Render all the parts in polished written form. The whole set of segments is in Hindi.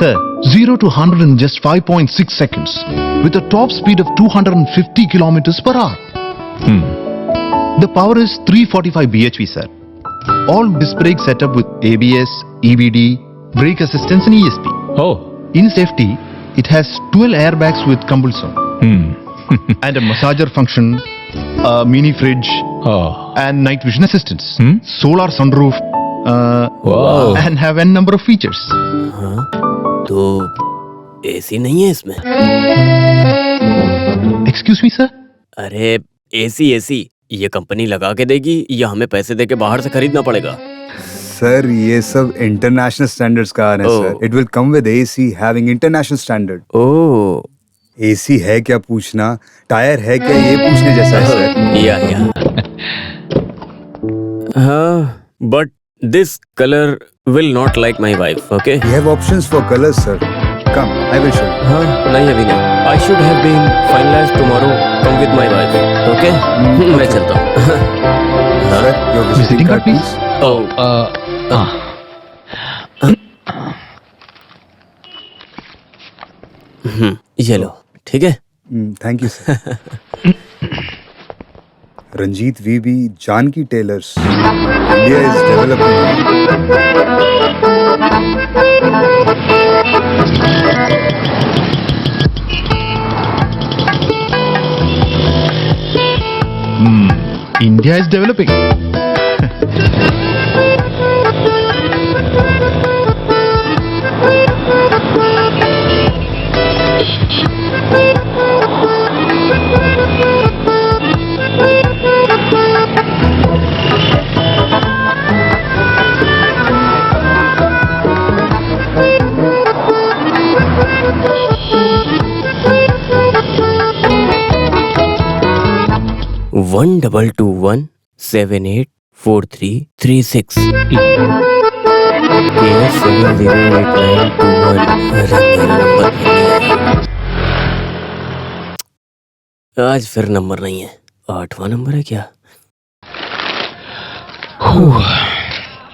Sir, 0 to 100 in just 5.6 seconds with a top speed of 250 kilometers per hour. The power is 345 bhp, sir. All disc brake setup with ABS, EBD, brake assistance and ESP. Oh. In safety, it has 12 airbags with compulsion and a massager function, a mini fridge Oh. and night vision assistance, solar sunroof, Wow. and have n number of features. हाँ, तो एसी नहीं है इसमें? Excuse me, sir? अरे एसी ये कंपनी लगा के देगी या हमें पैसे देके बाहर से खरीदना पड़ेगा? सर ये सब इंटरनेशनल स्टैंडर्ड्स का है Oh. Sir. It will come with AC having international standard. Oh, AC है क्या पूछना, टायर है क्या ये पूछने जैसा है सर. या हाँ, but this colour will not like my wife. Okay, we have options for colours sir. Come I will show. हाँ, नहीं अभी नहीं. I should have been finalised tomorrow. Come with my wife. Okay, मैं चलता हूँ. Sir your Visiting card, please. ये लो, ठीक है. Thank you sir. Ranjit VB, Janaki tailors. India is developing. India is developing. One 12217843336. आज फिर नंबर नहीं है. 8वां नंबर है क्या?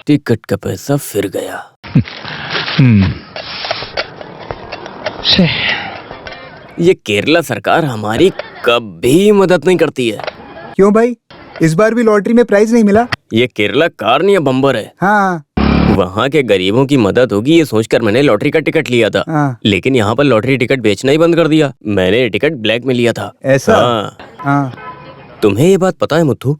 टिकट का पैसा फिर गया. ये केरला सरकार हमारी कभी मदद नहीं करती है. क्यों भाई, इस बार भी लॉटरी में प्राइज नहीं मिला? ये केरला कार नहीं है, बम्बर है. हाँ वहाँ के गरीबों की मदद होगी ये सोचकर मैंने लॉटरी का टिकट लिया था. हाँ. लेकिन यहाँ पर लॉटरी टिकट बेचना ही बंद कर दिया. मैंने ये टिकट ब्लैक में लिया था. ऐसा? हाँ. हाँ. तुम्हें ये बात पता है मुथु?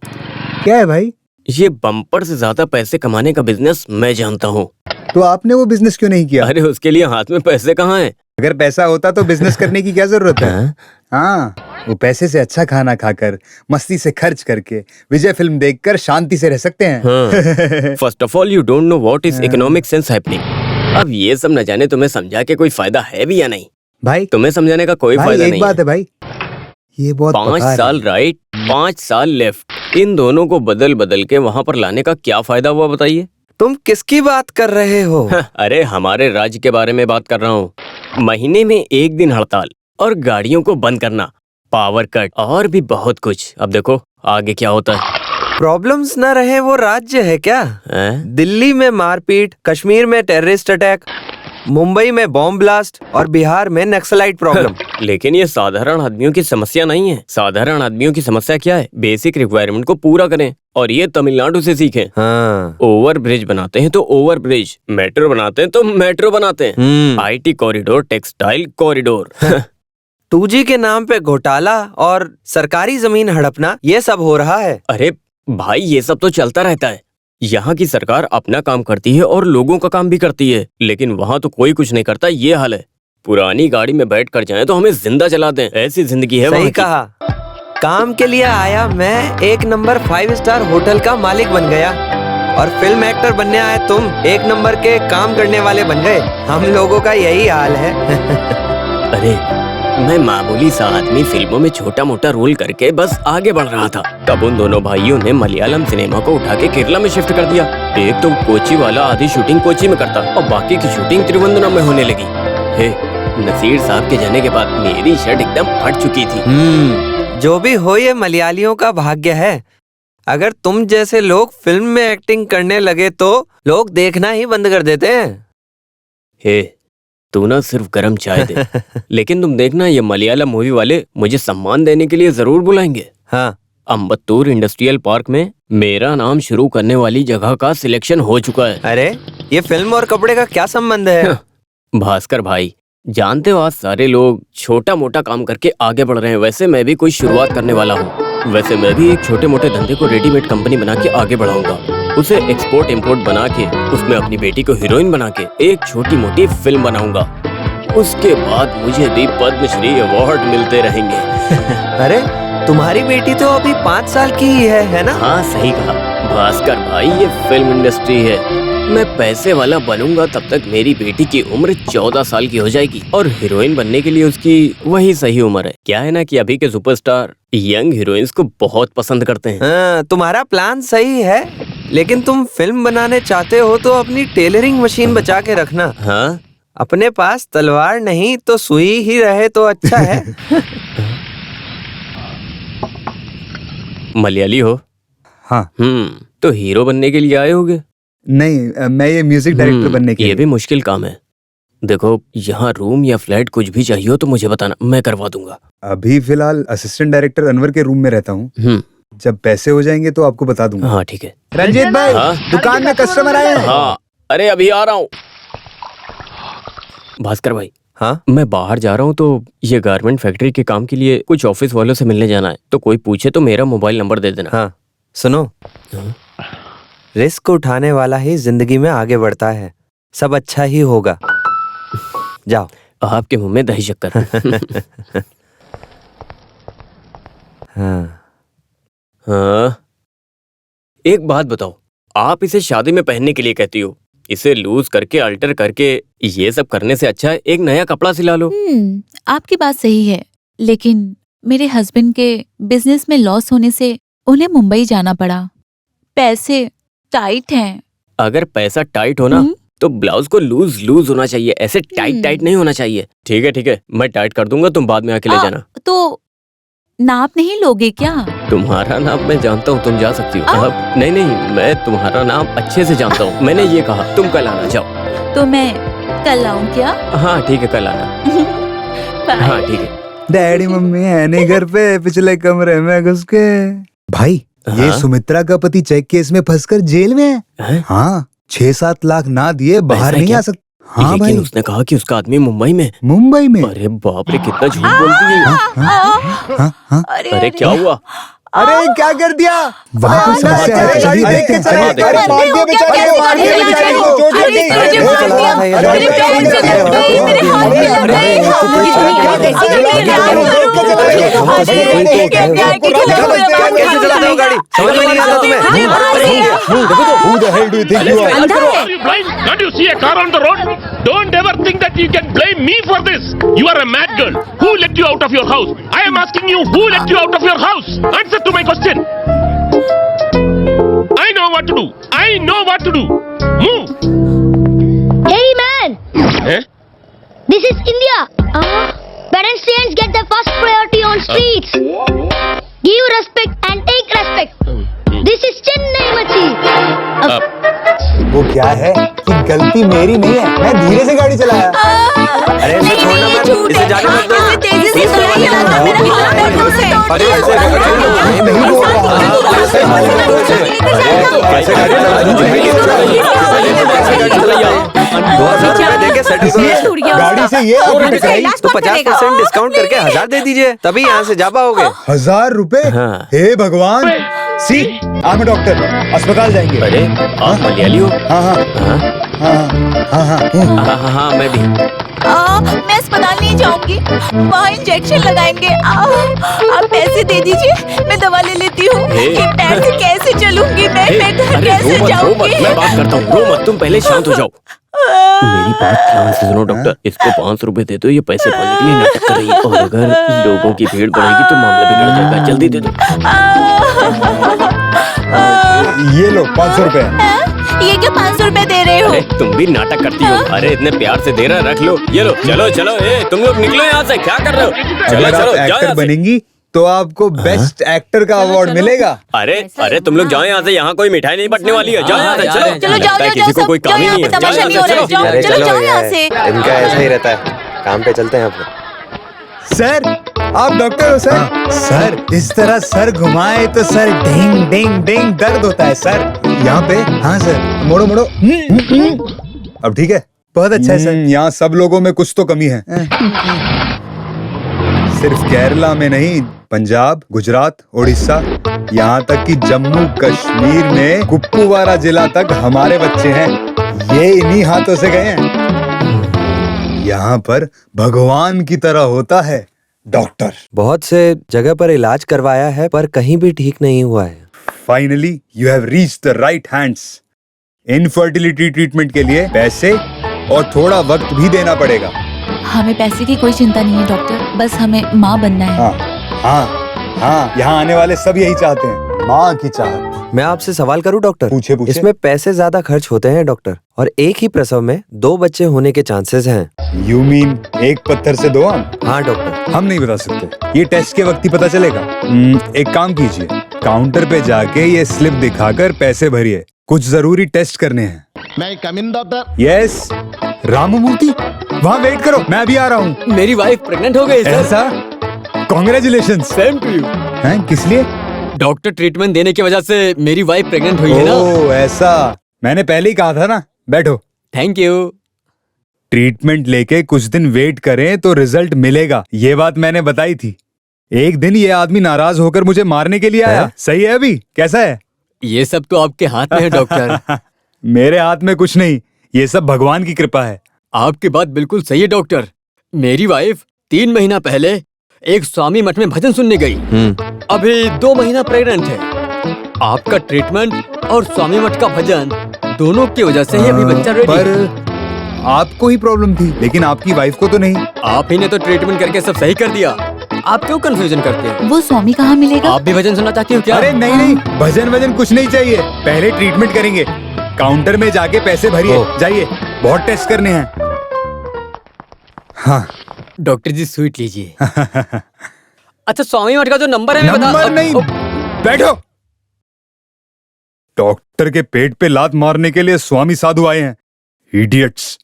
क्या है भाई? ये बम्पर से ज्यादा पैसे कमाने का बिजनेस मैं जानता हूँ. तो आपने वो बिजनेस क्यों नहीं किया? अरे उसके लिए हाथ में पैसे कहाँ हैं? अगर पैसा होता तो बिजनेस करने की क्या जरूरत है? हाँ? हाँ, वो पैसे से अच्छा खाना खाकर, मस्ती से खर्च करके, विजय फिल्म देखकर शांति से रह सकते हैं. First of all you don't know what is economic sense happening. अब ये सब न जाने तुम्हें समझा के कोई फायदा है भी या नहीं. भाई तुम्हें समझाने का कोई भाई फायदा एक नहीं बात है भाई, ये बहुत 5 पका है. साल राइट, 5 साल लेफ्ट. इन दोनों को बदल बदल के वहाँ पर लाने का क्या फायदा हुआ बताइए? तुम किसकी बात कर रहे हो? अरे हमारे राज्य के बारे में बात कर रहा हूँ. महीने में 1 दिन हड़ताल और गाड़ियों को बंद करना, पावर कट और भी बहुत कुछ. अब देखो आगे क्या होता है. प्रॉब्लम्स न रहे वो राज्य है क्या? हैं? दिल्ली में मारपीट, कश्मीर में टेररिस्ट अटैक, मुंबई में बॉम्ब ब्लास्ट और बिहार में नक्सलाइट प्रॉब्लम. लेकिन ये साधारण आदमियों की समस्या नहीं है. साधारण आदमियों की समस्या क्या है? बेसिक रिक्वायरमेंट को पूरा करें. और ये तमिलनाडु से सीखें. हाँ. ओवर ब्रिज बनाते हैं तो ओवर ब्रिज, मेट्रो बनाते हैं तो मेट्रो बनाते हैं. IT corridor, textile corridor. 2G के नाम पे घोटाला और सरकारी जमीन हड़पना, ये सब हो रहा है. अरे भाई ये सब तो चलता रहता है. यहाँ की सरकार अपना काम करती है और लोगों का काम भी करती है. लेकिन वहाँ तो कोई कुछ नहीं करता. ये हाल है. पुरानी गाड़ी में बैठ कर जाए तो हमें जिंदा जला दें, ऐसी जिंदगी है. सही कहा. काम के लिए आया मैं, 1 नंबर 5 स्टार होटल का मालिक बन गया. और फिल्म एक्टर बनने आए तुम, 1 नंबर के काम करने वाले बन गए. हम लोगों का यही हाल है. अरे मैं मामूली सा आदमी फिल्मों में छोटा मोटा रोल करके बस आगे बढ़ रहा था. तब उन दोनों भाइयों ने मलयालम सिनेमा को उठा के केरला में शिफ्ट कर दिया. एक तो कोची वाला आधी शूटिंग कोची में करता और बाकी की शूटिंग त्रिवेंद्रम में होने लगी. हे, नसीर साहब के जाने के बाद मेरी शर्ट एकदम फट चुकी थी. जो भी हो ये मलयालियों का भाग्य है. अगर तुम जैसे लोग फिल्म में एक्टिंग करने लगे तो लोग देखना ही बंद कर देते हैं. हे, तू ना सिर्फ गरम चाय दे। लेकिन तुम देखना, ये मलयालम मूवी वाले मुझे सम्मान देने के लिए जरूर बुलाएंगे। हाँ, अम्बत्तूर इंडस्ट्रियल पार्क में मेरा नाम शुरू करने वाली जगह का सिलेक्शन हो चुका है। अरे ये फिल्म और कपड़े का क्या संबंध है? भास्कर भाई, जानते हो आज सारे लोग छोटा मोटा काम करके आगे बढ़ रहे हैं। वैसे मैं भी कोई शुरुआत करने वाला हूँ। वैसे मैं भी एक छोटे मोटे धंधे को रेडीमेड कंपनी बना के आगे बढ़ाऊंगा, उसे एक्सपोर्ट इम्पोर्ट बना के उसमें अपनी बेटी को हीरोइन बना के एक छोटी मोटी फिल्म बनाऊंगा। उसके बाद मुझे भी पद्मश्री अवार्ड मिलते रहेंगे। अरे तुम्हारी बेटी तो अभी 5 साल की ही है ना? हाँ सही कहा भास्कर भाई, ये फिल्म इंडस्ट्री है। मैं पैसे वाला बनूंगा तब तक मेरी बेटी की उम्र 14 साल की हो जाएगी और हीरोइन बनने के लिए उसकी वही सही उम्र है। क्या है ना कि अभी के सुपरस्टार यंग हीरोइंस को बहुत पसंद करते हैं। हाँ, तुम्हारा प्लान सही है, लेकिन तुम फिल्म बनाने चाहते हो तो अपनी टेलरिंग मशीन बचा के रखना। हाँ, अपने पास तलवार नहीं तो सुई ही रहे तो अच्छा है। मलयाली हो? हाँ। तो हीरो बनने के लिए आए होगे? नहीं, मैं ये म्यूजिक डायरेक्टर बनने के ये लिए। भी मुश्किल काम है। देखो, यहाँ रूम या फ्लैट कुछ भी चाहिए हो तो मुझे बताना, मैं करवा दूंगा। अभी फिलहाल असिस्टेंट डायरेक्टर अनवर के रूम में रहता हूँ। जब पैसे हो जाएंगे तो आपको बता दूंगा। हाँ ठीक है। रंजीत भाई, हाँ? दुकान में कस्टमर आए हैं। हाँ, अरे अभी आ रहा हूँ। भास्कर भाई, हाँ? मैं बाहर जा रहा हूँ तो ये गारमेंट फैक्ट्री के काम के लिए कुछ ऑफिस वालों से मिलने जाना है। तो कोई पूछे तो मेरा मोबाइल नंबर दे देना। हाँ, सुनो, रिस्क उठाने वाला ही जिंदगी में आगे बढ़ता है। सब अच्छा ही होगा। जाओ। आपके मुंह में दही शक्कर। हाँ। हाँ, एक बात बताओ, आप इसे शादी में पहनने के लिए कहती हो, इसे लूज करके अल्टर करके ये सब करने से अच्छा है एक नया कपड़ा सिला लो। आपकी बात सही है, लेकिन मेरे हस्बैंड के बिजनेस में लॉस होने से उन्हें मुंबई जाना पड़ा। पैसे टाइट हैं। अगर पैसा टाइट हो ना तो ब्लाउज को लूज लूज होना चाहिए, ऐसे टाइट टाइट नहीं होना चाहिए। ठीक है, मैं टाइट कर दूंगा, तुम बाद में आके ले जाना। तो नाप नहीं लोगे क्या? तुम्हारा नाम मैं जानता हूँ, तुम जा सकती हो। अब नहीं, मैं तुम्हारा नाम अच्छे से जानता हूँ। मैंने ये कहा तुम कल आना। जाओ। तो मैं कल आऊँ क्या? हाँ ठीक है, कल आना। हाँ ठीक है। डैडी मम्मी है नहीं घर पे, पिछले कमरे में घुस के। भाई, ये हाँ? सुमित्रा का पति चेक केस में फंसकर जेल में है। हाँ, 6-7 लाख ना दिए बाहर नहीं आ सकता। हाँ लेकिन भाई, उसने कहा कि उसका आदमी मुंबई में। मुंबई में। अरे बाप रे, कितना झूठ बोलती है। अरे क्या हुआ? अरे क्या कर दिया? वहाँ कोई समस्या है तो चलिए देखते हैं। Who the hell do you think you are? Are you blind? Can't you see a car on the road? Don't ever think that you can blame me for this. You are a mad girl. Who let you out of your house? I am asking you, who let you out of your house? Answer to my question. I know what to do. I know what to do. Move. Hey man! Eh? This is India. Pedestrians get the first priority on streets. Give respect and take respect. This is Chennai Machi. वो क्या है कि गलती मेरी नहीं है, मैं धीरे से गाड़ी चलाया। अरे इसे छोड़ना मत, इसे जाने मत दो। तेजी से चलाइए ना, मेरा हाथ पैरों से। अरे ऐसे नहीं बोल गाड़ी से ये आपको टकराई तो 50% डिस्काउंट करके 1000 दे दीजिए, तभी यहाँ से जा पाओगे। 1000 रुपए? हाँ। हे भगवान, सी आप डॉक्टर, अस्पताल जाएंगे। अरे आप मलयाली हो? हाँ हाँ हाँ हाँ हाँ हाँ। हाँ, मैं भी। मैं अस्पताल नहीं जाऊंगी, वहाँ इंजेक्शन लगाएंगे। आप पैसे दे दीजिए, मैं दवा ले लेती हूँ। ये पैर से कैसे चलूंगी मैं घर अरे कैसे रो मत, जाऊंगी? मैं बात करता हूँ। रो मत, तुम पहले शांत हो जाओ। मेरी बात ध्यान से सुनो डॉक्टर, इसको 500 रुपए दे दो, ये पैसे पाने के लिए नाटक कर रही है। और अगर लोगों की भीड़ बढ़ेगी तो मामला बिगड़ जाएगा। जल्दी दे दो। ये लो 500 रुपए। ये क्या 500 रुपए दे रहे हो? अरे तुम भी नाटक करती हो। अरे इतने प्यार से दे रहा, रख लो। ये लो, चलो चलो, तुम लोग निकलो यहाँ से। क्या कर रहे हो? चलो अगर चलो, आप जाओ एक्टर यहाँ से। बनेंगी तो आपको बेस्ट एक्टर का अवार्ड मिलेगा। अरे अरे तुम लोग जाओ यहाँ से, यहाँ कोई मिठाई नहीं बटने वाली है। जाओ यहाँ से, चलो चलो लगता जाओ है जाओ किसी को जाओ कोई सब, काम ही जाओ, नहीं यहाँ है। पे तमाशा जाओ नहीं हो यहाँ रहा से, है। चलो। जाओ चलो जाओ यहाँ से। इनका ऐसा ही रहता है, काम पे चलते हैं अपने। सर आप डॉक्टर हो सर? सर इस तरह सर घुमाए तो सर डिंग डिंग डिंग दर्द होता है सर यहाँ पे। हाँ सर, मोड़ो मोड़ो। अब ठीक है, बहुत अच्छा है सर। यहाँ सब लोगों में कुछ तो कमी है। सिर्फ केरला में नहीं, पंजाब, गुजरात, उड़ीसा, यहाँ तक कि जम्मू कश्मीर में कुपवारा जिला तक हमारे बच्चे हैं, ये इन्हीं हाथों से गए हैं। यहाँ पर भगवान की तरह होता है डॉक्टर। बहुत से जगह पर इलाज करवाया है पर कहीं भी ठीक नहीं हुआ है। Finally you have reached the right hands. Infertility treatment के लिए पैसे और थोड़ा वक्त भी देना पड़ेगा। हमें पैसे की कोई चिंता नहीं है डॉक्टर, बस हमें माँ बनना है। हाँ हाँ हाँ, यहाँ आने वाले सब यही चाहते हैं, माँ की चाहत। मैं आपसे सवाल करूं डॉक्टर? पूछे पूछे। इसमें पैसे ज्यादा खर्च होते हैं डॉक्टर, और एक ही प्रसव में 2 बच्चे होने के चांसेस हैं। यू मीन एक पत्थर से 2 आम? हाँ डॉक्टर। हम नहीं बता सकते, ये टेस्ट के वक्त ही पता चलेगा। एक काम कीजिए, काउंटर पे जाके ये स्लिप दिखाकर पैसे भरिए, कुछ जरूरी टेस्ट करने हैं। May I come in, doctor? Yes Ramamurthy, वहाँ वेट करो, मैं अभी आ रहा हूँ। मेरी वाइफ प्रेग्नेंट हो गई सर। ऐसा? कॉन्ग्रेचुलेशन। Same to you. हैं, किस लिए? डॉक्टर ट्रीटमेंट देने की वजह से मेरी वाइफ प्रेग्नेंट हुई है ना। ओह ऐसा, मैंने पहले ही कहा था ना। बैठो। Thank you. ट्रीटमेंट लेके कुछ दिन वेट करें तो रिजल्ट मिलेगा, ये बात मैंने बताई थी। एक दिन ये आदमी नाराज होकर मुझे मारने के लिए आया। सही है अभी? कैसा है? ये सब तो आपके हाथ में है डॉक्टर। मेरे हाथ में कुछ नहीं, ये सब भगवान की कृपा है। आपकी बात बिल्कुल सही है डॉक्टर। मेरी वाइफ 3 महीना पहले एक स्वामी मठ में भजन सुनने गई। अभी 2 महीना प्रेग्नेंट है। आपका ट्रीटमेंट और स्वामी मठ का भजन दोनों की वजह से ही अभी बच्चा रेडी है। पर आपको ही प्रॉब्लम थी, लेकिन आपकी वाइफ को तो नहीं। आप ही ने तो ट्रीटमेंट करके सब सही कर दिया। आप क्यों कंफ्यूजन करते हैं? वो स्वामी कहाँ मिलेगा? आप भी भजन सुनना चाहती हो क्या? अरे नहीं नहीं, भजन वजन कुछ नहीं चाहिए, पहले ट्रीटमेंट करेंगे। काउंटर में जाके पैसे भरिए, जाइए, बहुत टेस्ट करने हैं। हाँ डॉक्टर जी स्वीट लीजिए। अच्छा स्वामी मठ का जो नंबर है मैं नंबर नहीं, बैठो। डॉक्टर के पेट पे लात मारने के लिए स्वामी साधु आए हैं, इडियट्स।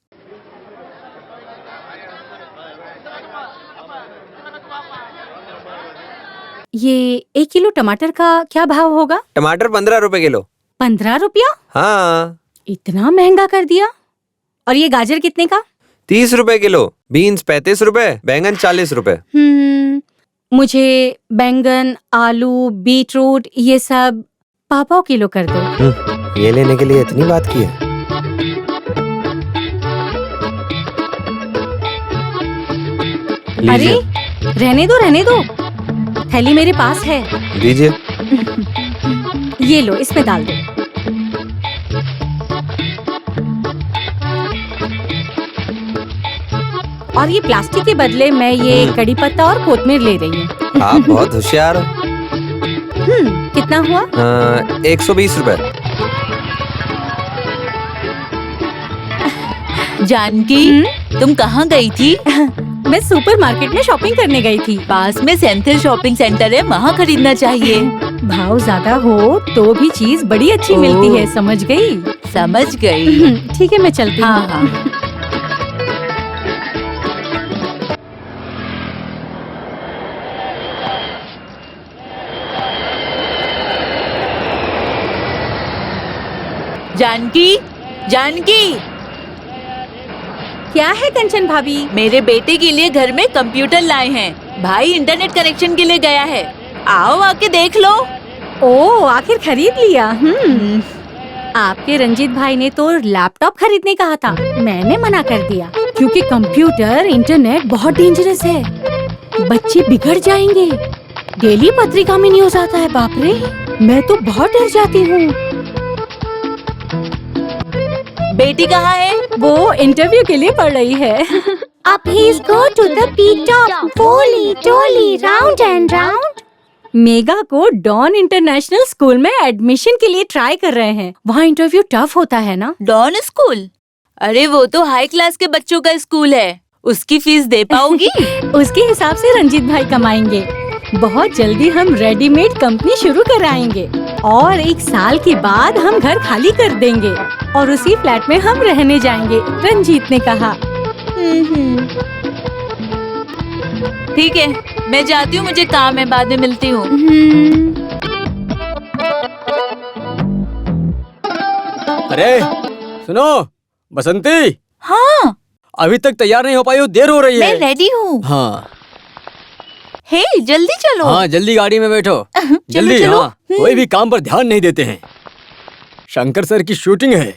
ये 1 किलो टमाटर का क्या भाव होगा? टमाटर 15 रुपए किलो। 15 रुपया? हाँ। इतना महंगा कर दिया। और ये गाजर कितने का? 30 रुपए किलो। बीन्स 35 रुपए, बैंगन 40 रुपए। मुझे बैंगन, आलू, बीटरूट ये सब 5 किलो कर दो। ये लेने के लिए इतनी बात की है? अरे रहने दो, थैली मेरे पास है। दीजिए। ये लो, इसमें डाल दो। और ये प्लास्टिक के बदले मैं ये कड़ी पत्ता और कोतमीर ले रही हूँ। आप बहुत होशियार हो। कितना हुआ? 120 रुपए। जानकी, तुम कहाँ गई थी? मैं सुपरमार्केट में शॉपिंग करने गई थी। पास में सेंट्रल शॉपिंग सेंटर है, वहाँ खरीदना चाहिए। भाव ज्यादा हो तो भी चीज बड़ी अच्छी मिलती है, समझ गई? समझ गई। ठीक है, मैं चलती हूँ। हाँ हाँ। जानकी, जानकी। क्या है कंचन भाभी? मेरे बेटे के लिए घर में कंप्यूटर लाए हैं। भाई इंटरनेट कनेक्शन के लिए गया है, आओ आके देख लो। ओ, आखिर खरीद लिया। आपके रंजीत भाई ने तो लैपटॉप खरीदने कहा था, मैंने मना कर दिया क्योंकि कंप्यूटर इंटरनेट बहुत डेंजरस है, बच्चे बिगड़ जाएंगे। डेली पत्रिका में न्यूज आता है, बाप रे, मैं तो बहुत डर जाती हूँ। बेटी कहाँ है? वो इंटरव्यू के लिए पढ़ रही है। Up he's go to the peak top, foley, jolly, round and round. Mega को डॉन इंटरनेशनल स्कूल में एडमिशन के लिए ट्राई कर रहे हैं। वहाँ इंटरव्यू टफ होता है ना? Don school? अरे वो तो हाई क्लास के बच्चों का स्कूल है, उसकी फीस दे पाओगी? उसके हिसाब से रंजीत भाई कमाएंगे। बहुत जल्दी हम रेडीमेड कंपनी शुरू कराएंगे और 1 साल के बाद हम घर खाली कर देंगे और उसी फ्लैट में हम रहने जाएंगे, रंजीत ने कहा। ठीक है, मैं जाती हूँ, मुझे काम है, बाद में मिलती हूँ। अरे सुनो बसंती, हाँ अभी तक तैयार नहीं हो पाई हो, देर हो रही मैं है। रेडी हूँ। हाँ हे जल्दी चलो। हाँ, जल्दी गाड़ी में बैठो। जल्दी। चलो। हाँ, कोई भी काम पर ध्यान नहीं देते हैं। शंकर सर की शूटिंग है,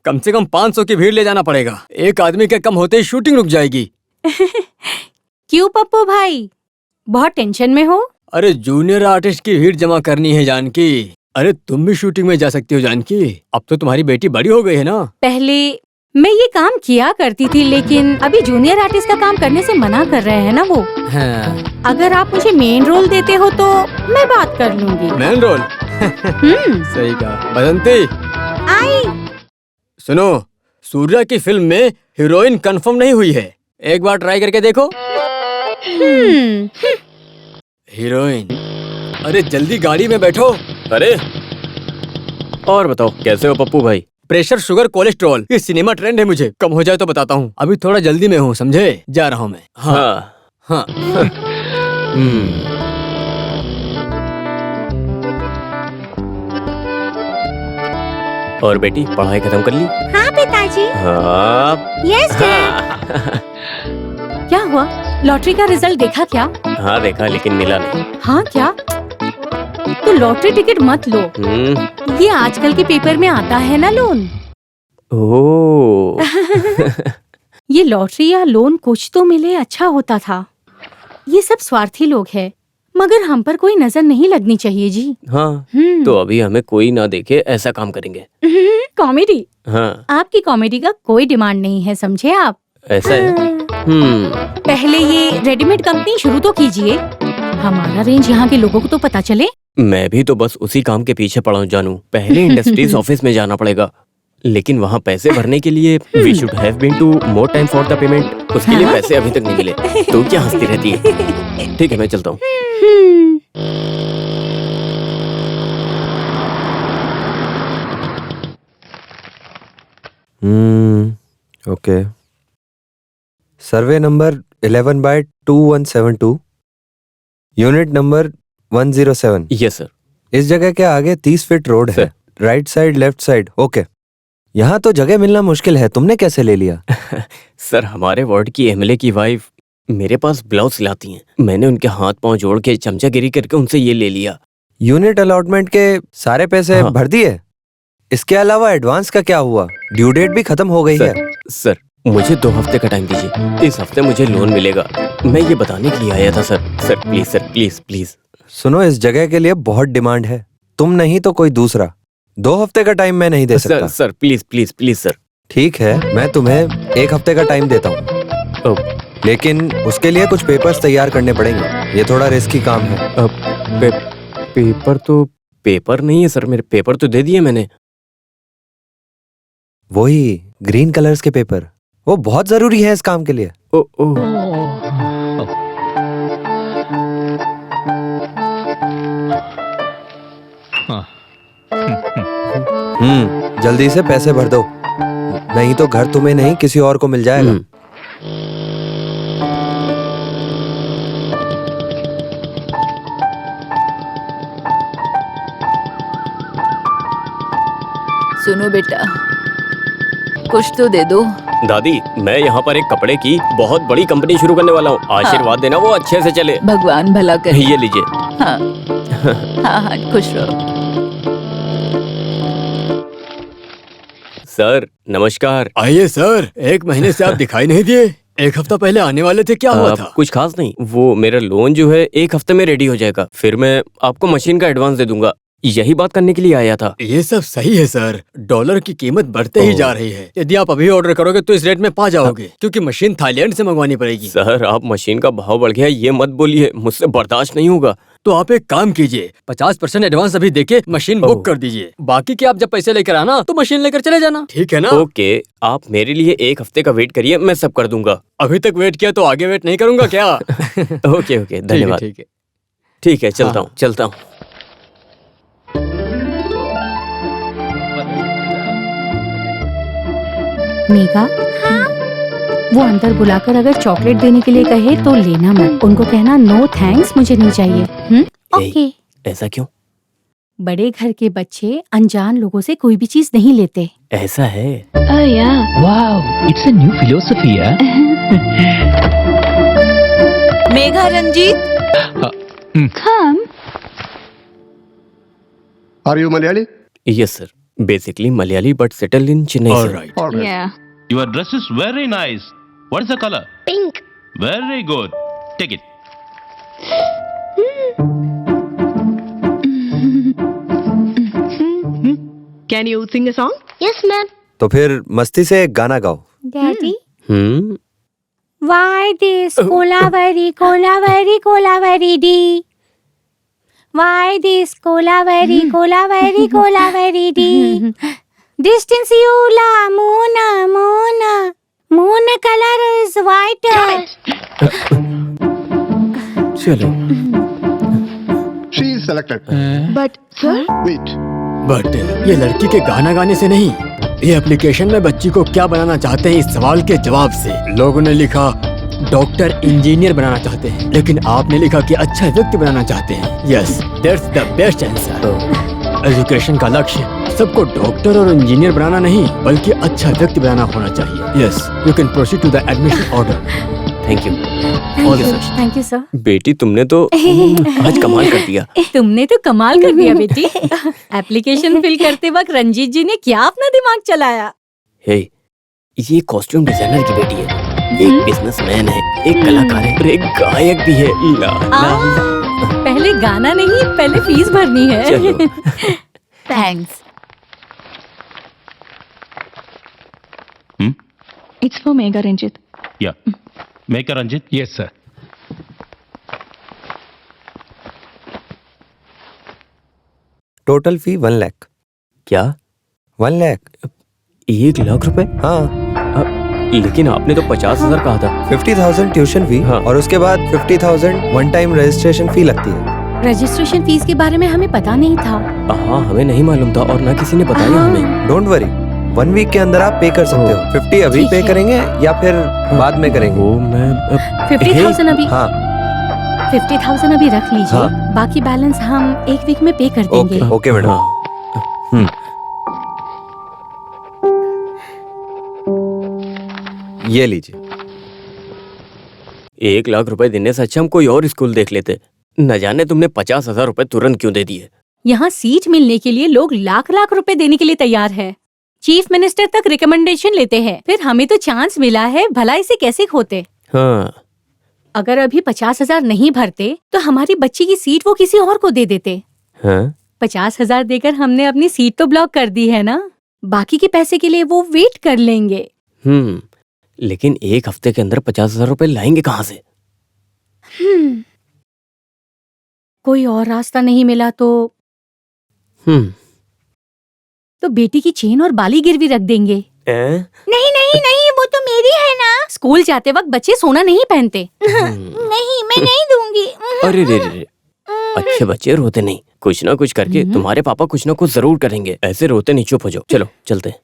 कम से कम 500 की भीड़ ले जाना पड़ेगा। एक आदमी के कम होते ही शूटिंग रुक जाएगी। क्यों पप्पू भाई, बहुत टेंशन में हो? अरे जूनियर आर्टिस्ट की भीड़ जमा करनी है जानकी। अरे तुम भी शूटिंग में जा सकती हो जानकी, अब तो तुम्हारी बेटी बड़ी हो गई है ना। पहले मैं ये काम किया करती थी, लेकिन अभी जूनियर आर्टिस्ट का काम करने से मना कर रहे हैं ना वो। हाँ। अगर आप मुझे मेन रोल देते हो तो मैं बात कर लूंगी। Main role? सही कहा। बसंती आई। सुनो, सूर्या की फिल्म में हीरोइन कंफर्म नहीं हुई है, एक बार ट्राई करके देखो। हीरोइन? अरे जल्दी गाड़ी में बैठो। अरे और बताओ, कैसे हो पप्पू भाई? प्रेशर, शुगर, कोलेस्ट्रॉल, ये सिनेमा ट्रेंड है, मुझे कम हो जाए तो बताता हूँ। अभी थोड़ा जल्दी में हूँ, समझे? जा रहा हूँ मैं। हाँ हाँ। और बेटी, पढ़ाई खत्म कर ली? हाँ पिताजी। हाँ। यस क्या हुआ, लॉटरी का रिजल्ट देखा क्या? हाँ देखा, लेकिन मिला नहीं। हाँ क्या? तो लॉटरी टिकट मत लो, ये आजकल के पेपर में आता है ना लोन। ओह। ये लॉटरी या लोन कुछ तो मिले अच्छा होता था। ये सब स्वार्थी लोग हैं, मगर हम पर कोई नजर नहीं लगनी चाहिए जी। हाँ, तो अभी हमें कोई ना देखे ऐसा काम करेंगे। कॉमेडी? हाँ। आपकी कॉमेडी का कोई डिमांड नहीं है, समझे आप? ऐसा है? पहले ये रेडीमेड कंपनी शुरू तो कीजिए, हमारा रेंज यहाँ के लोगों को तो पता चले। मैं भी तो बस उसी काम के पीछे पड़ा हूँ जानू। पहले इंडस्ट्रीज ऑफिस में जाना पड़ेगा, लेकिन वहाँ पैसे भरने के लिए we should have been to more time for the payment. उसके लिए पैसे अभी तक नहीं मिले। तो क्या हंसती रहती है? ठीक है, मैं चलता हूँ। Okay. Survey number 11/2172, unit number 107। Yes sir. इस जगह के आगे 30 फीट रोड है, right side, left side. Okay. यहाँ तो जगह मिलना मुश्किल है, तुमने कैसे ले लिया? सर, हमारे वार्ड की एमएलए की वाइफ मेरे पास ब्लाउज सिलाती हैं। मैंने उनके हाथ पांव जोड़ के चमचागिरी करके उनसे ये ले लिया। यूनिट अलॉटमेंट के सारे पैसे भर दिए? इसके अलावा एडवांस का क्या हुआ? ड्यू डेट भी खत्म हो गई है। सर, मुझे 2 हफ्ते का टाइम दीजिए, इस हफ्ते मुझे लोन मिलेगा। मैं ये बताने के लिए आया था sir. Sir please, sir please please. सुनो, इस जगह के लिए बहुत डिमांड है, तुम नहीं तो कोई दूसरा। 2 हफ्ते का टाइम मैं नहीं दे सकता। Sir please please please sir. ठीक है, मैं तुम्हें 1 हफ्ते का टाइम देता हूँ, लेकिन उसके लिए कुछ पेपर्स तैयार करने पड़ेंगे। ये थोड़ा रिस्की काम है। पेपर तो पेपर नहीं है सर, मेरे पेपर तो दे दिए मैंने। वही ग्रीन कलर्स के पेपर, वो बहुत जरूरी है इस काम के लिए। जल्दी से पैसे भर दो, नहीं तो घर तुम्हें नहीं किसी और को मिल जाएगा। सुनो बेटा, कुछ तो दे दो। दादी, मैं यहाँ पर एक कपड़े की बहुत बड़ी कंपनी शुरू करने वाला हूँ, आशीर्वाद देना वो अच्छे से चले। भगवान भला करे। ये लीजिए। हाँ हाँ हाँ, खुश रहो। सर नमस्कार। आइए सर, 1 महीने से आप दिखाई नहीं दिए। 1 हफ्ता पहले आने वाले थे, क्या हुआ था? कुछ खास नहीं, वो मेरा लोन जो है 1 हफ्ते में रेडी हो जाएगा, फिर मैं आपको मशीन का एडवांस दे दूंगा। यही बात करने के लिए आया था। ये सब सही है सर, डॉलर की कीमत बढ़ते ही जा रही है। यदि आप अभी ऑर्डर करोगे तो इस रेट में पा जाओगे, क्योंकि मशीन थाईलैंड से मंगवानी पड़ेगी। सर, आप मशीन का भाव बढ़ गया ये मत बोलिए, मुझसे बर्दाश्त नहीं होगा। तो आप एक काम कीजिए, 50% एडवांस अभी देके मशीन बुक कर दीजिए, बाकी के आप जब पैसे लेकर आना तो मशीन लेकर चले जाना, ठीक है ना? ओके, आप मेरे लिए 1 हफ्ते का वेट करिए, मैं सब कर दूंगा। अभी तक वेट किया तो आगे वेट नहीं करूंगा क्या? ओके, धन्यवाद। ठीक है, चलता हूँ चलता हूँ। मेघा, वो अंदर बुलाकर अगर चॉकलेट देने के लिए कहे तो लेना मत। उनको कहना नो थैंक्स, मुझे नहीं चाहिए। ओके। ऐसा क्यों? बड़े घर के बच्चे अनजान लोगों से कोई भी चीज नहीं लेते। ऐसा है? Wow, it's a new philosophy, yeah? Megha, Ranjit, Are you Malayali? Yes sir, basically Malayali but settle in Chennai. All sir. right. All right. Your dress is very nice. What is the color? Pink. Very good. Take it. Can you sing a song? Yes, ma'am. तो फिर मस्ती से एक गाना गाओ। Daddy, hmm. why this Kolaveri Kolaveri Kolaveri D? Why this Kolaveri Kolaveri Kolaveri D? Distance Yula, Mona, Mona. Moon color is white. चलो। She is selected. But sir, Wait. But ये लड़की के गाना गाने से नहीं, ये एप्लीकेशन में बच्ची को क्या बनाना चाहते हैं इस सवाल के जवाब से। लोगों ने लिखा डॉक्टर इंजीनियर बनाना चाहते हैं, लेकिन आपने लिखा कि अच्छा व्यक्ति बनाना चाहते हैं। Yes, that's the best answer. Education का लक्ष्य सबको डॉक्टर और इंजीनियर बनाना नहीं, बल्कि अच्छा व्यक्ति बनाना होना चाहिए। Yes, you can proceed to the admission order. Thank you. Thank you sir. बेटी, तुमने तो आज कमाल कर दिया। तुमने तो कमाल कर दिया बेटी। एप्लीकेशन फिल करते वक्त रंजीत जी ने क्या अपना दिमाग चलाया। हे, ये कॉस्ट्यूम डिजाइनर की बेटी है, एक बिजनेसमैन है, एक कलाकार है और एक गायक भी है। ला, ला, ला। पहले गाना नहीं, पहले फीस भरनी है। चलो। thanks. It's for Megha, Ranjit. Yeah. Make a Ranjit. Yes, sir. Total fee 1 lakh. क्या? 1 लाख? 1 लाख रुपए? हाँ। लेकिन आपने तो 50,000 कहा था। 50,000 ट्यूशन फी, हाँ। और उसके बाद 50,000 वन टाइम रजिस्ट्रेशन फी लगती है। रजिस्ट्रेशन फीस के बारे में हमें पता नहीं था। हाँ, हमें नहीं मालूम था और ना किसी ने बताया हमें। डोंट वरी, 1 वीक के अंदर आप पे कर सकते हो। 50 अभी ठीक पे है। करेंगे या फिर बाद में करेंगे? वो मैं 50,000 अभी। हाँ। 50,000 अभी रख लीजिए। हाँ। बाकी बैलेंस हम 1 वीक में पे कर देंगे। Okay okay madam. हाँ। ये लीजिए। 1 लाख रुपए देने से अच्छा हम कोई और स्कूल देख लेते। न जाने तुमने 50,000 रुपए तुरंत क्यों दे दिए। यहाँ सीट मिलने के लिए लोग लाख लाख रुपए देने के लिए तैयार है। चीफ मिनिस्टर तक रिकमेंडेशन लेते हैं। फिर हमें तो चांस मिला है, भला इसे कैसे खोते। हाँ। अगर अभी 50,000 नहीं भरते तो हमारी बच्ची की सीट वो किसी और को दे देते। हाँ? 50,000 देकर हमने अपनी सीट तो ब्लॉक कर दी है ना। बाकी के पैसे के लिए वो वेट कर लेंगे। लेकिन 1 हफ्ते के अंदर 50,000 रुपए लाएंगे कहाँ से? कोई और रास्ता नहीं मिला तो बेटी की चेन और बाली गिरवी रख देंगे। नहीं नहीं नहीं, वो तो मेरी है ना। स्कूल जाते वक्त बच्चे सोना नहीं पहनते। नहीं, मैं नहीं दूंगी। अरे रे रे, अच्छे बच्चे रोते नहीं। कुछ ना कुछ करके तुम्हारे पापा कुछ ना कुछ जरूर करेंगे। ऐसे रोते नहीं, चुप हो जाओ। चलो चलते हैं।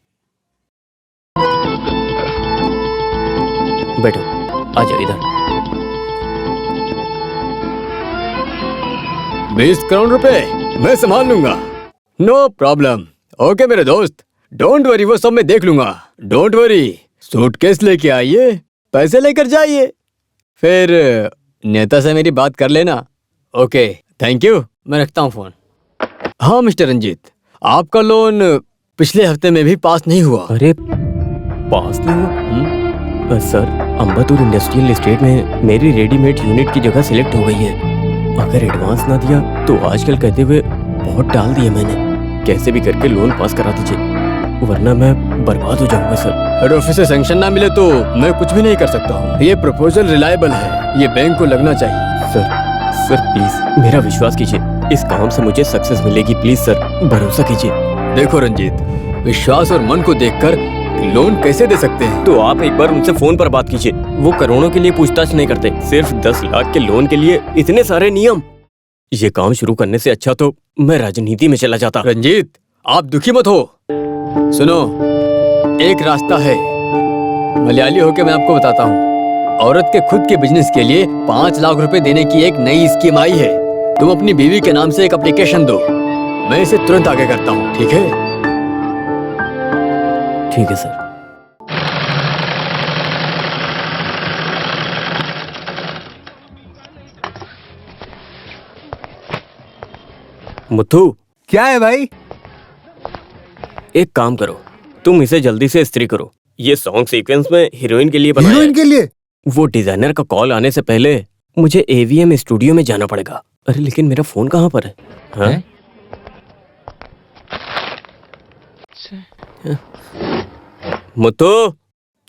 बैठो, आ जाओ इधर। 20 करोड़ रुपए मैं संभाल लूंगा। No problem. ओके मेरे दोस्त, डोंट वरी, वो सब मैं देख लूंगा। डोंट वरी, सूटकेस लेके आइए, पैसे लेकर जाइए, फिर नेता से मेरी बात कर लेना। ओके, थैंक यू, मैं रखता हूँ फोन। हाँ मिस्टर रंजीत, आपका लोन पिछले हफ्ते में भी पास नहीं हुआ। अरे पास नहीं हुआ? सर, अंबातूर इंडस्ट्रियल एस्टेट में मेरी रेडीमेड यूनिट की जगह सिलेक्ट हो गई है। अगर एडवांस ना दिया तो आजकल कहते हुए बहुत टाल दिया मैंने। कैसे भी करके लोन पास करा दीजिए, वरना मैं बर्बाद हो जाऊंगा सर। हेड ऑफिस से सैंक्शन ना मिले तो मैं कुछ भी नहीं कर सकता हूँ। ये प्रपोजल रिलायबल है, ये बैंक को लगना चाहिए। सर प्लीज मेरा विश्वास कीजिए, इस काम से मुझे सक्सेस मिलेगी। प्लीज सर, भरोसा कीजिए। देखो रंजीत, विश्वास और मन को देखकर लोन कैसे दे सकते हैं? तो आप एक बार उनसे फोन पर बात कीजिए। वो करोड़ों के लिए पूछताछ नहीं करते, सिर्फ 10 लाख के लोन के लिए इतने सारे नियम। ये काम शुरू करने से अच्छा तो मैं राजनीति में चला जाता। रंजीत, आप दुखी मत हो। सुनो, एक रास्ता है, मलयाली होके मैं आपको बताता हूँ। औरत के खुद के बिजनेस के लिए 5 लाख रुपए देने की एक नई स्कीम आई है। तुम अपनी बीवी के नाम से एक एप्लीकेशन दो, मैं इसे तुरंत आगे करता हूँ। ठीक है? ठीक है सर। मुथु, क्या है भाई? एक काम करो, तुम इसे जल्दी से इस्त्री करो। ये सॉन्ग सीक्वेंस में हीरोइन के लिए बनाया है। हीरोइन के लिए? वो डिजाइनर का कॉल आने से पहले मुझे AVM स्टूडियो में जाना पड़ेगा। अरे लेकिन मेरा फोन कहाँ पर है? हाँ? मुत्तू,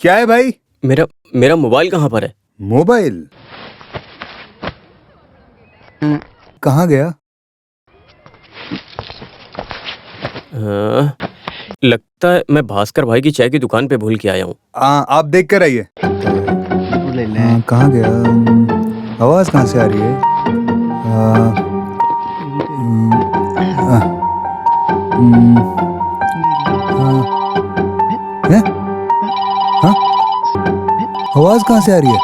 क्या है भाई? मेरा मोबाइल कहाँ पर है? मोबाइल कहाँ गया? लगता है मैं भास्कर भाई की चाय की दुकान पे भूल के आया हूँ। आप देख कर आइए। कहाँ गया? आवाज कहाँ से आ रही है? आवाज कहाँ से आ रही है?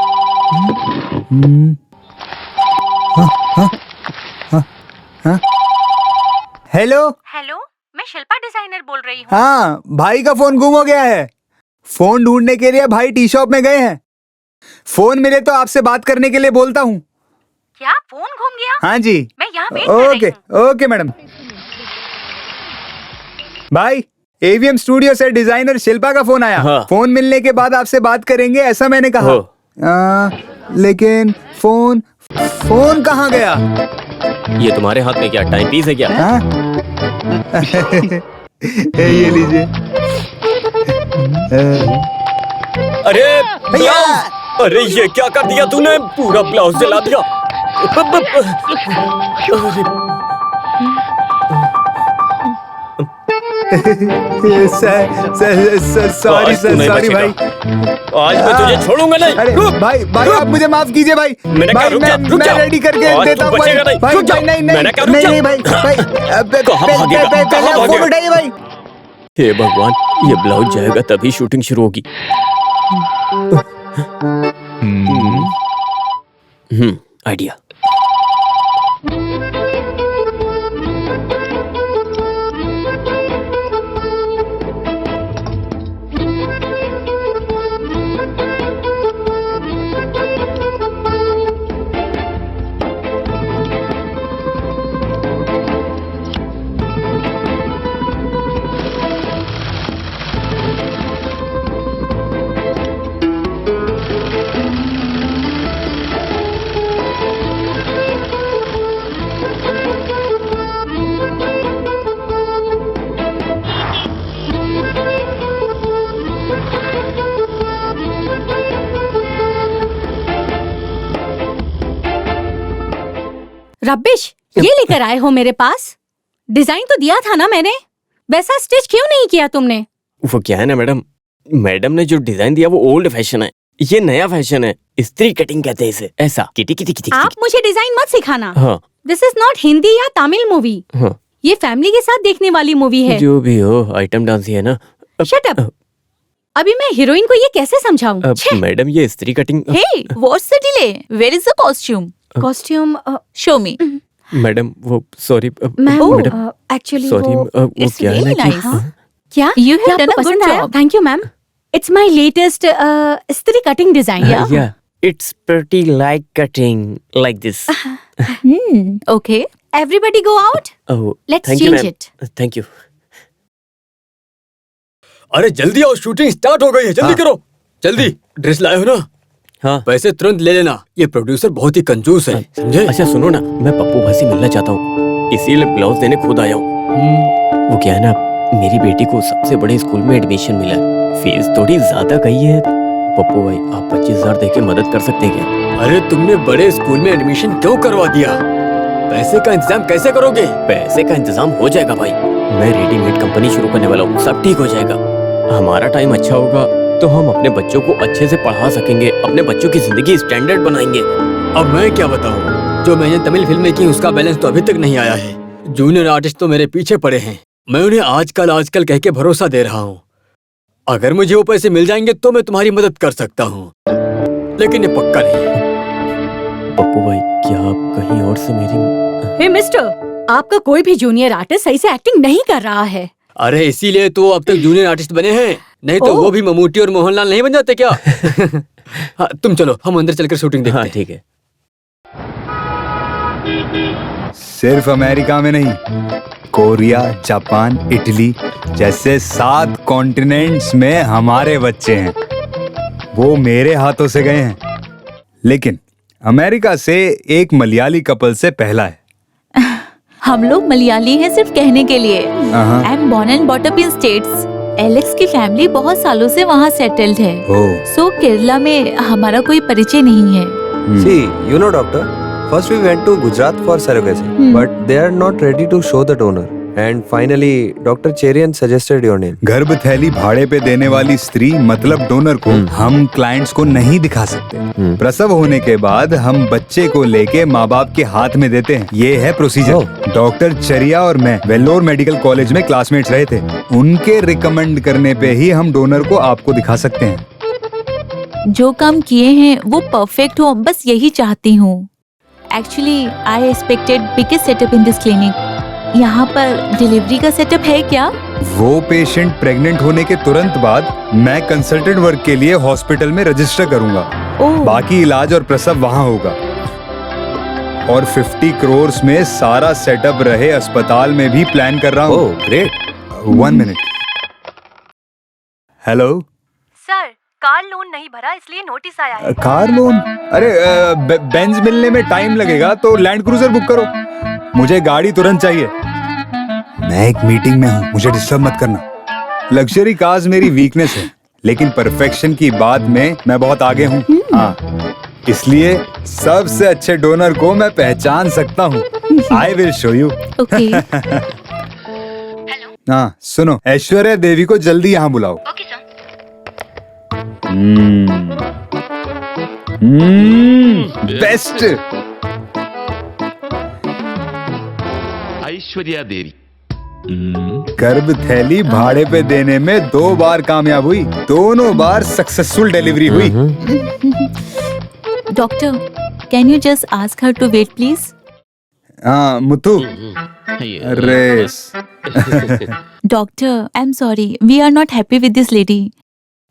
हेलो हेलो, मैं शिल्पा डिजाइनर बोल रही हूँ। हाँ, भाई का फोन गुम हो गया है। फोन ढूंढने के लिए भाई टी शॉप में गए हैं। फोन मिले तो आपसे बात करने के लिए बोलता हूँ। क्या फोन घूम गया? हाँ जी। मैं यहाँ वेट कर रही ओके हूँ। Okay madam. भाई, AVM स्टूडियो से डिजाइनर शिल्पा का फोन आया। हाँ। फोन मिलने के बाद आपसे बात करेंगे ऐसा मैंने कहा। लेकिन फोन कहाँ गया? ये तुम्हारे हाथ में क्या टाइम पीस है क्या? हाँ? ये लीजिए। अरे ब्लाउज! अरे ये क्या कर दिया तूने? पूरा ब्लाउज जला दिया। सॉरी सॉरी भाई। आज मैं तुझे छोड़ूंगा नहीं। अरे भाई आप मुझे माफ कीजिए भाई। मैंने कहा रुक जा, रुक जा। मैं रेडी करके आज देता तू हूँ बचेगा नहीं। रुक जा। मैंने कहा रुक जा। नहीं भाई कहाँ भागेगा? कहाँ फोन भागेगा? उठाइए भाई। हे भगवान, ये ब्लाउज जाएगा तभी शूटिंग शुरू होगी। आइडिया। रबिश, ये लेकर आए हो मेरे पास? डिजाइन तो दिया था ना मैंने, वैसा स्टिच क्यों नहीं किया तुमने? वो क्या है ना मैडम ने जो डिजाइन दिया वो ओल्ड फैशन है, ये नया फैशन है। स्त्री कटिंग कहते हैं इसे। ऐसा किटी किटी किटी। आप मुझे डिजाइन मत सिखाना। हाँ। दिस इज नॉट हिंदी या तमिल मूवी। हाँ। ये फैमिली के साथ देखने वाली मूवी है। जो भी हो, आइटम डांस ही है ना। Shut up. अभी मैं हीरोइन को ये कैसे समझाऊं? मैडम ये स्त्री cutting. Hey, what's the delay? Where is the costume? Costume Show me. Madam वो सॉरी मैम, एक्चुअली सॉरी वो It's क्या है really ना कि nice. क्या You have क्या done आपको a good पसंद आया? job. Thank you ma'am. It's my latest स्त्री कटिंग डिजाइन। या it's pretty like cutting like this. Okay. Everybody go out. Oh Let's thank you change ma'am. it. Thank you. अरे जल्दी आओ, शूटिंग स्टार्ट हो गई है। जल्दी करो, जल्दी। ड्रेस लाए हो ना? हाँ। पैसे तुरंत ले लेना, ये प्रोड्यूसर बहुत ही कंजूस है, समझे? अच्छा सुनो ना, मैं पप्पू भाई से मिलना चाहता हूँ, इसीलिए ब्लाउज देने खुद आया हूँ। वो क्या है ना, मेरी बेटी को सबसे बड़े स्कूल में एडमिशन मिला है, फीस थोड़ी ज्यादा गई है। पप्पू भाई आप 25,000 देके मदद कर सकते हैं क्या? अरे तुमने बड़े स्कूल में एडमिशन क्यों करवा दिया? पैसे का इंतजाम कैसे करोगे? पैसे का इंतजाम हो जाएगा भाई, मैं रेडीमेड कंपनी शुरू करने वाला हूँ, सब ठीक हो जाएगा। हमारा टाइम अच्छा होगा तो हम अपने बच्चों को अच्छे से पढ़ा सकेंगे, अपने बच्चों की जिंदगी स्टैंडर्ड बनाएंगे। अब मैं क्या बताऊं, जो मैंने तमिल फिल्में की उसका बैलेंस तो अभी तक नहीं आया है। जूनियर आर्टिस्ट तो मेरे पीछे पड़े हैं। मैं उन्हें आजकल कह के भरोसा दे रहा हूँ। अगर मुझे वो पैसे मिल जाएंगे तो मैं तुम्हारी मदद कर सकता हूँ, लेकिन ये पक्का नहीं। पप्पू भाई, क्या आप कहीं और से मेरी... हे मिस्टर, आपका कोई भी जूनियर आर्टिस्ट सही से एक्टिंग नहीं कर रहा है। अरे इसीलिए तो अब तक जूनियर आर्टिस्ट बने हैं, नहीं तो वो भी ममूटी और मोहनलाल नहीं बन जाते क्या? हाँ, तुम चलो, हम अंदर चलकर शूटिंग देखते हैं। हाँ ठीक है। सिर्फ अमेरिका में नहीं, कोरिया, जापान, इटली जैसे 7 कॉन्टिनेंट्स में हमारे बच्चे हैं। वो मेरे हाथों से गए हैं, लेकिन अमेरिका से एक मलयाली कपल से पहला है। हम लोग मलयाली हैं सिर्फ कहने के लिए। I am born and bought up in States. Alex की फैमिली बहुत सालों से वहाँ सेटल्ड है। सो केरला में हमारा कोई परिचय नहीं है। See, you know, doctor, first we went to Gujarat for surrogacy, but they are not ready to show the donor. And finally, Dr. Cherian suggested your name. गर्भ थैली भाड़े पे देने वाली स्त्री मतलब डोनर को हम क्लाइंट्स को नहीं दिखा सकते। प्रसव होने के बाद हम बच्चे को लेके माँ बाप के हाथ में देते हैं। ये है प्रोसीजर। डॉक्टर चरिया और मैं वेल्लोर मेडिकल कॉलेज में क्लासमेट्स रहे थे। उनके रिकमेंड करने पे ही हम डोनर को आपको दिखा सकते हैं। जो काम किए हैं वो परफेक्ट हो, बस यही चाहती हूँ। Actually I expected biggest setup in this clinic. यहाँ पर डिलीवरी का सेटअप है क्या? वो पेशेंट प्रेग्नेंट होने के तुरंत बाद मैं कंसल्टेंट वर्क के लिए हॉस्पिटल में रजिस्टर करूंगा। बाकी इलाज और प्रसव वहाँ होगा। और 50 करोड़ में सारा सेटअप रहे अस्पताल में भी प्लान कर रहा हूँ। Great. 1 minute. Hello sir, car loan नहीं भरा इसलिए नोटिस आया है। Car loan? अरे बेंज मिलने में टाइम लगेगा तो लैंड क्रूजर बुक करो। मुझे गाड़ी तुरंत चाहिए। मैं एक मीटिंग में हूँ, मुझे डिस्टर्ब मत करना। लग्जरी कार्स मेरी वीकनेस है, लेकिन परफेक्शन की बात में मैं बहुत आगे हूँ। हाँ, इसलिए सबसे अच्छे डोनर को मैं पहचान सकता हूँ। आई विल शो यू। हाँ सुनो, ऐश्वर्या देवी को जल्दी यहाँ बुलाओ। बेस्ट। ऐश्वर्या देवी गर्भ थैली भाड़े पे देने में 2 बार कामयाब हुई, दोनों बार सक्सेसफुल डिलीवरी हुई। Doctor, can you just ask her to wait please? हाँ मुत्तू। अरे doctor, I am sorry, we are not happy with this lady.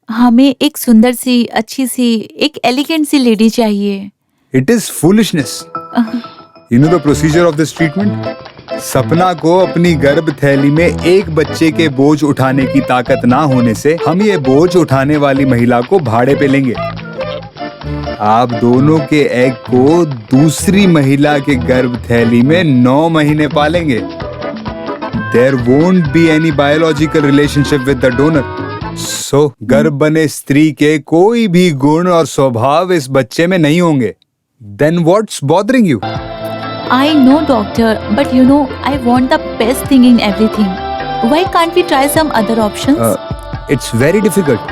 हमें एक सुंदर सी, अच्छी सी, एक एलिगेंट सी लेडी चाहिए। It is foolishness. You know the procedure of this treatment? Sapna को अपनी गर्भ थैली में एक बच्चे के बोझ उठाने की ताकत ना होने से हम ये बोझ उठाने वाली महिला को भाड़े पे लेंगे। आप दोनों के एग को दूसरी महिला के गर्भ थैली में 9 महीने पालेंगे। There won't be any biological relationship with the donor. So, गर्भ बने स्त्री के कोई भी गुण और स्वभाव इस बच्चे में नहीं होंगे। Then what's bothering you? I know, doctor, but you know, I want the best thing in everything. Why can't we try some other options? It's very difficult.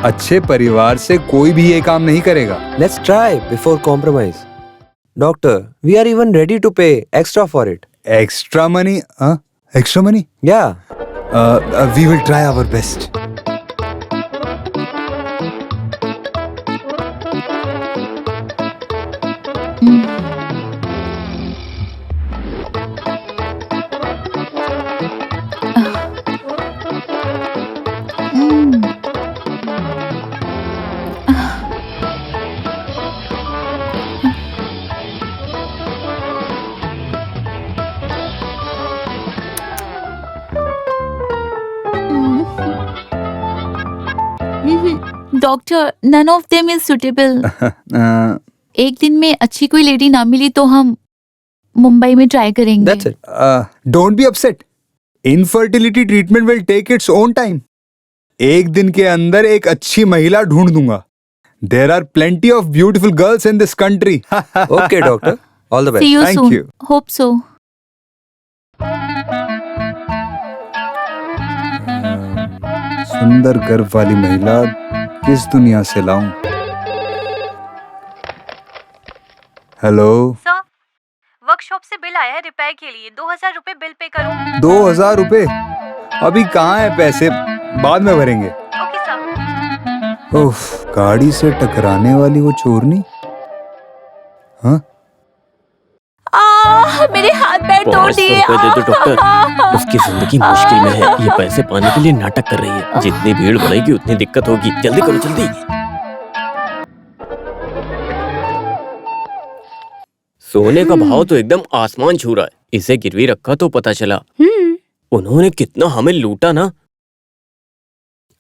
अच्छे परिवार से कोई भी ये काम नहीं करेगा। Let's try before compromise. Doctor, we are even ready to pay extra for it. Extra money? Extra money? Yeah. We will try our best. Doctor, none of them is suitable. एक दिन में अच्छी कोई लेडी ना मिली तो हम मुंबई में ट्राई करेंगे। That's it. Don't be upset. Infertility treatment will take its own time. एक दिन के अंदर एक अच्छी महिला ढूंढ दूंगा। There are plenty of beautiful girls in this country. Okay, doctor. All the best. See you Thank soon. you. Hope so. सुंदर गर्भ वाली महिला किस दुनिया से लाऊं? हेलो सर, से बिल आया है रिपेयर के लिए, 2000 रुपए बिल पे करूँ? 2000 रुपए? अभी कहाँ है पैसे, बाद में भरेंगे। Okay sir. उफ, गाड़ी से टकराने वाली वो चोरनी। हाँ? मेरे हाथ पैर तोड़ 500 दिए। रुपए दे दो डॉक्टर, उसकी जिंदगी मुश्किल में है, ये पैसे पाने के लिए नाटक कर रही है। जितनी भीड़ बढ़ेगी उतनी दिक्कत होगी, जल्दी करो जल्दी। सोने का भाव तो एकदम आसमान छू रहा है, इसे गिरवी रखा तो पता चला उन्होंने कितना हमें लूटा ना।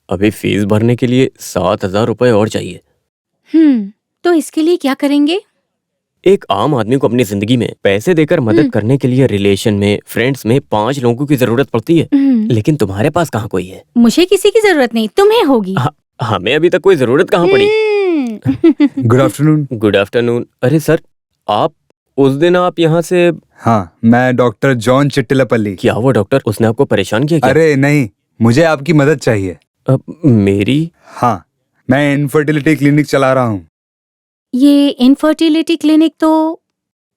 अभी फीस भरने के लिए 7000 रुपए और चाहिए। तो इसके लिए क्या करेंगे? एक आम आदमी को अपनी जिंदगी में पैसे देकर मदद करने के लिए रिलेशन में, फ्रेंड्स में 5 लोगों की जरूरत पड़ती है, लेकिन तुम्हारे पास कहाँ कोई है। मुझे किसी की जरूरत नहीं, तुम्हें होगी। हमें अभी तक कोई जरूरत कहाँ पड़ी। Good afternoon. Good afternoon. अरे सर, आप उस दिन आप यहाँ से। हाँ, मैं डॉक्टर जॉन चिट्टिलपल्ली। क्या वो डॉक्टर, उसने आपको परेशान किया क्या? अरे नहीं, मुझे आपकी मदद चाहिए। मेरी? हाँ, मैं इनफर्टिलिटी क्लिनिक चला रहा हूँ। ये इनफर्टिलिटी क्लिनिक तो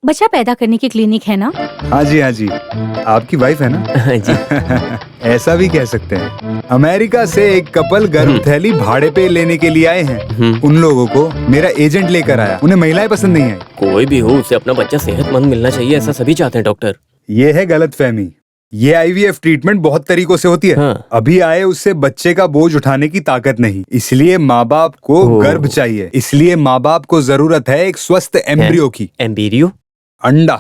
बच्चा पैदा करने की क्लिनिक है ना? हाँ जी हाँ जी, आपकी वाइफ है ना? जी। ऐसा भी कह सकते हैं। अमेरिका से एक कपल गर्भ थैली भाड़े पे लेने के लिए आए हैं। उन लोगों को मेरा एजेंट लेकर आया, उन्हें महिलाएं पसंद नहीं आई। कोई भी हो, उसे अपना बच्चा सेहतमंद मिलना चाहिए, ऐसा सभी चाहते हैं डॉक्टर। ये है गलतफहमी। ये IVF ट्रीटमेंट बहुत तरीकों से होती है। हाँ। अभी आए उससे बच्चे का बोझ उठाने की ताकत नहीं, इसलिए माँ बाप को गर्भ चाहिए। इसलिए माँ बाप को जरूरत है एक स्वस्थ एम्ब्रियो की। एम्ब्रियो? अंडा।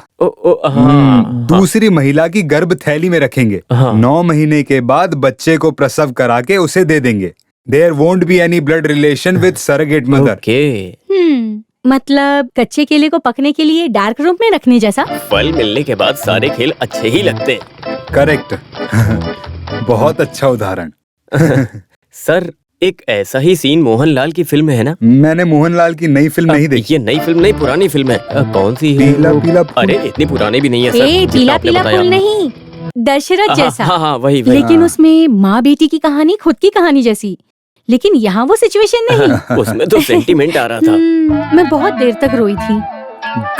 हाँ। दूसरी महिला की गर्भ थैली में रखेंगे। 9 महीने के बाद बच्चे को प्रसव करा के उसे दे देंगे। There won't be any blood relation with surrogate mother. मतलब कच्चे केले को पकने के लिए डार्क रूम में रखने जैसा? फल मिलने के बाद सारे खेल अच्छे ही लगते हैं। करेक्ट। बहुत अच्छा उदाहरण। सर, एक ऐसा ही सीन मोहनलाल की फिल्म में है ना? मैंने मोहनलाल की नई फिल्म नहीं देखी। ये नई फिल्म नहीं, पुरानी फिल्म है। कौन सी है? पीला पीला फूल। अरे इतनी पुरानी भी नहीं है सर। पीला पीला फूल नहीं, दशरथ जैसा। हाँ, वही। लेकिन उसमें माँ बेटी की कहानी खुद की कहानी जैसी, लेकिन यहाँ वो सिचुएशन नहीं। उसमें तो सेंटीमेंट आ रहा था। मैं बहुत देर तक रोई थी।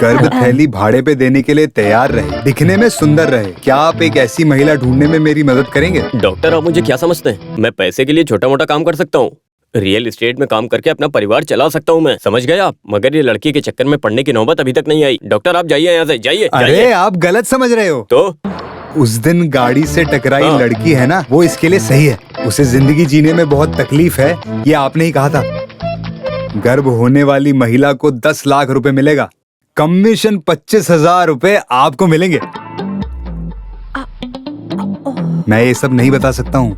गर्भ थैली भाड़े पे देने के लिए तैयार रहे, दिखने में सुंदर रहे। क्या आप एक ऐसी महिला ढूंढने में मेरी मदद करेंगे? डॉक्टर, आप मुझे क्या समझते हैं? मैं पैसे के लिए छोटा मोटा काम कर सकता हूँ, रियल एस्टेट में काम करके अपना परिवार चला सकता हूँ मैं, समझ गए आप? मगर ये लड़की के चक्कर में पड़ने की नौबत अभी तक नहीं आई। डॉक्टर, आप जाइए यहाँ से, जाइए। अरे आप गलत समझ रहे हो। तो उस दिन गाड़ी से टकराई लड़की है ना, वो इसके लिए सही है। उसे जिंदगी जीने में बहुत तकलीफ है, ये आपने ही कहा था। गर्भ होने वाली महिला को 10 लाख रुपए मिलेगा, कमीशन 25,000 रुपए आपको मिलेंगे। मैं ये सब नहीं बता सकता हूँ,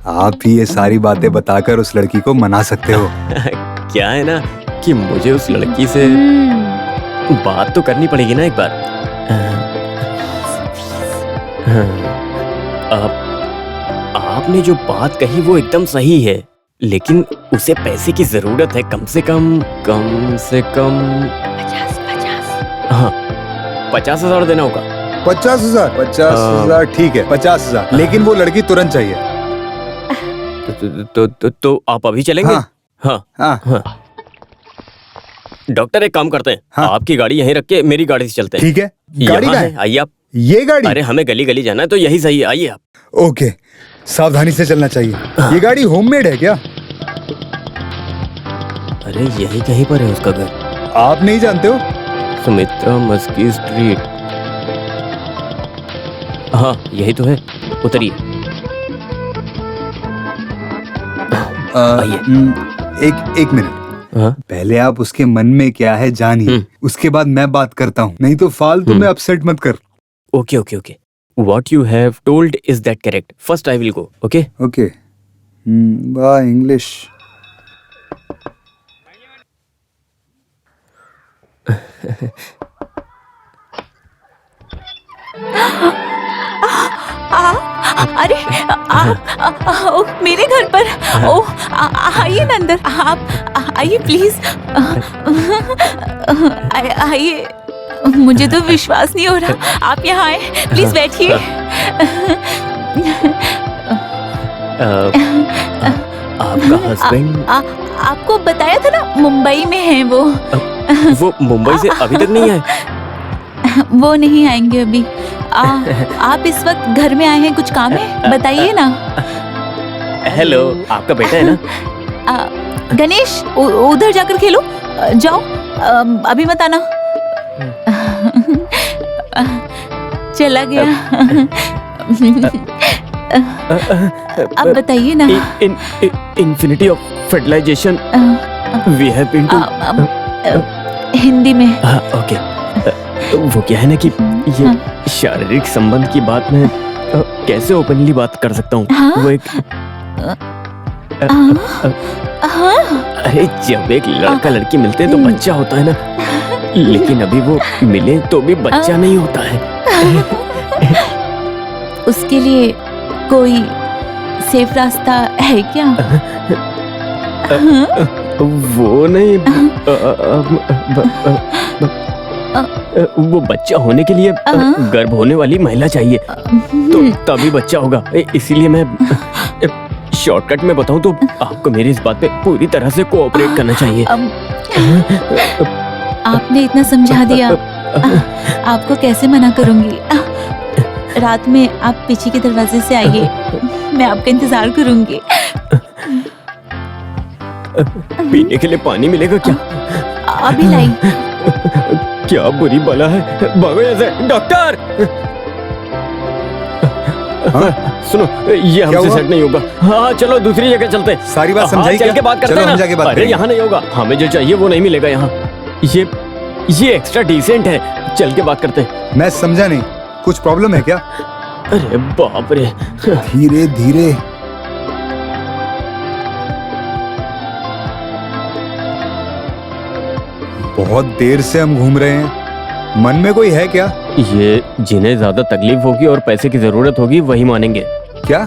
आप ही ये सारी बातें बताकर उस लड़की को मना सकते हो। क्या है ना कि मुझे उस लड़की से बात तो करनी पड़ेगी ना एक बार। आपने जो बात कही वो एकदम सही है, लेकिन उसे पैसे की जरूरत है, कम से कम 50,000 देना होगा। 50,000 ठीक है, 50,000, लेकिन वो लड़की तुरंत चाहिए। तो आप अभी चलेंगे? हाँ। डॉक्टर, एक काम करते हैं, आपकी गाड़ी यहीं रख के मेरी गाड़ी से चलते हैं। ठीक है, गाड़ी कहाँ है? आइए आप। ये गाड़ी? अरे हमें गली गली जाना है तो यही सही है, आइए आप। ओके, सावधानी से चलना चाहिए। ये गाड़ी होममेड है क्या? अरे यही कहीं पर है उसका घर। आप नहीं जानते हो? सुमित्रा मस्की स्ट्रीट। हाँ यही तो है, उतरिए। आइए। एक मिनट। पहले आप उसके मन में क्या है जानिए, उसके बाद मैं बात करता हूँ, नहीं तो फालतू में अपसेट मत कर। Okay. What you have told is that correct? First I will go. Okay? Okay. Bye English. अरे मेरे घर पर। आइए ना अंदर, आप आइए प्लीज। आइए, मुझे तो विश्वास नहीं हो रहा आप यहाँ आए। प्लीज बैठिए। आपका हस्बैंड? आपको बताया था ना, मुंबई में है वो। वो मुंबई से अभी तक नहीं आए? वो नहीं आएंगे अभी। आप इस वक्त घर में आए हैं, कुछ काम है? बताइए ना। हेलो, आपका बेटा है ना? गणेश, उधर जाकर खेलो। जाओ, अभी मत आना। चला गया। अब बताइए ना। Infinity of fertilisation we have been to Hindi में। ओके। वो क्या है ना कि ये शारीरिक संबंध की बात मैं कैसे ओपनली बात कर सकता हूँ? वो एक अरे जब एक लड़का लड़की मिलते हैं तो बच्चा होता है ना, लेकिन अभी वो मिले तो भी बच्चा नहीं होता है। उसके लिए कोई सेफ रास्ता है क्या? वो नहीं, वो बच्चा होने के लिए गर्भ होने वाली महिला चाहिए, तो तभी बच्चा होगा। इसीलिए मैं शॉर्टकट में बताऊं तो आपको मेरी इस बात पे पूरी तरह से कोऑपरेट करना चाहिए। आपने इतना समझा दिया, आपको कैसे मना करूंगी। रात में आप पीछे के दरवाजे से आइए, मैं आपका इंतजार करूंगी। पीने के लिए पानी मिलेगा क्या? अभी लाई। क्या बुरी बला है, भागो यहाँ से। डॉक्टर! सुनो, ये हमसे सेट नहीं होगा। हाँ चलो दूसरी जगह चलते हैं। सारी बात समझाई क्या? चल के बात करते हैं ना। अरे यहाँ नहीं होगा, हमें जो चाहिए वो नहीं मिलेगा यहाँ। ये एक्स्ट्रा डिसेंट है, चल के बात करते हैं। मैं समझा नहीं, कुछ प्रॉब्लम है क्या? अरे बाप रे। धीरे धीरे। बहुत देर से हम घूम रहे हैं, मन में कोई है क्या? ये जिन्हें ज्यादा तकलीफ होगी और पैसे की जरूरत होगी वही मानेंगे। क्या?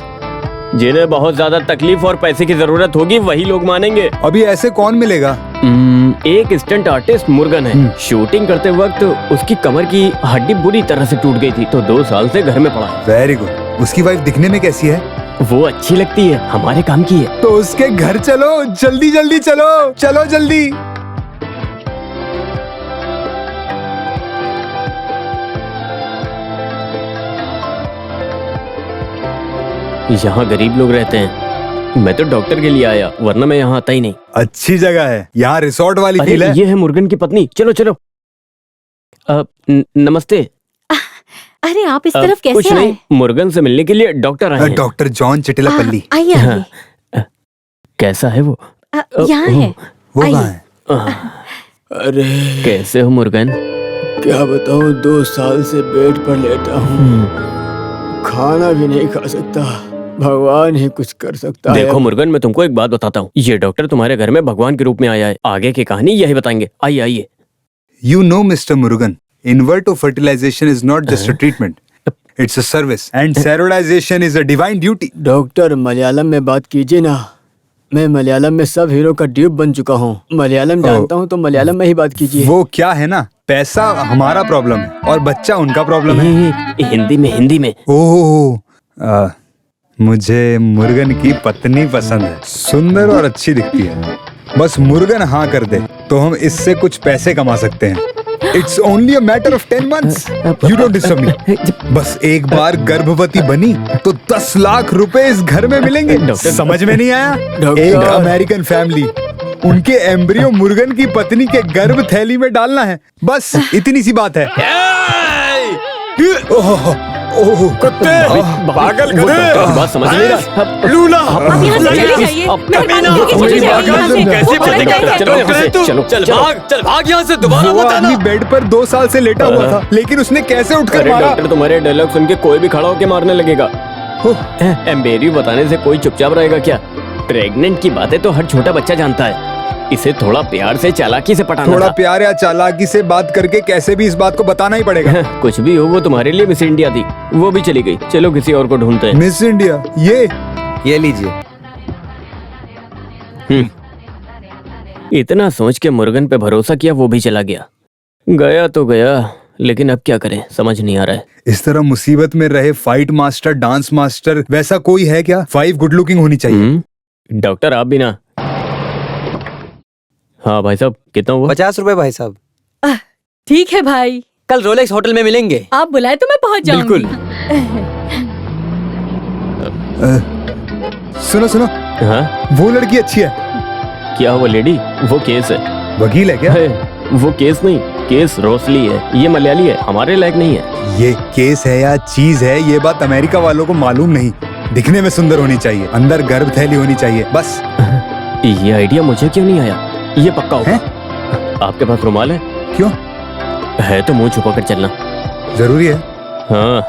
जिन्हें बहुत ज्यादा तकलीफ और पैसे की जरूरत होगी वही लोग मानेंगे। अभी ऐसे कौन मिलेगा? एक स्टंट आर्टिस्ट मुर्गन है। शूटिंग करते वक्त उसकी कमर की हड्डी बुरी तरह से टूट गई थी, तो 2 साल से घर में पड़ा है। Very good. उसकी वाइफ दिखने में कैसी है? वो अच्छी लगती है, हमारे काम की है। तो उसके घर चलो, जल्दी जल्दी चलो, चलो जल्दी। यहाँ गरीब लोग रहते हैं। मैं तो डॉक्टर के लिए आया, वरना मैं यहाँ आता ही नहीं। अच्छी जगह है, यहाँ रिसोर्ट वाली फील है। ये है मुर्गन की पत्नी। चलो चलो। नमस्ते। अरे आप इस तरफ कैसे कुछ आए? नहीं, मुर्गन से मिलने के लिए डॉक्टर आए हैं। Doctor John Chittilappilly. आइए आइए। कैसा है वो? यहाँ है। वो कहाँ है? अरे कैसे हो मुर्गन? क्या बताऊं, 2 साल से बेड पर लेटा हूँ, खाना भी नहीं खा सकता। भगवान ही कुछ कर सकता है। देखो मुर्गन, मैं तुमको एक बात बताता हूँ। ये डॉक्टर तुम्हारे घर में भगवान के रूप में आया है। आगे की कहानी यही बताएंगे। आइए आइए। You know, Mr. Murugan, in vitro fertilization is not just a treatment; it's a service, and sterilization is a divine duty. Doctor, Malayalam में बात कीजिए ना। मैं मलयालम में सब हीरो का ड्यूप बन चुका हूँ। मलयालम जानता हूँ, तो मलयालम में ही बात कीजिए। वो क्या है ना, पैसा हमारा प्रॉब्लम है और बच्चा उनका प्रॉब्लम है। हिंदी में। ओह, मुझे मुर्गन की पत्नी पसंद है, सुंदर और अच्छी दिखती है। बस मुर्गन हाँ कर दे तो हम इससे कुछ पैसे कमा सकते हैं। It's only a matter of 10 months. You don't disturb me. बस एक बार गर्भवती बनी तो 10 लाख रुपए इस घर में मिलेंगे। समझ में नहीं आया? एक अमेरिकन फैमिली, उनके एम्ब्रियो मुर्गन की पत्नी के गर्भ थैली में डालना है, बस इतनी सी बात है। ओह कुत्ते, पागल गधे, बात समझ नहीं रहा। लूला, आप यहाँ से चले जाइए। चल भाग यहाँ से, दोबारा वो मत आना। आदमी बेड पर 2 साल से लेटा हुआ था, लेकिन उसने कैसे उठकर अरे मारा? डॉक्टर, तुम्हारे डायलॉग सुन के कोई भी खड़ा होके मारने लगेगा। एम्बेरियो बताने से कोई चुपचाप रहेगा क्या? प्रेग्नेंट की बातें तो हर छोटा बच्चा जानता है। इसे थोड़ा प्यार से चालाकी से पटाना थोड़ा था। प्यार या चालाकी से बात करके कैसे भी इस बात को बताना ही पड़ेगा। कुछ भी हो, वो तुम्हारे लिए मिस इंडिया थी, वो भी चली गई। चलो किसी और को ढूंढते हैं। मिस इंडिया, ये लीजिए। इतना सोच के मुर्गन पे भरोसा किया, वो भी चला गया। गया तो गया, लेकिन अब क्या करें समझ नहीं आ रहा है। इस तरह मुसीबत में रहे फाइट मास्टर, डांस मास्टर, वैसा कोई है क्या? 5 गुड लुकिंग होनी चाहिए। डॉक्टर आप भी ना। हाँ भाई साहब, कितना हुआ? 50 रुपए भाई साहब। ठीक है भाई, कल रोलेक्स होटल में मिलेंगे। आप बुलाए तो मैं पहुंच जाऊंगी। बिल्कुल। सुनो सुनो, हाँ वो लड़की अच्छी है। क्या वो लेडी? वो केस है। वकील है क्या? है, वो केस नहीं, केस रोसली है। ये मलयाली है, हमारे लायक नहीं है। ये केस है या चीज है, ये बात अमेरिका वालों को मालूम नहीं। दिखने में सुंदर होनी चाहिए, अंदर गर्भ थैली होनी चाहिए, बस। ये आइडिया मुझे क्यों नहीं आया? ये पक्का होगा। आपके पास रुमाल है? क्यों? है तो मुंह छुपा कर चलना जरूरी है। हाँ।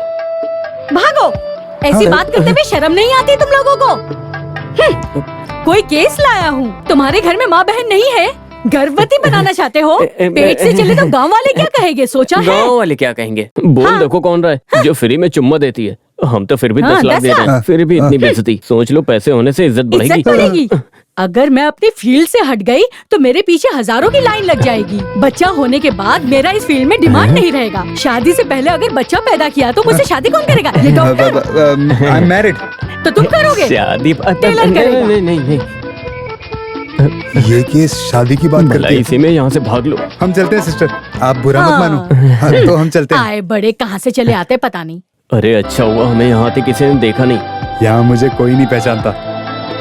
भागो, ऐसी बात करते हुए शर्म नहीं आती तुम लोगों को? कोई केस लाया हूँ। तुम्हारे घर में माँ बहन नहीं है, गर्भवती बनाना चाहते हो? पेट से चले तो गांव वाले क्या कहेंगे, सोचा है? गाँव वाले क्या कहेंगे? बोल देखो कौन रहा है जो फ्री में चुम्मा देती है। हम तो फिर भी 10 लाख दे रहे हैं, फिर भी इतनी बेइज्जती। सोच लो, पैसे होने से इज्जत बढ़ेगी। इज्जत बढ़ेगी। अगर मैं अपनी फील्ड से हट गई तो मेरे पीछे हजारों की लाइन लग जाएगी। बच्चा होने के बाद मेरा इस फील्ड में डिमांड नहीं रहेगा। शादी से पहले अगर बच्चा पैदा किया तो मुझसे शादी कौन करेगा? ये डॉक्टर। I am married. तो तुम करोगे? शादी टेलर करेगा। नहीं। ये केस शादी की बात करती है। इसी में यहाँ से भाग लो। हम चलते हैं सिस्टर, आप बुरा मत मानो। हाँ, तो हम चलते हैं। आए बड़े कहाँ से चले आते पता नहीं। अरे अच्छा हुआ हमें यहाँ आते किसी ने देखा नहीं। यहाँ मुझे कोई नहीं पहचानता।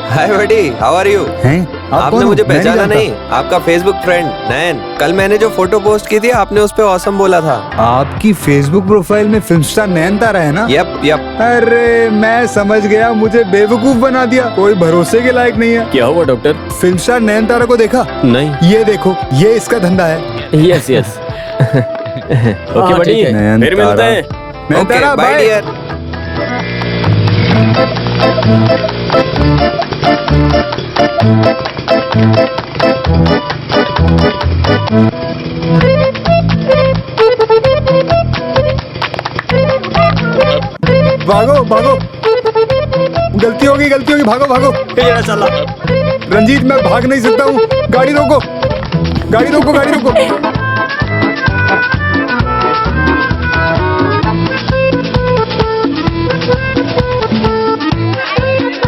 हाय बडी, हाउ आर यू? आपने मुझे पहचाना नहीं? आपका फेसबुक फ्रेंड नैन। कल मैंने जो फोटो पोस्ट की थी आपने उस पे ऑसम बोला था। आपकी फेसबुक प्रोफाइल में फिल्म स्टार नैन तारा है ना? यप। अरे मैं समझ गया, मुझे बेवकूफ बना दिया। कोई भरोसे के लायक नहीं है। क्या हुआ डॉक्टर? फिल्म स्टार नैन तारा को देखा? नहीं। ये देखो, ये इसका धंधा है। यस ओके बड़ी, फिर मिलते हैं। नैन तारा, बाय बाय। डियर। भागो भागो, गलती होगी, भागो भागो। चला। रंजीत, मैं भाग नहीं सकता हूँ। गाड़ी रोको।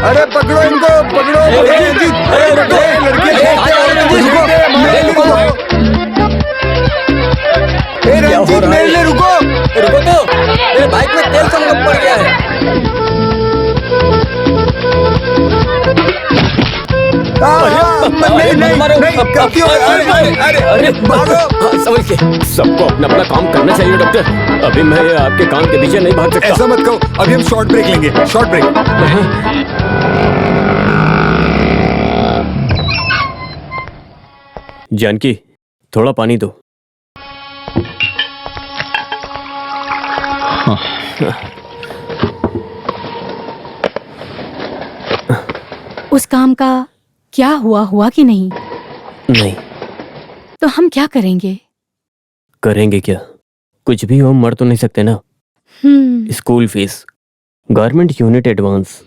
अरे पकड़ो इनको, पकड़ो। रंजीत, अरे लड़के रंजीत, मेरे रुको तो मेरे बाइक में तेल कम पड़ गया है। नहीं, गलती हो गई। अरे भागो। समझ के सबको अपना अपना काम करना चाहिए डॉक्टर। अभी मैं आपके काम के पीछे नहीं भाग सकता। ऐसा मत कहो, अभी हम शॉर्ट ब्रेक लेंगे। Short break. जानकी, थोड़ा पानी दो। उस काम का क्या हुआ कि नहीं? नहीं। तो हम क्या करेंगे? करेंगे क्या? कुछ भी हम मर तो नहीं सकते ना। School fees, garment unit advance.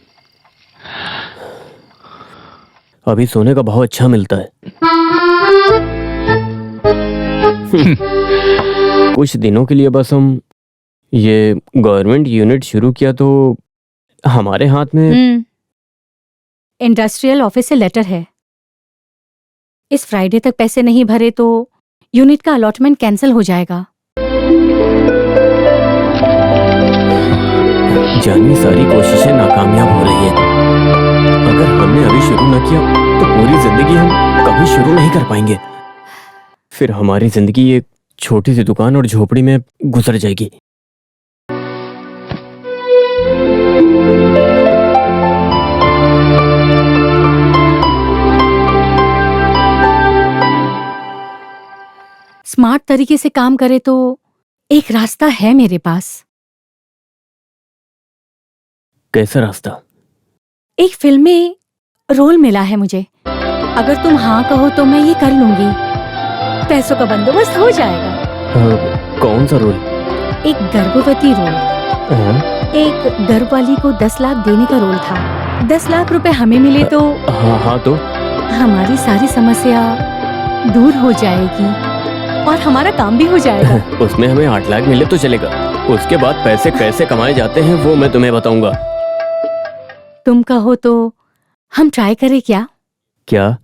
अभी सोने का भाव अच्छा मिलता है। कुछ दिनों के लिए बस हम ये गवर्नमेंट यूनिट शुरू किया तो हमारे हाथ में इंडस्ट्रियल ऑफिस से लेटर है। इस फ्राइडे तक पैसे नहीं भरे तो यूनिट का अलॉटमेंट कैंसिल हो जाएगा। जानी सारी कोशिशें नाकामयाब हो रही हैं। अगर हमने अभी शुरू न किया तो पूरी जिंदगी हम कभी शुरू नहीं कर पाएंगे। फिर हमारी जिंदगी एक छोटी सी दुकान और झोपड़ी में गुजर जाएगी। स्मार्ट तरीके से काम करे तो एक रास्ता है मेरे पास। कैसा रास्ता? एक फिल्म में रोल मिला है मुझे। अगर तुम हाँ कहो तो मैं ये कर लूंगी। पैसों का बंदोबस्त हो जाएगा। कौन सा रोल? एक गर्भवती रोल। एक गर्भ वाली को 10 लाख देने का रोल था। 10 लाख रुपए हमें मिले तो हाँ तो हमारी सारी समस्या दूर हो जाएगी और हमारा काम भी हो जाएगा। उसमें हमें 8 लाख मिले तो चलेगा। उसके बाद पैसे कैसे कमाए जाते हैं वो मैं तुम्हें बताऊंगा। तुम कहो तो हम ट्राई करें क्या? क्या?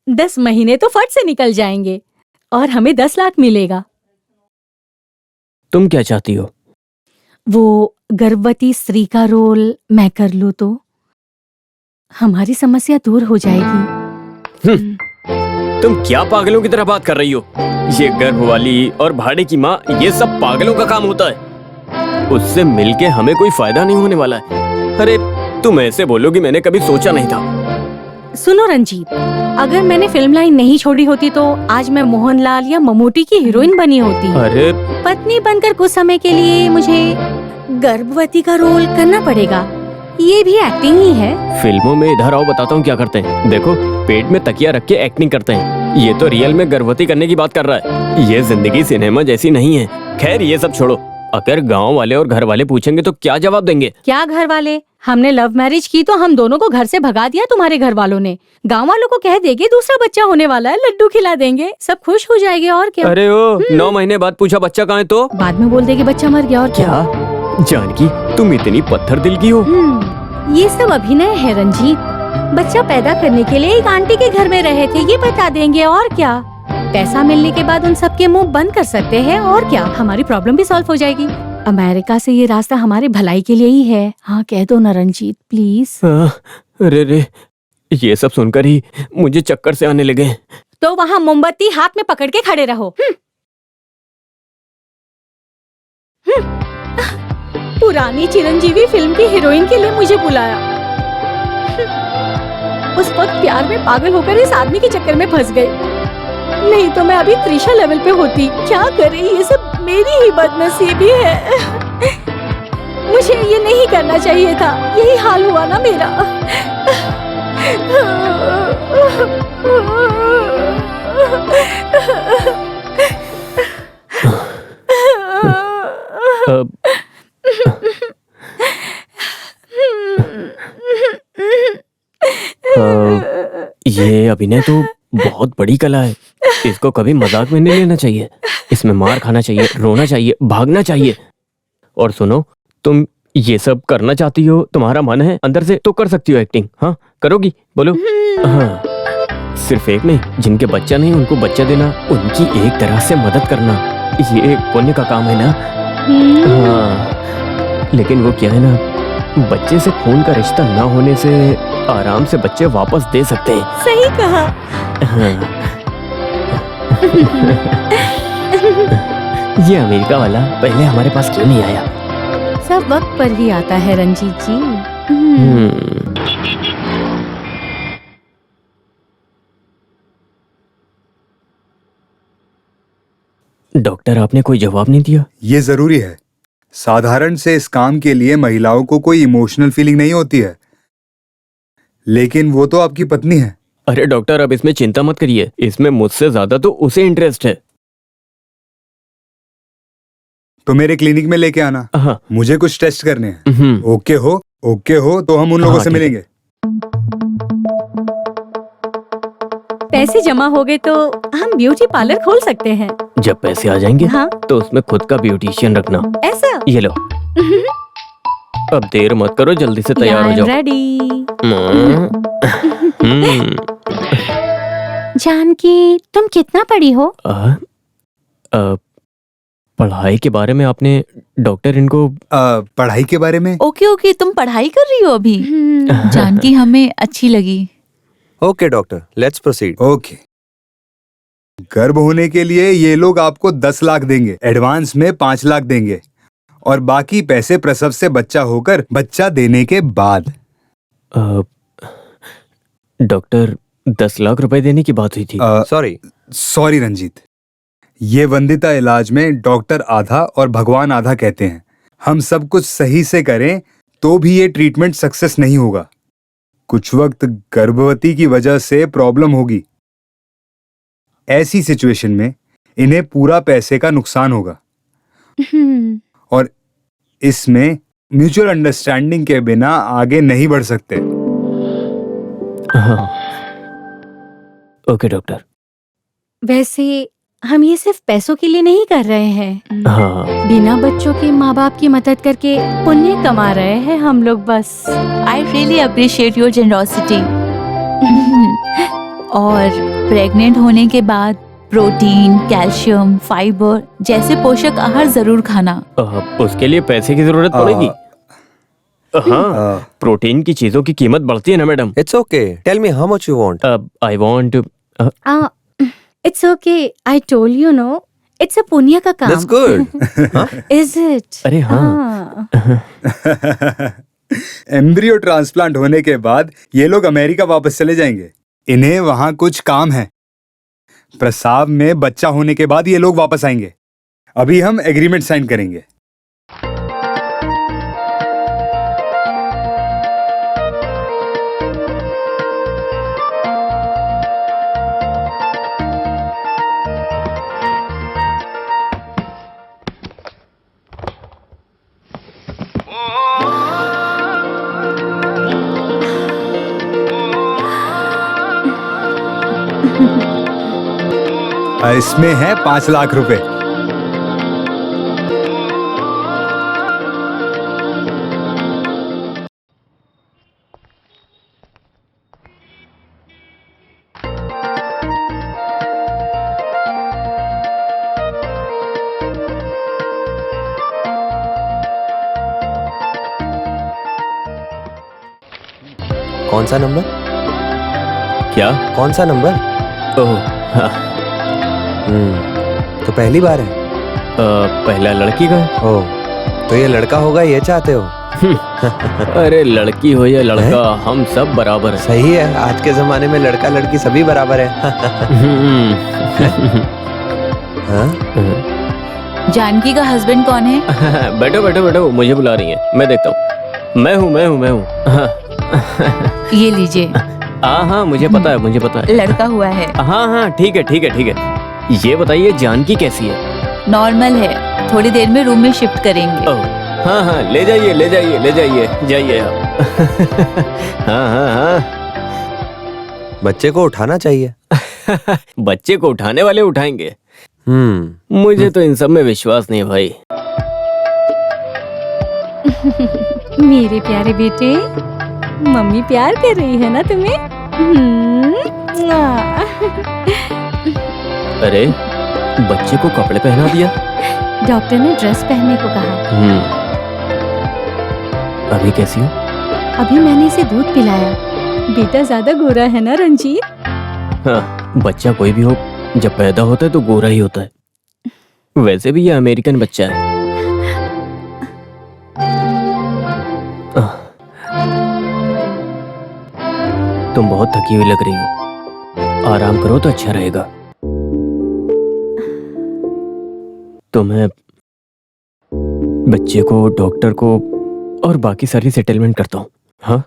10 महीने तो फट से निकल जाएंगे और हमें 10 लाख मिलेगा। तुम क्या चाहती हो? वो गर्भवती स्त्री का रोल मैं कर लूं तो हमारी समस्या दूर हो जाएगी। तुम क्या पागलों की तरह बात कर रही हो? ये गर्भ वाली और भाड़े की माँ, ये सब पागलों का काम होता है। उससे मिलके हमें कोई फायदा नहीं होने वाला है। अरे तुम ऐसे बोलोगी, मैंने कभी सोचा नहीं था। सुनो रंजीत, अगर मैंने फिल्म लाइन नहीं छोड़ी होती तो आज मैं मोहनलाल या ममूटी की हीरोइन बनी होती। अरे पत्नी बनकर कुछ समय के लिए मुझे गर्भवती का रोल करना पड़ेगा। ये भी एक्टिंग ही है। फिल्मों में इधर आओ, बताता हूँ क्या करते हैं। देखो, पेट में तकिया रख के एक्टिंग करते हैं। ये तो रियल में गर्भवती करने की बात कर रहा है। ये जिंदगी सिनेमा जैसी नहीं है। खैर ये सब छोड़ो, अगर गांव वाले और घर वाले पूछेंगे तो क्या जवाब देंगे? क्या घर वाले? हमने लव मैरिज की तो हम दोनों को घर से भगा दिया तुम्हारे घर वालों ने। गांव वालों को कह देंगे दूसरा बच्चा होने वाला है, लड्डू खिला देंगे, सब खुश हो जाएंगे। और क्या? अरे ओ 9 महीने बाद पूछा बच्चा कहाँ है तो बाद में बोल देंगे बच्चा मर गया। और क्या? जानकी, तुम इतनी पत्थर दिल की हो। ये सब अभिनय है रंजीत। बच्चा पैदा करने के लिए एक आंटी के घर में रहे थे, ये बता देंगे। और क्या? पैसा मिलने के बाद उन सबके मुंह बंद कर सकते हैं। और क्या, हमारी प्रॉब्लम भी सॉल्व हो जाएगी। अमेरिका से ये रास्ता हमारे भलाई के लिए ही है। हाँ कह दो ना रंजीत प्लीज। अरे रे, ये सब सुनकर ही मुझे चक्कर से आने लगे। तो वहाँ मोमबत्ती हाथ में पकड़ के खड़े रहो। पुरानी चिरंजीवी फिल्म की हीरोइन के लिए मुझे बुलाया। उस वक्त प्यार में पागल होकर इस आदमी के चक्कर में फंस गई। नहीं तो मैं अभी त्रिशा लेवल पे होती। क्या करे, ये सब मेरी ही बदनसीबी है। मुझे ये नहीं करना चाहिए था। यही हाल हुआ ना मेरा। ये अभिनय तो बहुत बड़ी कला है। इसको कभी मजाक में नहीं लेना चाहिए। इसमें मार खाना चाहिए, रोना चाहिए, भागना चाहिए। और सुनो, तुम ये सब करना चाहती हो, तुम्हारा मन है अंदर से, तो कर सकती हो एक्टिंग। हाँ करोगी? बोलो। हाँ, सिर्फ एक नहीं, जिनके बच्चा नहीं उनको बच्चा देना, उनकी एक तरह से मदद करना, ये एक पुण्य का काम है ना। हाँ, लेकिन वो क्या है ना, बच्चे से खून का रिश्ता ना होने से आराम से बच्चे वापस दे सकते हैं। सही कहा। हाँ। ये अमेरिका वाला पहले हमारे पास क्यों नहीं आया? सब वक्त पर ही आता है रंजीत जी। डॉक्टर, आपने कोई जवाब नहीं दिया। ये जरूरी है। साधारण से इस काम के लिए महिलाओं को कोई इमोशनल फीलिंग नहीं होती है, लेकिन वो तो आपकी पत्नी है। अरे डॉक्टर, अब इसमें चिंता मत करिए। इसमें मुझसे ज्यादा तो उसे इंटरेस्ट है। तो मेरे क्लिनिक में लेके आना। हाँ। मुझे कुछ टेस्ट करने हैं। ओके हो तो हम उन लोगों से मिलेंगे। पैसे जमा हो गए तो हम ब्यूटी पार्लर खोल सकते हैं। जब पैसे आ जाएंगे हाँ? तो उसमें खुद का ब्यूटिशियन रखना। ऐसा? ये लो। अब देर मत करो, जल्दी से तैयार हो जाओ। रेडी। जानकी, तुम कितना पढ़ी हो? पढ़ाई के बारे में आपने डॉक्टर इनको पढ़ाई के बारे में? ओके, तुम पढ़ाई कर रही हो अभी? जानकी हमें अच्छी लगी। Okay doctor, let's proceed. Okay. गर्भ होने के लिए ये लोग आपको 10 लाख देंगे, एडवांस में 5 लाख देंगे, और बाकी पैसे प्रसव से बच्चा होकर बच्चा देने के बाद। डॉक्टर, 10 लाख रुपए देने की बात हुई थी। सॉरी रंजीत, ये वंदिता इलाज में डॉक्टर आधा और भगवान आधा कहते हैं। हम सब कुछ सही से करें तो भी ये ट्रीटमेंट सक्सेस नहीं होगा। कुछ वक्त गर्भवती की वजह से प्रॉब्लम होगी। ऐसी सिचुएशन में इन्हें पूरा पैसे का नुकसान होगा, और इसमें म्यूचुअल अंडरस्टैंडिंग के बिना आगे नहीं बढ़ सकते। हाँ। Okay doctor. वैसे हम ये सिर्फ पैसों के लिए नहीं कर रहे हैं। हाँ। बिना बच्चों के माँ बाप की मदद करके पुण्य कमा रहे हैं हम लोग बस। I really appreciate your generosity. और प्रेग्नेंट होने के बाद प्रोटीन, कैल्शियम, फाइबर जैसे पोषक आहार जरूर खाना। उसके लिए पैसे की जरूरत पड़ेगी। हाँ, प्रोटीन की चीजों की कीमत बढ़ती है ना madam. It's okay, tell me how much you want. I want. It's okay, I told you no, it's a पुण्य का काम। That's good. Is it? अरे हाँ। एम्ब्रियो ट्रांसप्लांट होने के बाद ये लोग अमेरिका वापस चले जाएंगे। इन्हें वहां कुछ काम है। प्रसाव में बच्चा होने के बाद ये लोग वापस आएंगे। अभी हम एग्रीमेंट साइन करेंगे। इसमें है 5 लाख रुपए। कौन सा नंबर? क्या? कौन सा नंबर? ओह हाँ। तो पहली बार है? पहला लड़की का है। ओह, तो ये लड़का होगा ये चाहते हो? अरे लड़की हो या लड़का, हम सब बराबर है। सही है, आज के जमाने में लड़का लड़की सभी बराबर है। जानकी का हस्बैंड कौन है? बैठो बैठो बैठो, मुझे बुला रही है, मैं देखता हूँ। मैं हूँ। ये लीजिए। हाँ, मुझे पता है। लड़का हुआ है। हाँ, ठीक है। ये बताइए जानकी कैसी है? नॉर्मल है, थोड़ी देर में रूम में शिफ्ट करेंगे। हाँ, ले जाइए आप। हाँ। बच्चे को उठाना चाहिए। बच्चे को उठाने वाले उठाएंगे। मुझे तो इन सब में विश्वास नहीं है भाई। मेरे प्यारे बेटे, मम्मी प्यार कर रही है ना तुम्हें? अरे बच्चे को कपड़े पहना दिया। डॉक्टर ने ड्रेस पहनने को कहा। अभी कैसी हो? अभी मैंने इसे दूध पिलाया। बेटा ज्यादा गोरा है ना रंजीत? हाँ, बच्चा कोई भी हो, जब पैदा होता है तो गोरा ही होता है। वैसे भी ये अमेरिकन बच्चा है। तुम बहुत थकी हुई लग रही हो, आराम करो तो अच्छा रहेगा। तो मैं बच्चे को, डॉक्टर को और बाकी सारी सेटलमेंट करता हूँ। हाँ?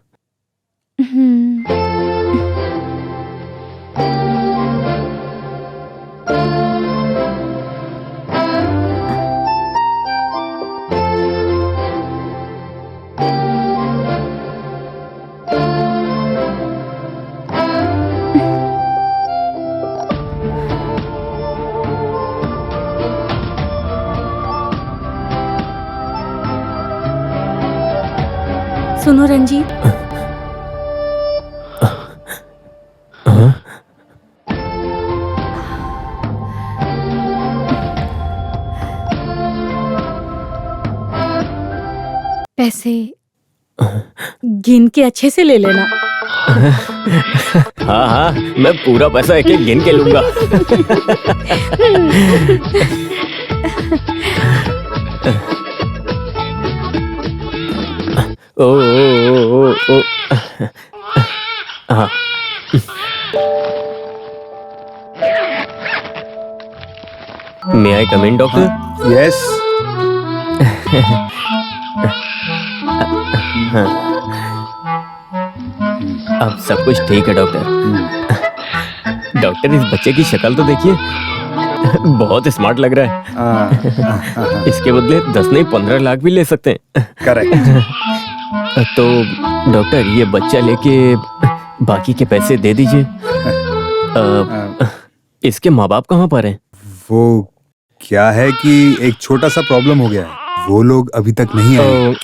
सुनो रंजीत, पैसे गिन के अच्छे से ले लेना। हाँ, मैं पूरा पैसा एक एक गिन के लूंगा। ओ। हाँ। May I come in, doctor? Yes. अब सब कुछ ठीक है डॉक्टर। डॉक्टर, इस बच्चे की शक्ल तो देखिए, बहुत स्मार्ट लग रहा है। इसके बदले 10 नहीं 15 लाख भी ले सकते हैं। करेक्ट। तो डॉक्टर, ये बच्चा लेके बाकी के पैसे दे दीजिए। इसके माँ बाप कहाँ पर हैं? वो क्या है कि एक छोटा सा प्रॉब्लम हो गया है, वो लोग अभी तक नहीं आए।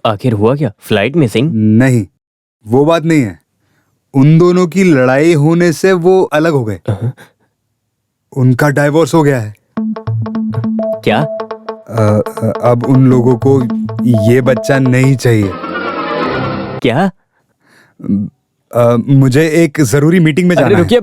आखिर हुआ क्या? Flight missing? नहीं, वो बात नहीं है। उन दोनों की लड़ाई होने से वो अलग हो गए। उनका डाइवोर्स हो गया है। क्या? अब उन लोगों को ये बच्चा नहीं चाहिए। क्या? मुझे एक जरूरी मीटिंग में जाना है। रुकिए।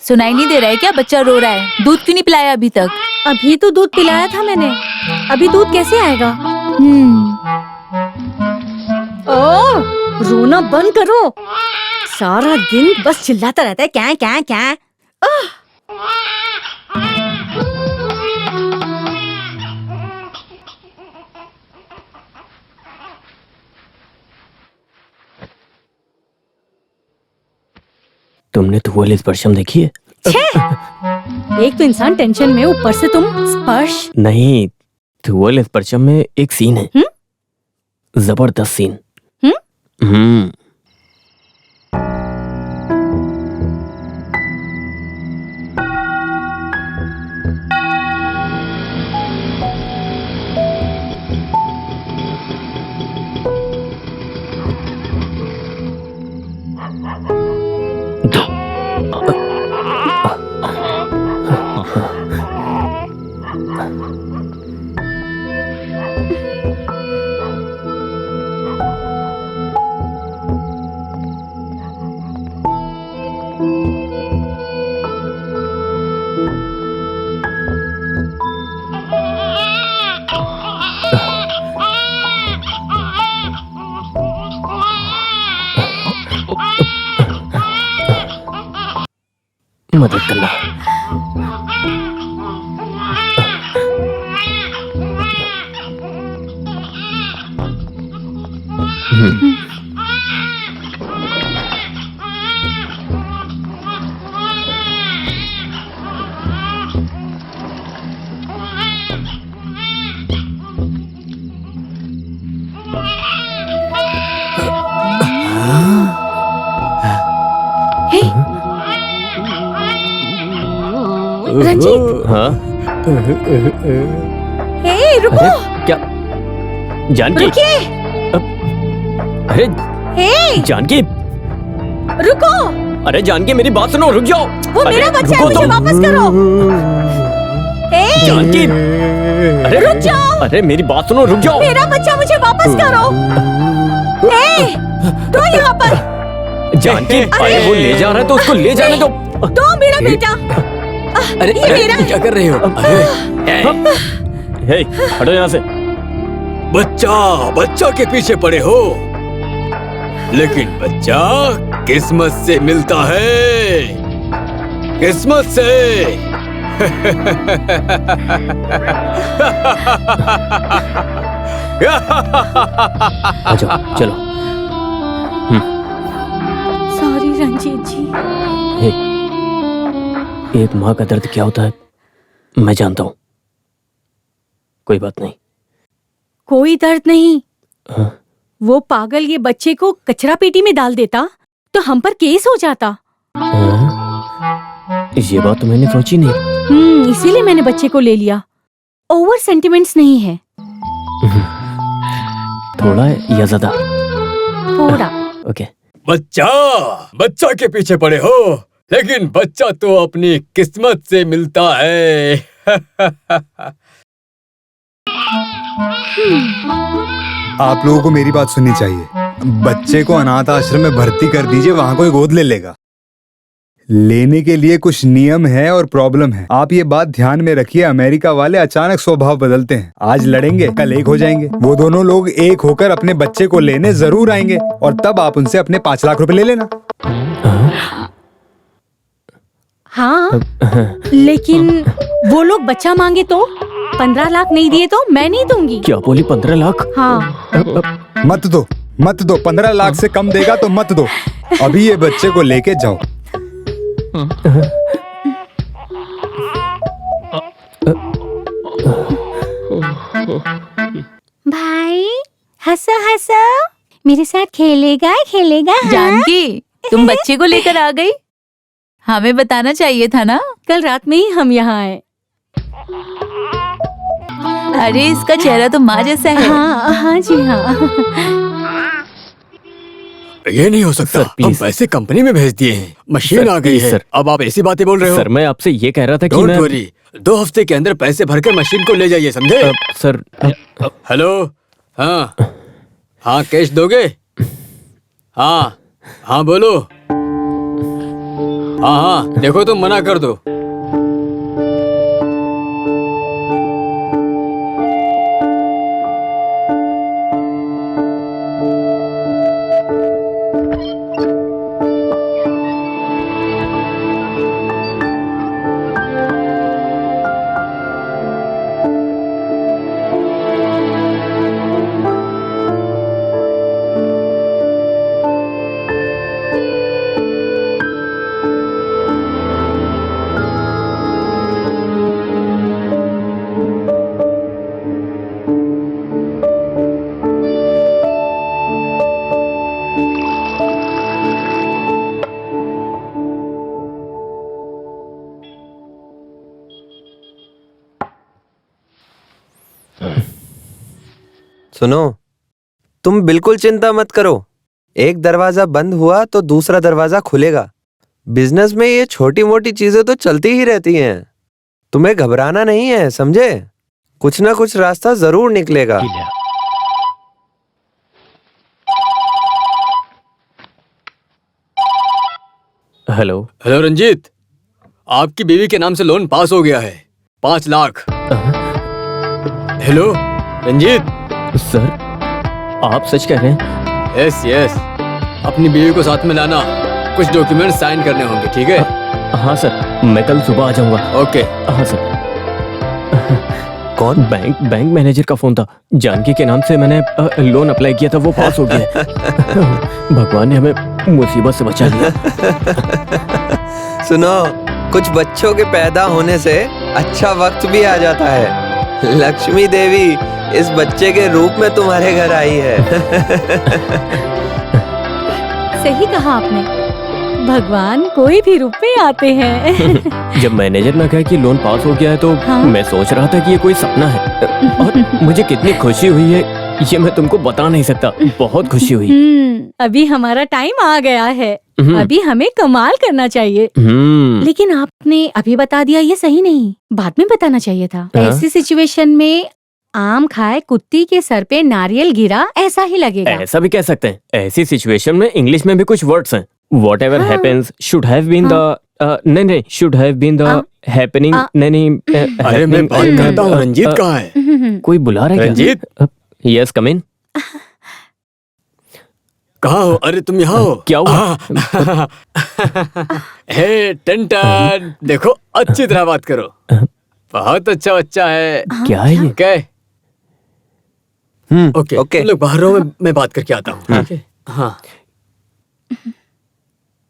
सुनाई नहीं दे रहा है क्या? बच्चा रो रहा है। दूध क्यों नहीं पिलाया अभी तक? अभी तो दूध पिलाया था मैंने, अभी दूध कैसे आएगा? रोना बंद करो। सारा दिन बस चिल्लाता रहता है क्या क्या क्या। तुमने तो वो स्पर्शम देखी है? एक तो इंसान टेंशन में, ऊपर से तुम स्पर्श। नहीं, थुअल स्पर्शम में एक सीन है। जबरदस्त सीन। मदद करना। रंजीत। हाँ? हे रुको। क्या? जानकी? रुकिए। अरे हे जानकी, रुको। अरे जानकी मेरी बात सुनो, रुक जाओ। वो मेरा बच्चा है, मुझे वापस करो। हे जानकी, अरे रुक जाओ। अरे मेरी बात सुनो, रुक जाओ। मेरा बच्चा मुझे वापस करो। हे दो यहाँ पर। जानकी, अरे वो ले जा रहा है तो उसको ले जाने दो। दो मेरा बेटा। अरे ये मेरा है। क्या कर रहे हो? हे, हटो यहाँ से। बच्चा के पीछे पड़े हो, लेकिन बच्चा किस्मत से मिलता है, किस्मत से। आ जाओ, चलो। सॉरी रंजीत जी। हे, एक माँ का दर्द क्या होता है मैं जानता हूँ। कोई बात नहीं। कोई दर्द नहीं। हाँ? वो पागल ये बच्चे को कचरा पेटी में डाल देता तो हम पर केस हो जाता। हाँ? ये बात तो मैंने सोची नहीं। इसीलिए मैंने बच्चे को ले लिया। ओवर सेंटिमेंट्स नहीं है। थोड़ा या ज्यादा? थोड़ा। ओके। बच्चा के पीछे पड़े हो, लेकिन बच्चा तो अपनी किस्मत से मिलता है। आप लोगों को मेरी बात सुननी चाहिए। बच्चे को अनाथ आश्रम में भर्ती कर दीजिए, वहां कोई गोद ले लेगा। लेने के लिए कुछ नियम है और प्रॉब्लम है। आप ये बात ध्यान में रखिए। अमेरिका वाले अचानक स्वभाव बदलते हैं। आज लड़ेंगे, कल एक हो जाएंगे। वो दोनों लोग एक होकर अपने बच्चे को लेने जरूर आएंगे और तब आप उनसे अपने 5 लाख रुपए ले लेना। हाँ, लेकिन वो लोग बच्चा मांगे तो 15 लाख नहीं दिए तो मैं नहीं दूंगी। क्या बोली? 15 लाख? हाँ। मत दो 15 लाख से कम देगा तो मत दो। अभी ये बच्चे को लेके जाओ। भाई हंसो हंसो, मेरे साथ खेलेगा खेलेगा। हाँ? जानकी, तुम बच्चे को लेकर आ गई? हमें बताना चाहिए था ना। कल रात में ही हम यहाँ आए। अरे इसका चेहरा तो माँ जैसा है। हाँ हाँ जी हाँ। ये नहीं हो सकता। हम पैसे कंपनी में भेज दिए हैं, मशीन आ गई है। सर, अब आप ऐसी बातें बोल रहे हो? सर मैं आपसे ये कह रहा था कि डोंट मैं वरी, 2 हफ्ते के अंदर पैसे भरकर मशीन को ले जाइए, समझे? सर हेलो, हाँ हाँ, कैश दोगे? हाँ हाँ बोलो। हाँ हाँ, देखो तुम मना कर दो। सुनो, तुम बिल्कुल चिंता मत करो। एक दरवाजा बंद हुआ तो दूसरा दरवाजा खुलेगा। बिजनेस में ये छोटी मोटी चीजें तो चलती ही रहती हैं। तुम्हें घबराना नहीं है, समझे? कुछ ना कुछ रास्ता जरूर निकलेगा। हेलो हेलो रंजीत, आपकी बीवी के नाम से लोन पास हो गया है, 5 लाख। हेलो रंजीत। सर, आप सच कह रहे हैं? यस यस, अपनी बीवी को साथ में लाना, कुछ डॉक्यूमेंट साइन करने होंगे, ठीक है? हाँ सर, मैं कल सुबह आ जाऊंगा। ओके। हाँ सर। कौन? बैंक मैनेजर का फोन था। जानकी के नाम से मैंने लोन अप्लाई किया था, वो पास हो गया है। भगवान ने हमें मुसीबत से बचा लिया। सुनो, कुछ बच्चों के पैदा होने से अच्छा वक्त भी आ जाता है। लक्ष्मी देवी इस बच्चे के रूप में तुम्हारे घर आई है। सही कहा आपने, भगवान कोई भी रूप में आते हैं। जब मैनेजर ने कहा कि लोन पास हो गया है तो हाँ? मैं सोच रहा था कि ये कोई सपना है, और मुझे कितनी खुशी हुई है ये मैं तुमको बता नहीं सकता। बहुत खुशी हुई। अभी हमारा टाइम आ गया है, अभी हमें कमाल करना चाहिए। लेकिन आपने अभी बता दिया, ये सही नहीं, बाद में बताना चाहिए था। ऐसी सिचुएशन में आम खाए कुत्ती के सर पे नारियल गिरा, ऐसा ही लगेगा। ऐसा भी कह सकते हैं। ऐसी सिचुएशन में इंग्लिश में भी कुछ वर्ड्स हैं। Whatever happens should have been the नहीं should have been the happening नहीं अरे मैं बात करता हूँ, रंजीत कहाँ है? कोई बुला रहा है? रंजीत? यस कम इन। कहाँ हो? अरे तुम यहाँ हो? क्या हुआ? हे टन, देखो अच्छी तरह बात करो। बहुत अच्छा बच्चा है। क्या है ये? क्या? ओके, तुम लोग बाहर रहो, मैं बात करके आता हूँ। ठीक है? हाँ।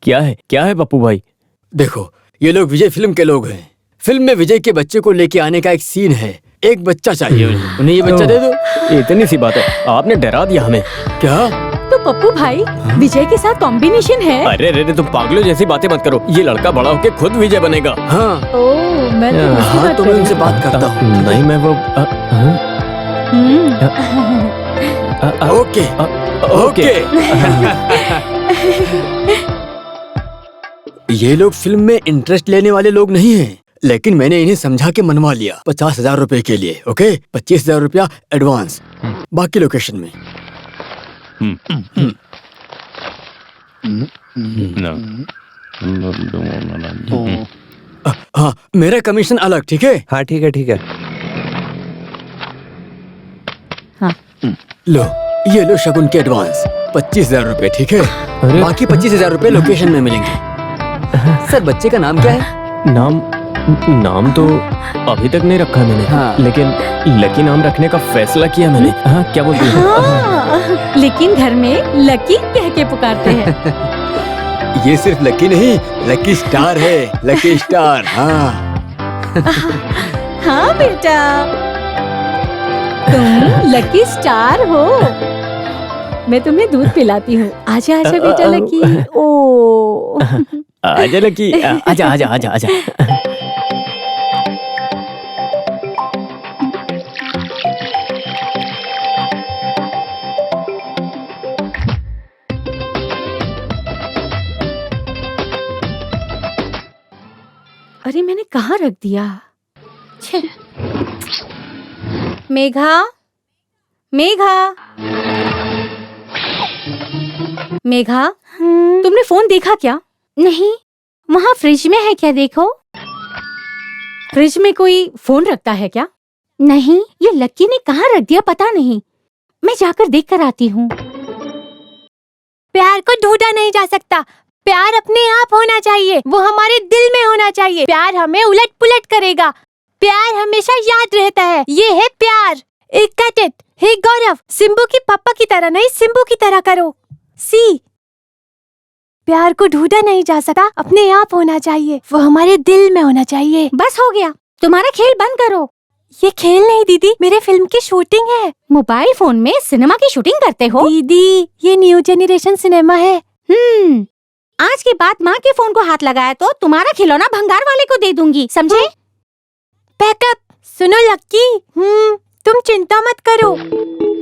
क्या है पप्पू भाई? देखो, ये लोग विजय फिल्म के लोग हैं। फिल्म में विजय के बच्चे को लेके आने का एक सीन है। एक बच्चा चाहिए उन्हें ये बच्चा दे दो। इतनी सी बात है, आपने डरा दिया हमें। क्या? तो पप्पू भाई, विजय के साथ कॉम्बिनेशन है। अरे तुम पागलों जैसी बातें मत करो। ये लड़का बड़ा होके खुद विजय बनेगा। हाँ। ओह, मैं तो दूसरी बात तो मैं उनसे बात करता हूँ। नहीं मैं वो ओके ओके। ये लोग फिल्म में इंटरेस्ट लेने वाले लोग नहीं हैं, लेकिन मैंने इन्हें समझा के मनवा लिया 50,000 रुपए के लिए। ओके, 25,000 रुपया एडवांस, बाकी लोकेशन में। हाँ, मेरा कमीशन अलग, ठीक है? हाँ ठीक है ठीक है। हाँ। लो, ये लो शगुन के एडवांस 25,000 रुपए, ठीक है? बाकी 25,000 रुपए लोकेशन में मिलेंगे। सर, बच्चे का नाम क्या है? नाम तो अभी तक नहीं रखा मैंने। हाँ। लेकिन लकी नाम रखने का फैसला किया मैंने। हाँ, क्या बोलती है? हाँ, लेकिन घर में लकी कह के पुकारते हैं। ये सिर्फ लकी नहीं, लकी स्टार है, लकी स्टार। हाँ हाँ बेटा, तुम लकी स्टार हो। मैं तुम्हें दूध पिलाती हूँ। आजा आजा बेटा लकी। ओ आजा लकी, आजा आजा आजा आजा। अरे मैंने कहाँ रख दिया? छे। मेघा, मेघा, मेघा, तुमने फोन देखा क्या? नहीं, वहाँ फ्रिज में है क्या? देखो। फ्रिज में कोई फोन रखता है क्या? नहीं, ये लक्की ने कहाँ रख दिया पता नहीं। मैं जाकर देख कर आती हूँ। प्यार को ढूंढा नहीं जा सकता। प्यार अपने आप होना चाहिए, वो हमारे दिल में होना चाहिए। प्यार हमें उलट पुलट करेगा। प्यार हमेशा याद रहता है। ये है प्यार। एक कट। हे गौरव, सिम्बू की पापा की तरह नहीं, सिम्बू की तरह करो। सी, प्यार को ढूंढा नहीं जा सकता, अपने आप होना चाहिए, वो हमारे दिल में होना चाहिए। बस हो गया, तुम्हारा खेल बंद करो। ये खेल नहीं दीदी, मेरे फिल्म की शूटिंग है। मोबाइल फोन में सिनेमा की शूटिंग करते हो? दीदी, ये न्यू जनरेशन सिनेमा है। आज के बाद माँ के फोन को हाथ लगाया तो तुम्हारा खिलौना भंगार वाले को दे दूंगी, समझे? पैकअप। सुनो लक्की, तुम चिंता मत करो।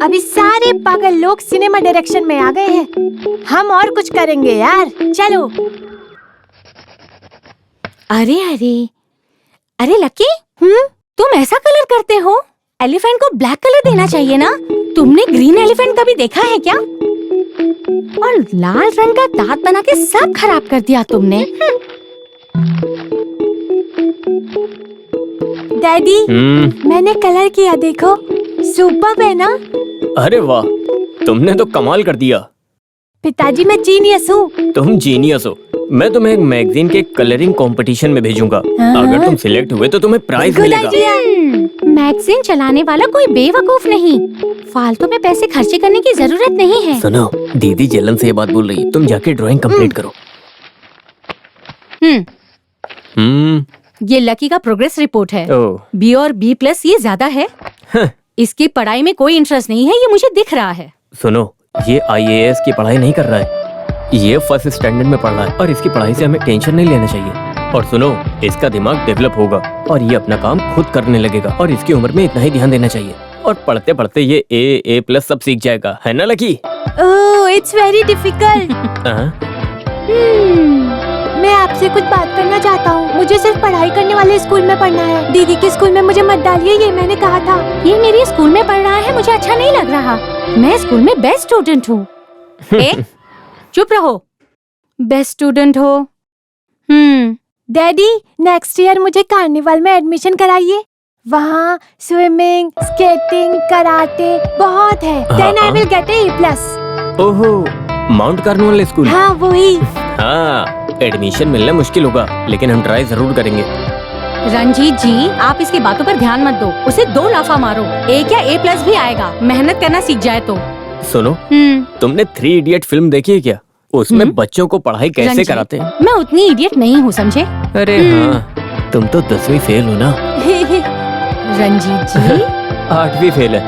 अभी सारे पागल लोग सिनेमा डायरेक्शन में आ गए हैं। हम और कुछ करेंगे यार, चलो। अरे अरे अरे लक्की, तुम ऐसा कलर करते हो? एलिफेंट को ब्लैक कलर देना चाहिए ना। तुमने ग्रीन एलिफेंट कभी देखा है क्या? और लाल रंग का दांत बना के सब खराब कर दिया तुमने। डैडी, मैंने कलर किया, देखो। सुपर्ब है ना? अरे वाह, तुमने तो कमाल कर दिया। पिताजी, मैं जीनियस हूँ। तुम जीनियस हो। मैं तुम्हें एक मैगजीन के कलरिंग कंपटीशन में भेजूंगा। अगर तुम सिलेक्ट हुए तो तुम्हें प्राइज मिलेगा। मैगजीन चलाने वाला कोई बेवकूफ नहीं। फालतू में पैसे खर्चे करने की जरूरत नहीं है। सुनो, दीदी जलन से ये बात बोल रही है। तुम जाके ड्राइंग कंप्लीट करो। ये लकी का प्रोग्रेस रिपोर्ट है। बी और B+ ये ज्यादा है। इसकी पढ़ाई में कोई इंटरेस्ट नहीं है, ये मुझे दिख रहा है। सुनो, ये IAS की पढ़ाई नहीं कर रहा है, ये फर्स्ट स्टैंडर्ड में पढ़ रहा है और इसकी पढ़ाई से हमें टेंशन नहीं लेना चाहिए। और सुनो, इसका दिमाग डेवलप होगा और ये अपना काम खुद करने लगेगा और इसकी उम्र में इतना ही ध्यान देना चाहिए। और पढ़ते पढ़ते ये A+ सब सीख जाएगा, है ना lucky? Oh, it's very difficult. मैं आपसे कुछ बात करना चाहता हूँ। मुझे सिर्फ पढ़ाई करने वाले स्कूल में पढ़ना है। दीदी के स्कूल में मुझे मत डालिए, ये मैंने कहा था। ये मेरे स्कूल में पढ़ रहा है, मुझे अच्छा नहीं लग रहा। मैं स्कूल में बेस्ट स्टूडेंट हूँ। चुप रहो, बेस्ट स्टूडेंट हो। डैडी, नेक्स्ट ईयर मुझे कार्निवल में एडमिशन कराइए। वहाँ स्विमिंग, स्केटिंग, कराटे बहुत है। Then I will get A+। ओहो, माउंट कार्निवल स्कूल? हाँ, वही। हाँ, एडमिशन मिलना मुश्किल होगा, लेकिन हम ट्राई जरूर करेंगे। रंजीत जी, आप इसकी बातों पर ध्यान मत दो। उसे 2 लाफा मारो, A क्या A+ भी आएगा। मेहनत करना सीख जाए तो। सुनो, तुमने 3 इडियट फिल्म देखी है क्या? उसमें बच्चों को पढ़ाई कैसे कराते हैं? मैं उतनी इडियट नहीं हूँ, समझे? अरे हाँ, तुम तो 10वीं फेल हो ना। रंजीत जी 8वीं फेल है।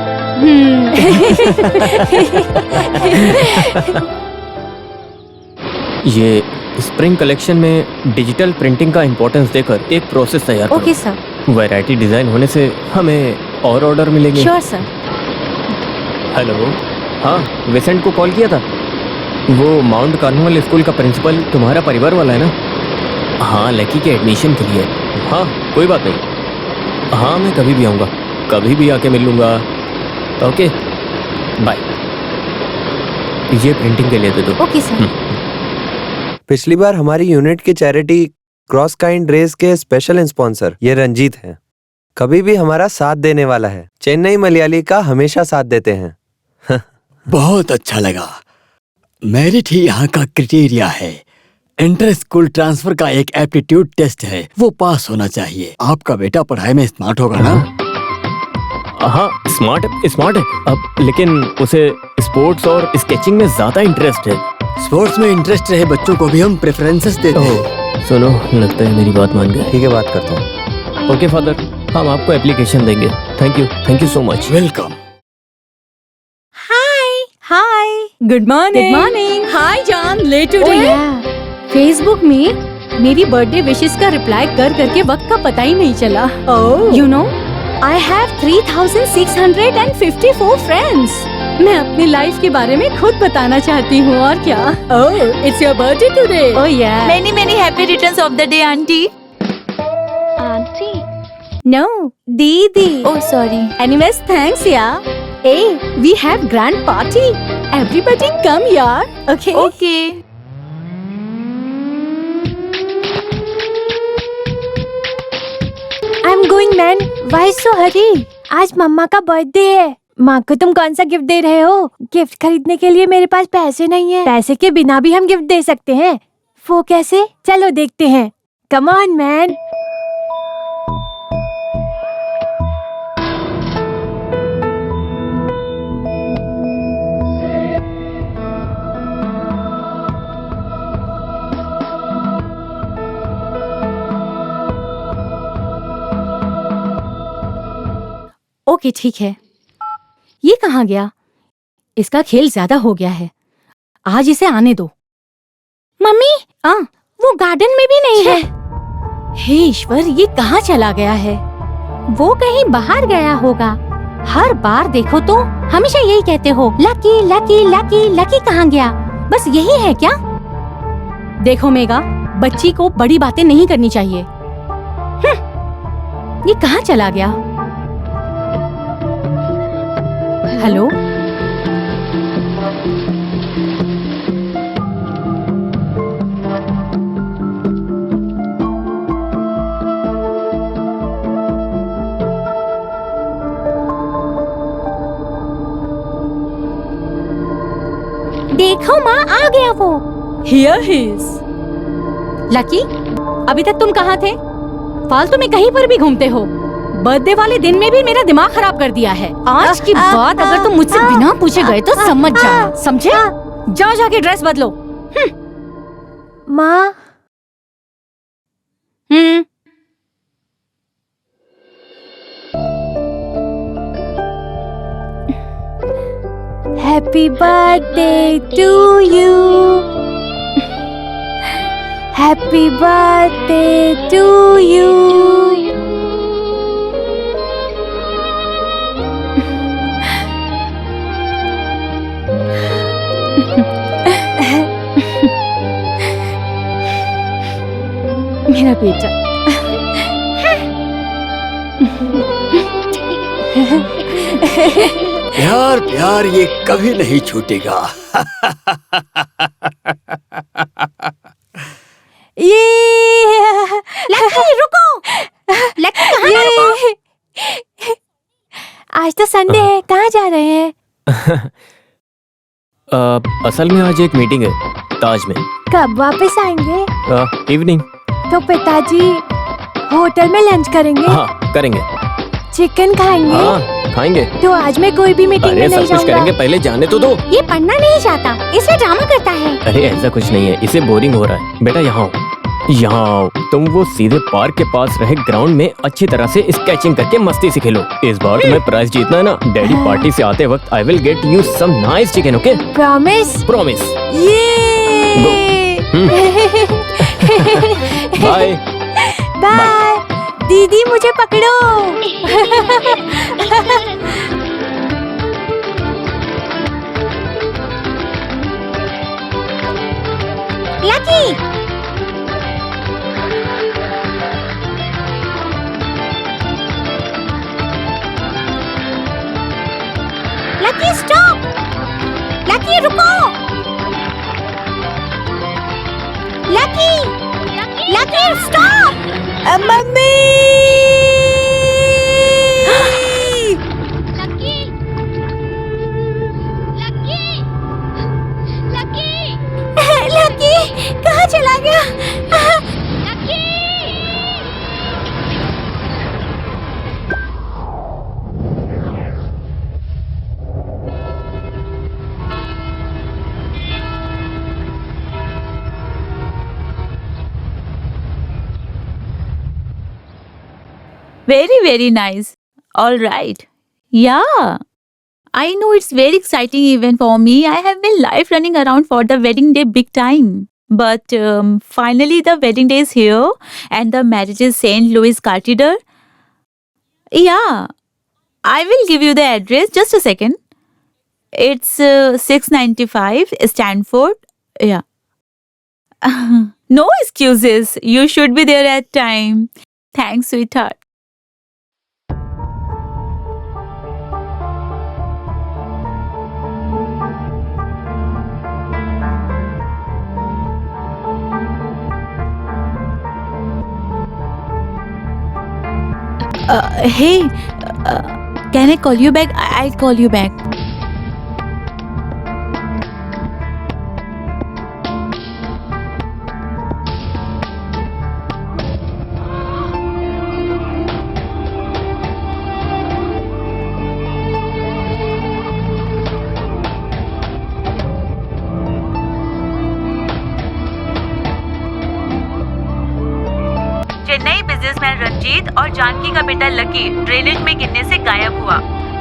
ये स्प्रिंग कलेक्शन में डिजिटल प्रिंटिंग का इम्पोर्टेंस देकर एक प्रोसेस तैयार करो। Okay sir. वैरायटी डिजाइन होने से हमें और ऑर्डर मिलेंगे। Sure sir. हेलो, हाँ, विसेंट को कॉल किया था। वो माउंट कार्निवल स्कूल का प्रिंसिपल तुम्हारा परिवार वाला है ना? हाँ, लकी के एडमिशन के लिए। हाँ, कोई बात नहीं। हाँ, मैं कभी भी आऊँगा, कभी भी आके मिल लूँगा। Okay, bye. ये प्रिंटिंग के लिए दे दो। Okay sir. पिछली बार हमारी यूनिट की चैरिटी क्रॉस काइंड रेस के स्पेशल स्पॉन्सर ये रंजीत हैं। कभी भी हमारा साथ देने वाला है। चेन्नई मलयाली का हमेशा साथ देते हैं। बहुत अच्छा लगा। मेरिट ही यहाँ का क्राइटेरिया है। इंटर स्कूल ट्रांसफर का एक एप्टीट्यूड टेस्ट है, वो पास होना चाहिए। आपका बेटा पढ़ाई में स्मार्ट होगा ना? हाँ, स्मार्ट है। अब लेकिन उसे स्पोर्ट्स और स्केचिंग में ज्यादा इंटरेस्ट है। स्पोर्ट्स में इंटरेस्ट रहे बच्चों को भी हम प्रेफरेंसेस देते हैं। सुनो, लगता है मेरी बात मान गए। ठीक है, बात करता हूँ। ओके फादर, हम आपको एप्लीकेशन देंगे। Thank you so much. Welcome. Hi good morning hi John late today Facebook में मेरी बर्थडे विशेस का रिप्लाई कर करके वक्त का पता ही नहीं चला। You know I have 3654 friends. मैं अपनी लाइफ के बारे में खुद बताना चाहती हूँ और क्या। Oh it's your birthday today. Oh yeah many happy returns of the day aunty. No दीदी। Oh sorry. Anyways, thanks यार। Hey, we have grand party. Everybody come यार। Okay? Okay. I'm going man. Why so hurry? आज मम्मा का बर्थडे है। माँ को तुम कौन सा गिफ्ट दे रहे हो? गिफ्ट खरीदने के लिए मेरे पास पैसे नहीं है। पैसे के बिना भी हम गिफ्ट दे सकते हैं। वो कैसे? चलो देखते हैं। Come on man. ओके ठीक है। ये कहाँ गया? इसका खेल ज्यादा हो गया है। आज इसे आने दो। मम्मी वो गार्डन में भी नहीं है। हे ईश्वर, ये कहाँ चला गया है? वो कहीं बाहर गया होगा। हर बार देखो तो हमेशा यही कहते हो, लकी लकी लकी लकी कहाँ गया? बस यही है क्या? देखो मेगा, बच्ची को बड़ी बातें नहीं करनी चाहिए। ये कहाँ चला गया? हेलो देखो माँ, आ गया वो। Here he is. लकी, अभी तक तुम कहाँ थे? फालतू में कहीं पर भी घूमते हो। बर्थडे वाले दिन में भी मेरा दिमाग खराब कर दिया है। आज की बात अगर तुम मुझसे बिना पूछे गए तो समझ जाना, समझे? जाओ जाके ड्रेस बदलो। माँ। Happy birthday to you. Happy birthday to you. मेरा बेटा। प्यार प्यार ये कभी नहीं छूटेगा। ये लकी रुको। लकी कहाँ रुको? आज तो संडे है, कहाँ जा रहे हैं? असल में आज एक मीटिंग है ताज में। कब वापस आएंगे? इवनिंग। तो पिताजी होटल में लंच करेंगे? हाँ करेंगे। चिकन खाएंगे? हाँ खाएंगे। तो आज मैं कोई भी मीटिंग में नहीं सब कुछ करेंगे, पहले जाने तो दो। ये पढ़ना नहीं चाहता, इसे ड्रामा करता है। अरे ऐसा कुछ नहीं है, इसे बोरिंग हो रहा है। बेटा यहाँ आओ। तुम वो सीधे पार्क के पास रहे ग्राउंड में अच्छी तरह से स्केचिंग करके मस्ती से खेलो। इस बार तुम्हें प्राइज जीतना है ना। डैडी पार्टी से आते वक्त I will get you some nice chicken, okay? Promise? Promise. ये बाय बाय। दीदी मुझे पकड़ो। Lucky Lucky stop. लकी रुको। Lucky Lucky stop. Mummy. Lucky Lucky Lucky Lucky कहाँ चला गया? Lucky. Very nice. All right. Yeah. I know it's very exciting event for me. I have been live running around for the wedding day big time. But finally the wedding day is here and the marriage is St. Louis Cathedral. Yeah, I will give you the address. Just a second. It's 695 Stanford. Yeah. No excuses. You should be there at time. Thanks, sweetheart. Hey, can I call you back? I'll call you back. Chennai businessman Ranjit और जानकी का बेटा लकी ड्रेनेज में गिरने से गायब हुआ।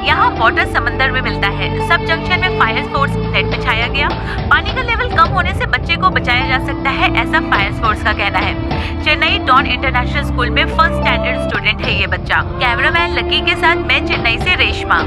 यहाँ वाटर समंदर में मिलता है। सब जंक्शन में फायर फोर्स नेट बिछाया गया। पानी का लेवल कम होने से बच्चे को बचाया जा सकता है, ऐसा फायर फोर्स का कहना है। चेन्नई डॉन इंटरनेशनल स्कूल में फर्स्ट स्टैंडर्ड स्टूडेंट है ये बच्चा। कैमरामैन लकी के साथ मैं चेन्नई से रेशमा।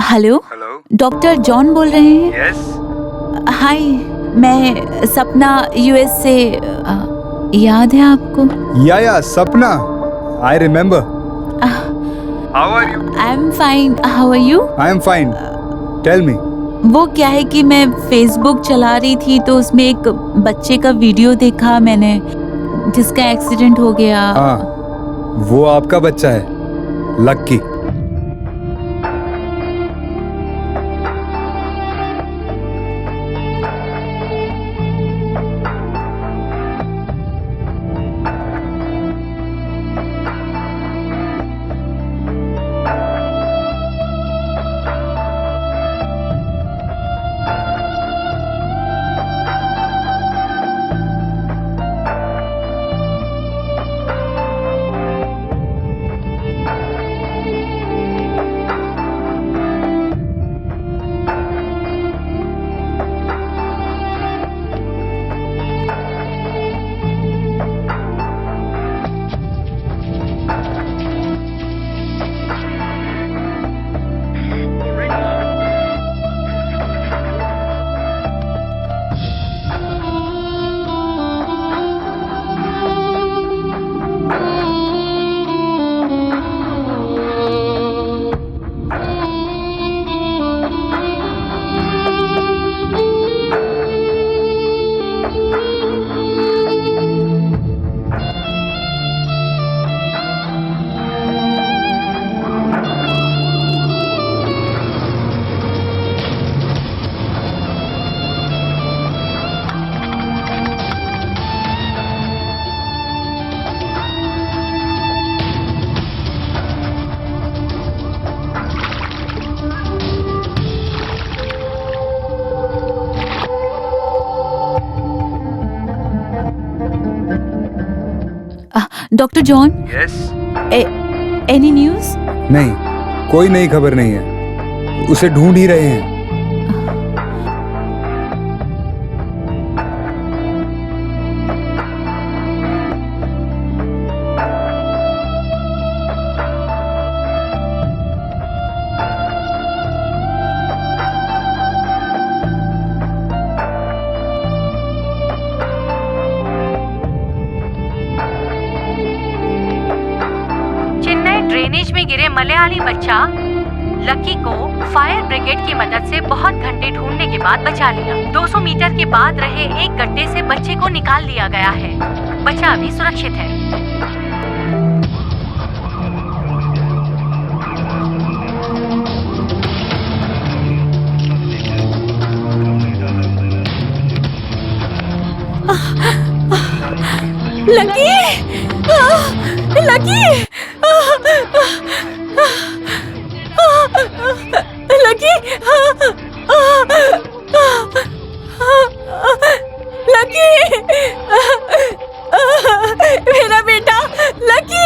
हेलो, डॉक्टर जॉन बोल रहे हैं? यस। हाय, मैं सपना यूएस से। याद है आपको? या Sapna, I remember. How are you? I am fine, how are you? I am fine, tell me. वो क्या है कि मैं फेसबुक चला रही थी तो उसमें एक बच्चे का वीडियो देखा मैंने जिसका एक्सीडेंट हो गया। हाँ, वो आपका बच्चा है, Lucky. Doctor John? Yes. Any news? नहीं, कोई नई खबर नहीं है। उसे ढूंढ ही रहे हैं। ड्रेनेज में गिरे मलयाली बच्चा लकी को फायर ब्रिगेड की मदद से बहुत घंटे ढूंढने के बाद बचा लिया। 200 मीटर के बाद रहे एक गड्ढे से बच्चे को निकाल लिया गया है। बच्चा अभी सुरक्षित है। लकी, लकी, लकी, लकी, मेरा बेटा लकी।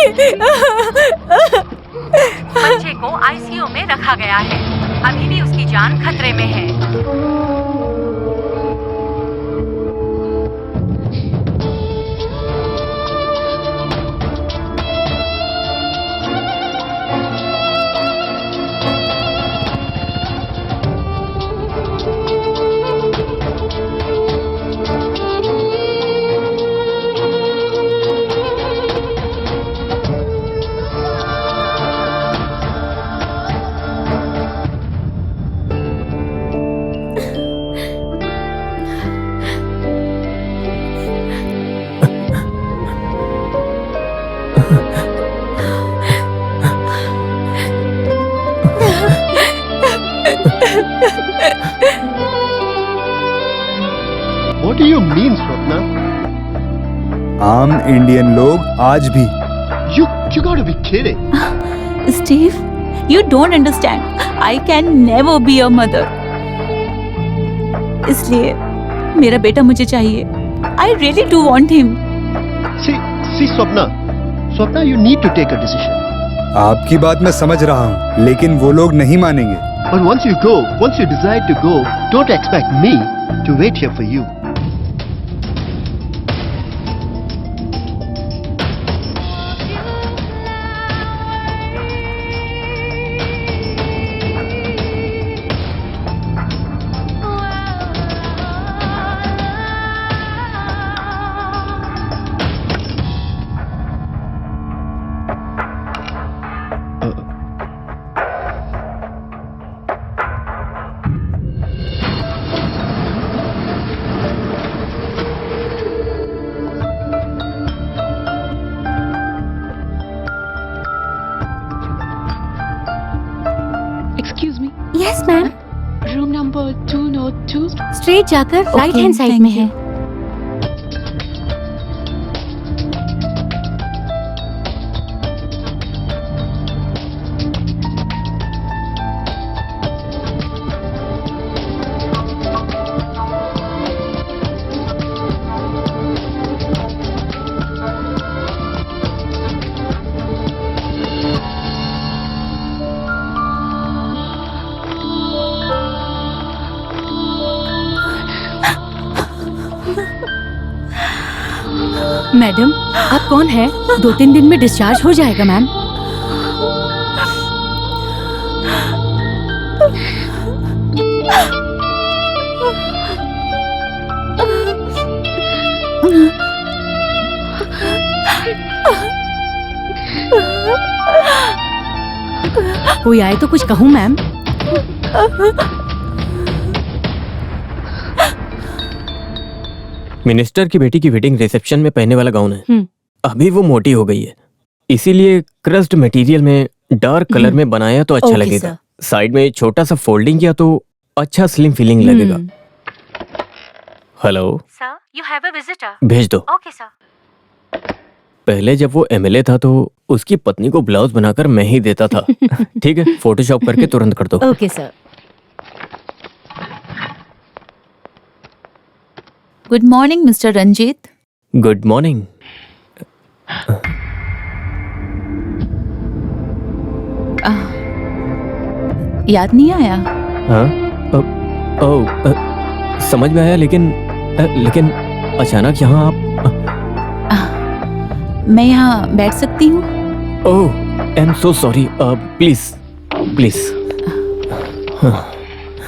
बच्चे को आईसीयू में रखा गया है। अभी भी उसकी जान खतरे में है। What do you mean, Swapna? आम इंडियन लोग आज भी You gotta be kidding. Steve, you don't understand. I can never be a mother. इसलिए मेरा बेटा मुझे चाहिए. I really do want him. See, Swapna. Swapna, you need to take a decision. आपकी बात मैं समझ रहा हूँ, लेकिन वो लोग नहीं मानेंगे। But once you decide to go, don't expect me to wait here for you. Excuse me. Yes ma'am. Room number 202. Straight जाकर राइट हैंड साइड thank में you. है। मैडम, आप कौन है? 2-3 दिन में डिस्चार्ज हो जाएगा मैम। कोई आए तो कुछ कहूँ मैम? मिनिस्टर की बेटी की वेडिंग रिसेप्शन में पहनने वाला गाउन है। अभी वो मोटी हो गई है, इसीलिए क्रस्ट मटेरियल में डार्क कलर में बनाया तो अच्छा Okay, लगेगा। साइड में छोटा सा फोल्डिंग किया तो अच्छा स्लिम फीलिंग लगेगा। Hello sir, you have a visitor. भेज दो। Okay sir. पहले जब वो एमएलए था तो उसकी पत्नी को ब्लाउज बनाकर मैं ही देता था। ठीक है, फोटोशॉप करके तुरंत कर दो। Okay sir. Good morning mister Ranjit. Good morning. याद नहीं आया? हाँ, समझ में आया, लेकिन अचानक यहाँ आप। मैं यहाँ बैठ सकती हूँ? Oh, I am so sorry. Please please.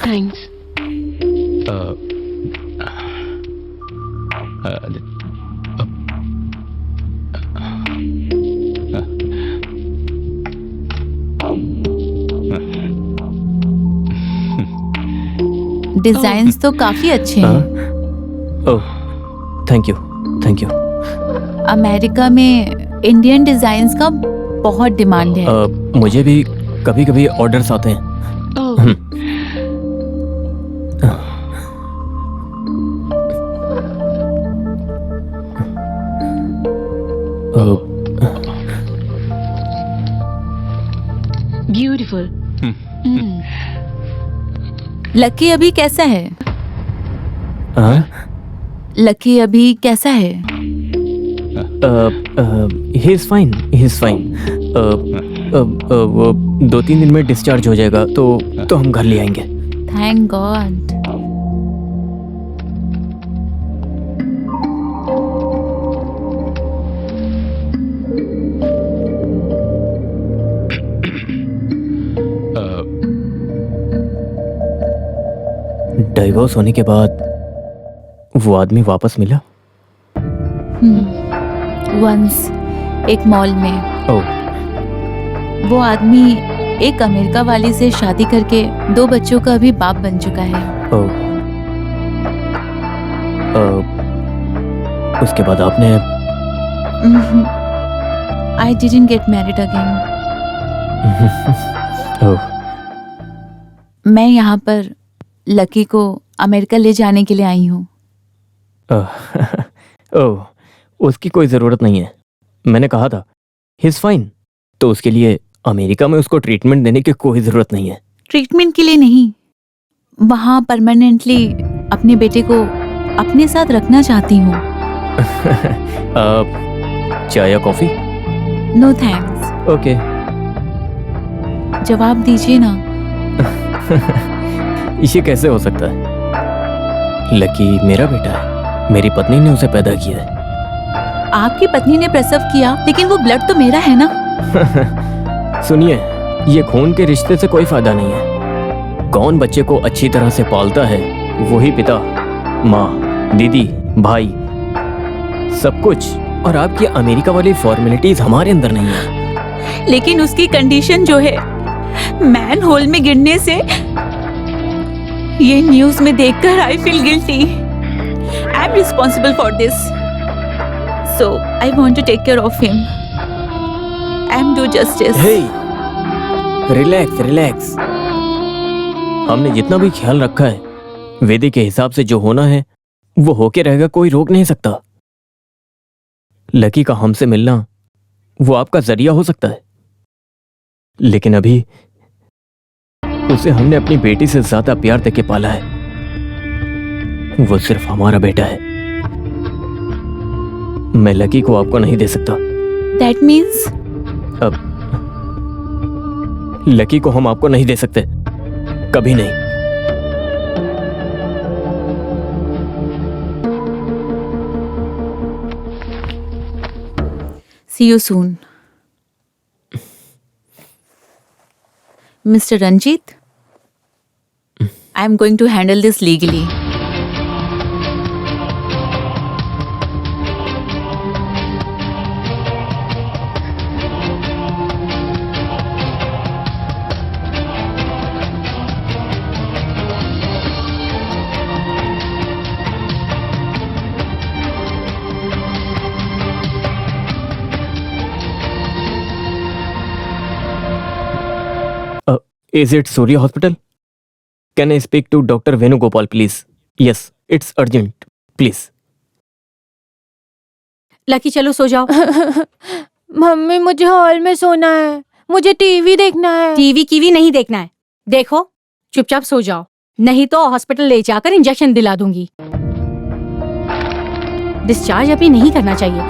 Thanks. Designs तो काफी अच्छे हैं। Oh, thank you, thank you. America में इंडियन डिजाइन्स का बहुत डिमांड है। मुझे भी कभी कभी ऑर्डर्स आते हैं। Beautiful. लकी अभी कैसा है? लकी अभी कैसा है? He is fine, he is fine. वो 2-3 दिन में डिस्चार्ज हो जाएगा तो हम घर ले आएंगे। Thank God. डाइवोर्स होने के बाद वो आदमी वापस मिला? वंस एक मॉल में। ओह। वो आदमी एक अमेरिका वाली से शादी करके 2 बच्चों का भी बाप बन चुका है। ओह। उसके बाद आपने? I didn't get married again. ओह। मैं यहाँ पर लकी को अमेरिका ले जाने के लिए आई हूँ। ओह, उसकी कोई जरूरत नहीं है। मैंने कहा था ही इज फाइन, तो उसके लिए अमेरिका में उसको ट्रीटमेंट देने की कोई जरूरत नहीं है। ट्रीटमेंट के लिए नहीं, वहाँ परमानेंटली अपने बेटे को अपने साथ रखना चाहती हूँ। चाय या कॉफी? No thanks. ओके। जवाब दीजिए ना। ये कैसे हो सकता है? लकी मेरा बेटा है, मेरी पत्नी ने उसे पैदा किया है। आपकी पत्नी ने प्रसव किया, लेकिन वो ब्लड तो मेरा है ना। सुनिए, ये खून के रिश्ते से कोई फायदा नहीं है। कौन बच्चे को अच्छी तरह से पालता है वही पिता, माँ, दीदी, भाई, सब कुछ। और आपकी अमेरिका वाली फॉर्मेलिटीज हमारे अंदर नहीं है। लेकिन उसकी कंडीशन जो है, मैन होल में गिरने से, ये न्यूज में देखकर I feel guilty. I am responsible for this, so I want to take care of him. I am do justice. Hey, relax relax. हमने जितना भी ख्याल रखा है, वैदिक के हिसाब से जो होना है वो होके रहेगा, कोई रोक नहीं सकता। लकी का हमसे मिलना वो आपका जरिया हो सकता है, लेकिन अभी उसे हमने अपनी बेटी से ज्यादा प्यार देके पाला है। वो सिर्फ हमारा बेटा है। मैं लकी को आपको नहीं दे सकता। That means? अब लकी को हम आपको नहीं दे सकते, कभी नहीं। See you soon. Mr. Ranjit, I am going to handle this legally. Is it Surya Hospital? Can I speak to Dr. Venugopal, please? Yes, it's urgent. Please. Lucky चलो सो जाओ। मम्मी मुझे हॉल में सोना है, मुझे टीवी देखना है। टीवी कीवी नहीं देखना है। देखो चुपचाप सो जाओ, नहीं तो हॉस्पिटल ले जाकर इंजेक्शन दिला दूंगी। डिस्चार्ज अभी नहीं करना चाहिए।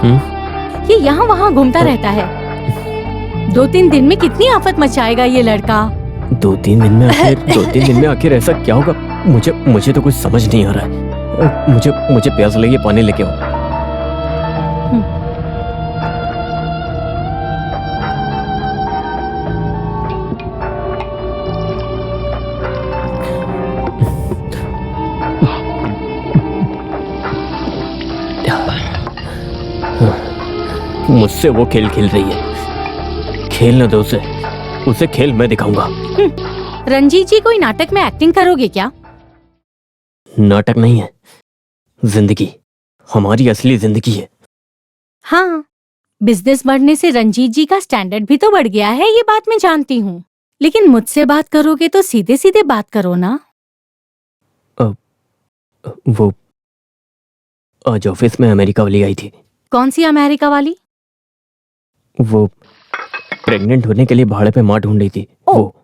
ये यहाँ वहाँ घूमता रहता है। 2-3 दिन में कितनी आफत मचाएगा ये लड़का। 2-3 दिन में आखिर ऐसा क्या होगा? मुझे तो कुछ समझ नहीं आ रहा है। मुझे प्यास लगी, पानी लेके आओ। मुझसे वो खेल खेल रही है। खेलने दो उसे खेल मैं दिखाऊंगा। रंजीत जी, कोई नाटक में एक्टिंग करोगे क्या? नाटक नहीं है, जिंदगी, हमारी असली जिंदगी है। हाँ, बिजनेस बढ़ने से रंजीत जी का स्टैंडर्ड भी तो बढ़ गया है, ये बात मैं जानती हूँ। लेकिन मुझसे बात करोगे तो सीधे सीधे बात करो ना। वो आज ऑफिस में अमेरिका वाली आई थी। कौन सी अमेरिका वाली? वो प्रेग्नेंट होने के लिए भाड़े पे माँ ढूंढ रही थी। वो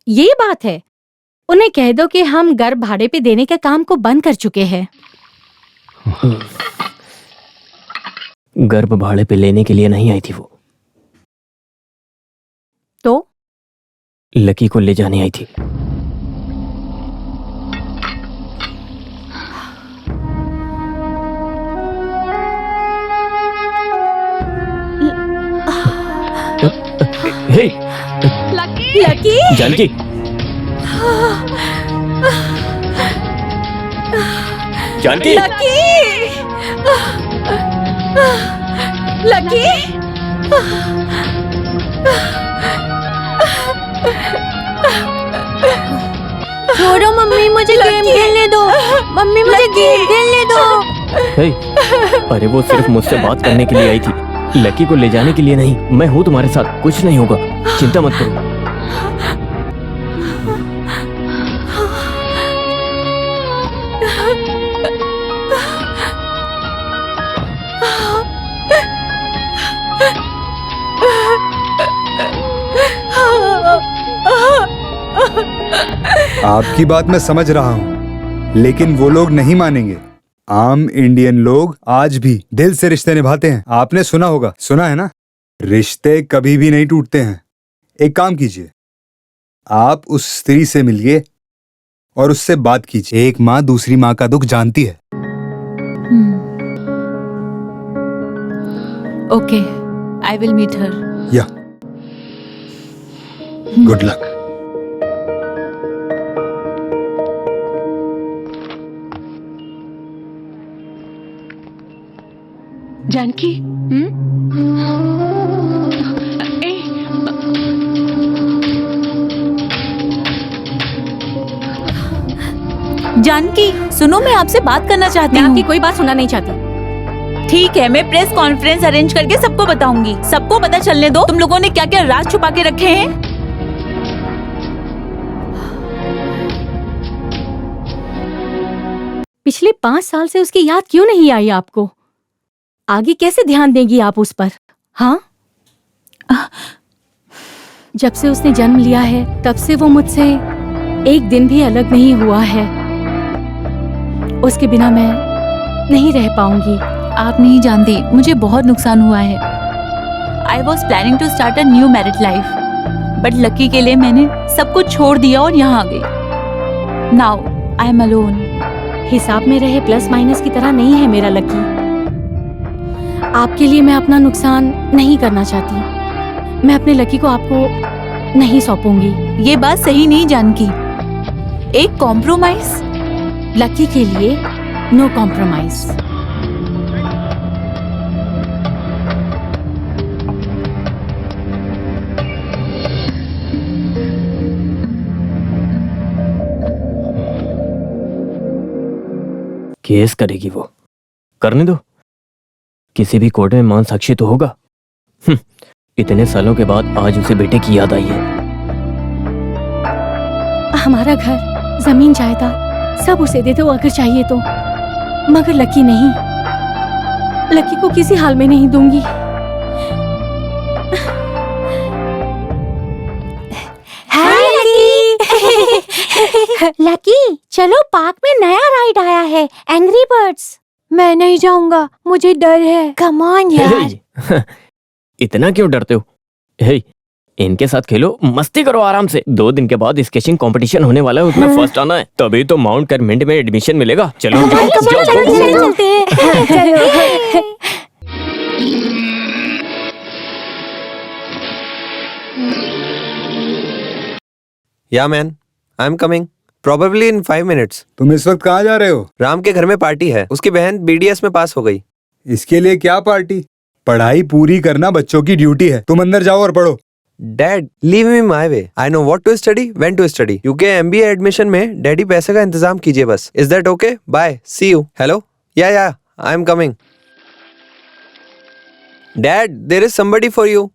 ये बात है, उन्हें कह दो कि हम घर भाड़े पे देने के काम को बंद कर चुके हैं। गर्भ भाड़े पे लेने के लिए नहीं आई थी वो, तो लकी को ले जाने आई थी। हे, लकी जानकी, जानकी, लकी छोड़ो मम्मी, मुझे गेम खेलने दो। मम्मी मुझे गेम खेलने दो। हे, अरे वो सिर्फ मुझसे बात करने के लिए आई थी, लकी को ले जाने के लिए नहीं। मैं हूँ तुम्हारे साथ, कुछ नहीं होगा, चिंता मत करो। आपकी बात मैं समझ रहा हूँ, लेकिन वो लोग नहीं मानेंगे। आम इंडियन लोग आज भी दिल से रिश्ते निभाते हैं। आपने सुना होगा, सुना है ना, रिश्ते कभी भी नहीं टूटते हैं। एक काम कीजिए, आप उस स्त्री से मिलिए और उससे बात कीजिए। एक माँ दूसरी माँ का दुख जानती है। Okay, I will meet her. Yeah good luck. Janaki, Janaki सुनो, मैं आपसे बात करना चाहती हूँ। आपकी कोई बात सुनना नहीं चाहती। ठीक है, मैं प्रेस कॉन्फ्रेंस अरेंज करके सबको बताऊंगी। सबको पता चलने दो तुम लोगों ने क्या क्या राज छुपा के रखे हैं। पिछले 5 साल से उसकी याद क्यों नहीं आई आपको? आगे कैसे ध्यान देंगी आप उस पर? हाँ, जब से उसने जन्म लिया है तब से वो मुझसे एक दिन भी अलग नहीं हुआ है। उसके बिना मैं नहीं रह पाऊंगी। आप नहीं जानती, मुझे बहुत नुकसान हुआ है। I was planning to start a new married life, but Lucky के लिए मैंने सब कुछ छोड़ दिया और यहाँ आ गई। Now I am alone. हिसाब में रहे प्लस माइनस की तरह नहीं है मेरा लकी। आपके लिए मैं अपना नुकसान नहीं करना चाहती। मैं अपने लकी को आपको नहीं सौंपूंगी। ये बात सही नहीं जानकी। एक कॉम्प्रोमाइज? लकी के लिए नो कॉम्प्रोमाइज। केस करेगी वो, करने दो। किसी भी कोर्ट में मान साक्षी तो होगा। इतने सालों के बाद आज उसे बेटे की याद आई है। हमारा घर, जमीन, जायदाद सब उसे दे दो अगर चाहिए तो, मगर लकी नहीं। लकी को किसी हाल में नहीं दूंगी। हाय लकी। लकी, चलो पार्क में नया राइड आया है, एंग्री बर्ड्स। मैं नहीं जाऊंगा, मुझे डर है। कम ऑन यार। इतना क्यों डरते हो? हे, इनके साथ खेलो, मस्ती करो आराम से। 2 दिन के बाद स्केचिंग कंपटीशन होने वाला है, उसमें फर्स्ट आना है, तभी तो माउंट करमेंट में एडमिशन मिलेगा। चलो या man, I am coming, probably in 5 minutes। तुम इस वक्त कहाँ जा रहे हो? राम के घर में पार्टी है, उसकी बहन BDS में पास हो गई। इसके लिए क्या पार्टी? पढ़ाई पूरी करना बच्चों की ड्यूटी है। तुम अंदर जाओ और पढ़ो। Dad leave me my way, I know what to study, when to study. UK MBA admission में डैडी पैसे का इंतजाम कीजिए बस। Is that okay? Bye, see you. Hello, yeah I am coming. Dad, there is somebody for you.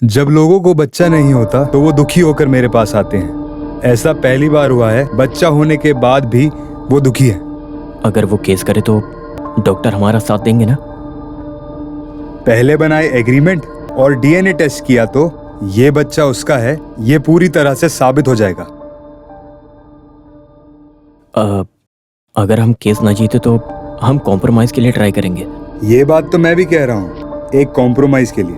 जब लोगों को बच्चा नहीं होता तो वो दुखी होकर मेरे पास आते हैं। ऐसा पहली बार हुआ है, बच्चा होने के बाद भी वो दुखी है। अगर वो केस करे तो डॉक्टर हमारा साथ देंगे ना? पहले बनाए एग्रीमेंट और डीएनए टेस्ट किया तो ये बच्चा उसका है, ये पूरी तरह से साबित हो जाएगा। अगर हम केस ना जीते तो हम कॉम्प्रोमाइज के लिए ट्राई करेंगे। ये बात तो मैं भी कह रहा हूँ, एक कॉम्प्रोमाइज के लिए।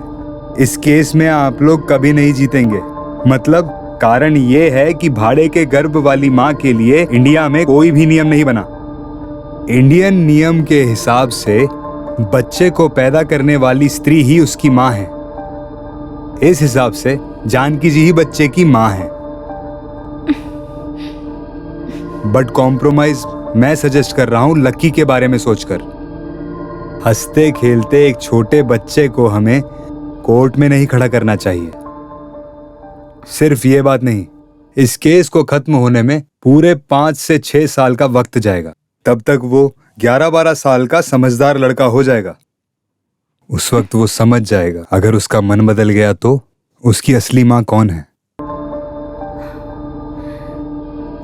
इस केस में आप लोग कभी नहीं जीतेंगे। मतलब कारण ये है कि भाड़े के गर्भ वाली माँ के लिए इंडिया में कोई भी नियम नहीं बना। इंडियन नियम के हिसाब से बच्चे को पैदा करने वाली स्त्री ही उसकी माँ है। इस हिसाब से जानकी जी ही बच्चे की माँ है। बट कॉम्प्रोमाइज मैं सजेस्ट कर रहा हूं लक्की के बारे में सोचकर। हंसते खेलते एक छोटे बच्चे को हमें कोर्ट में नहीं खड़ा करना चाहिए। सिर्फ ये बात नहीं, इस केस को खत्म होने में पूरे 5 से 6 साल का वक्त जाएगा। तब तक वो 11-12 साल का समझदार लड़का हो जाएगा। उस वक्त वो समझ जाएगा अगर उसका मन बदल गया तो उसकी असली माँ कौन है।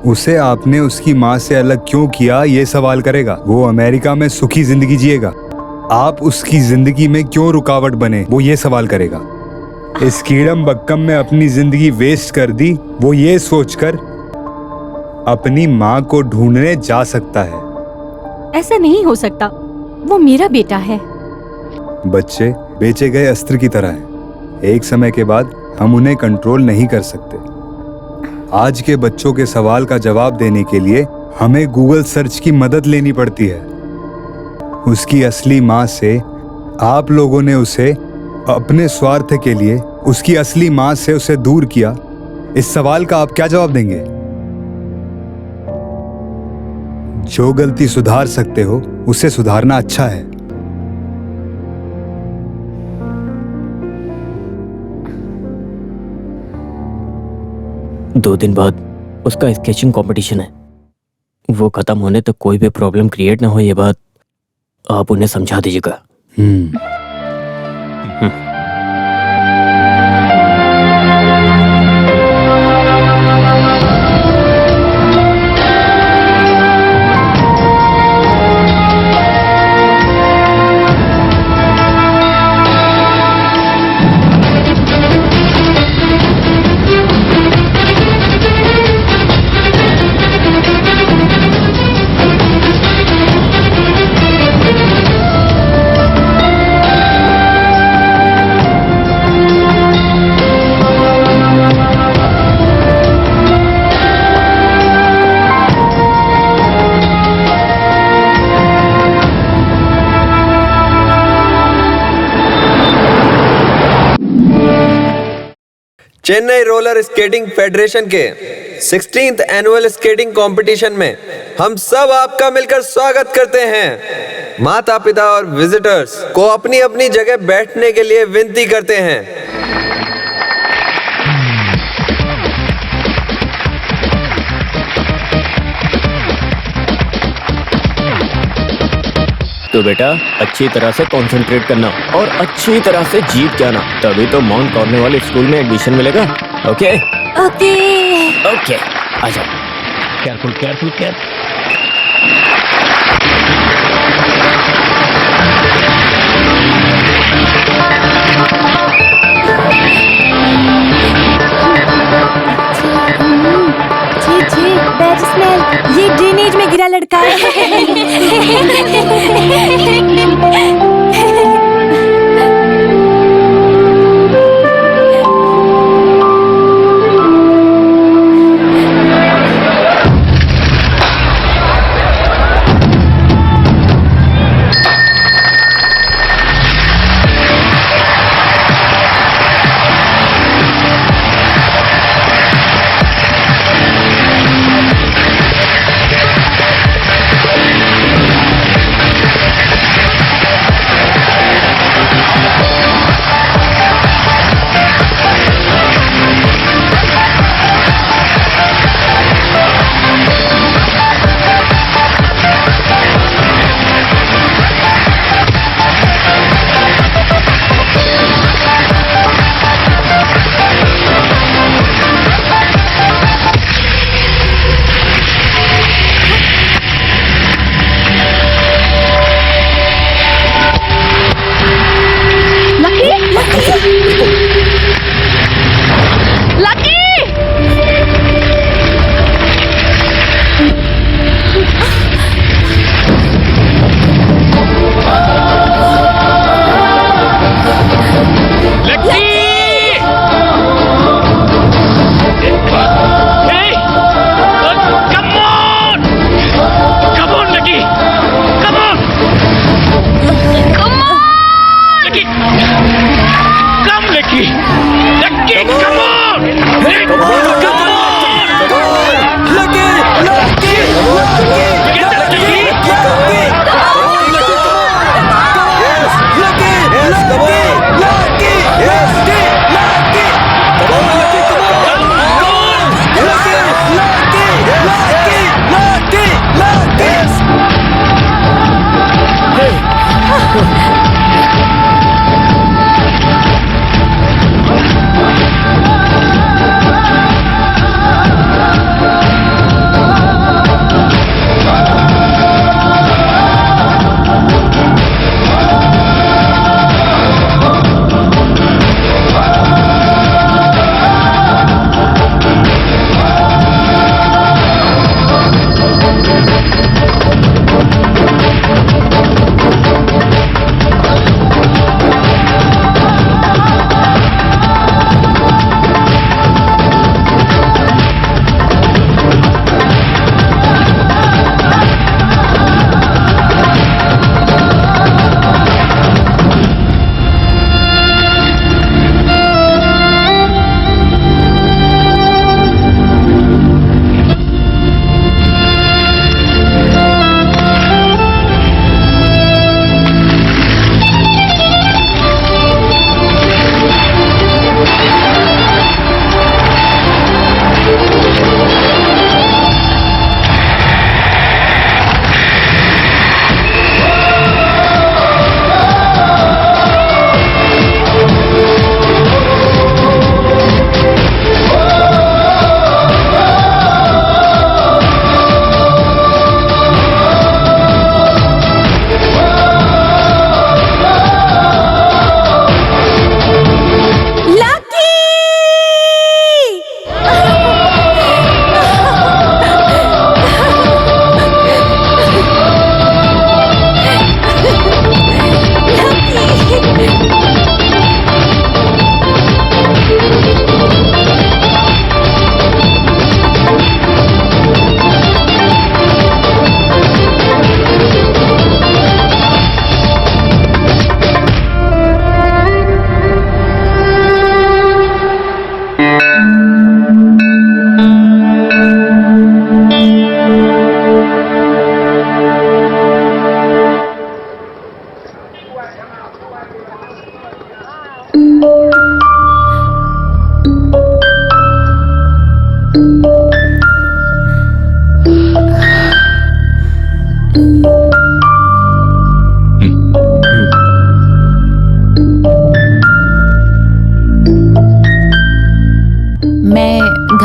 उसे आपने उसकी माँ से अलग क्यों किया ये सवाल करेगा। वो अमेरिका में सुखी जिंदगी जिएगा, आप उसकी जिंदगी में क्यों रुकावट बने वो ये सवाल करेगा। इस कीड़म बक्कम में अपनी जिंदगी वेस्ट कर दी, वो ये सोचकर अपनी माँ को ढूंढने जा सकता है। ऐसा नहीं हो सकता, वो मेरा बेटा है। बच्चे बेचे गए अस्त्र की तरह हैं। एक समय के बाद हम उन्हें कंट्रोल नहीं कर सकते। आज के बच्चों के सवाल का जवाब देने के लिए हमें गूगल सर्च की मदद लेनी पड़ती है। उसकी असली माँ से आप लोगों ने उसे अपने स्वार्थ के लिए उसकी असली माँ से उसे दूर किया। इस सवाल का आप क्या जवाब देंगे? जो गलती सुधार सकते हो उसे सुधारना अच्छा है। दो दिन बाद उसका स्केचिंग कंपटीशन है। वो खत्म होने तक कोई भी प्रॉब्लम क्रिएट ना हो, ये बात आप उन्हें समझा दीजिएगा। चेन्नई रोलर स्केटिंग फेडरेशन के 16th एनुअल स्केटिंग कंपटीशन में हम सब आपका मिलकर स्वागत करते हैं। माता पिता और विजिटर्स को अपनी अपनी जगह बैठने के लिए विनती करते हैं। तो बेटा अच्छी तरह से कंसंट्रेट करना और अच्छी तरह से जीत जाना, तभी तो माउंट कॉर्नवाल स्कूल में एडमिशन मिलेगा। ओके ओके ओके, आ जाओ। Careful, careful, careful. छी बैड स्मेल, ये ड्रेनेज में गिरा लड़का है।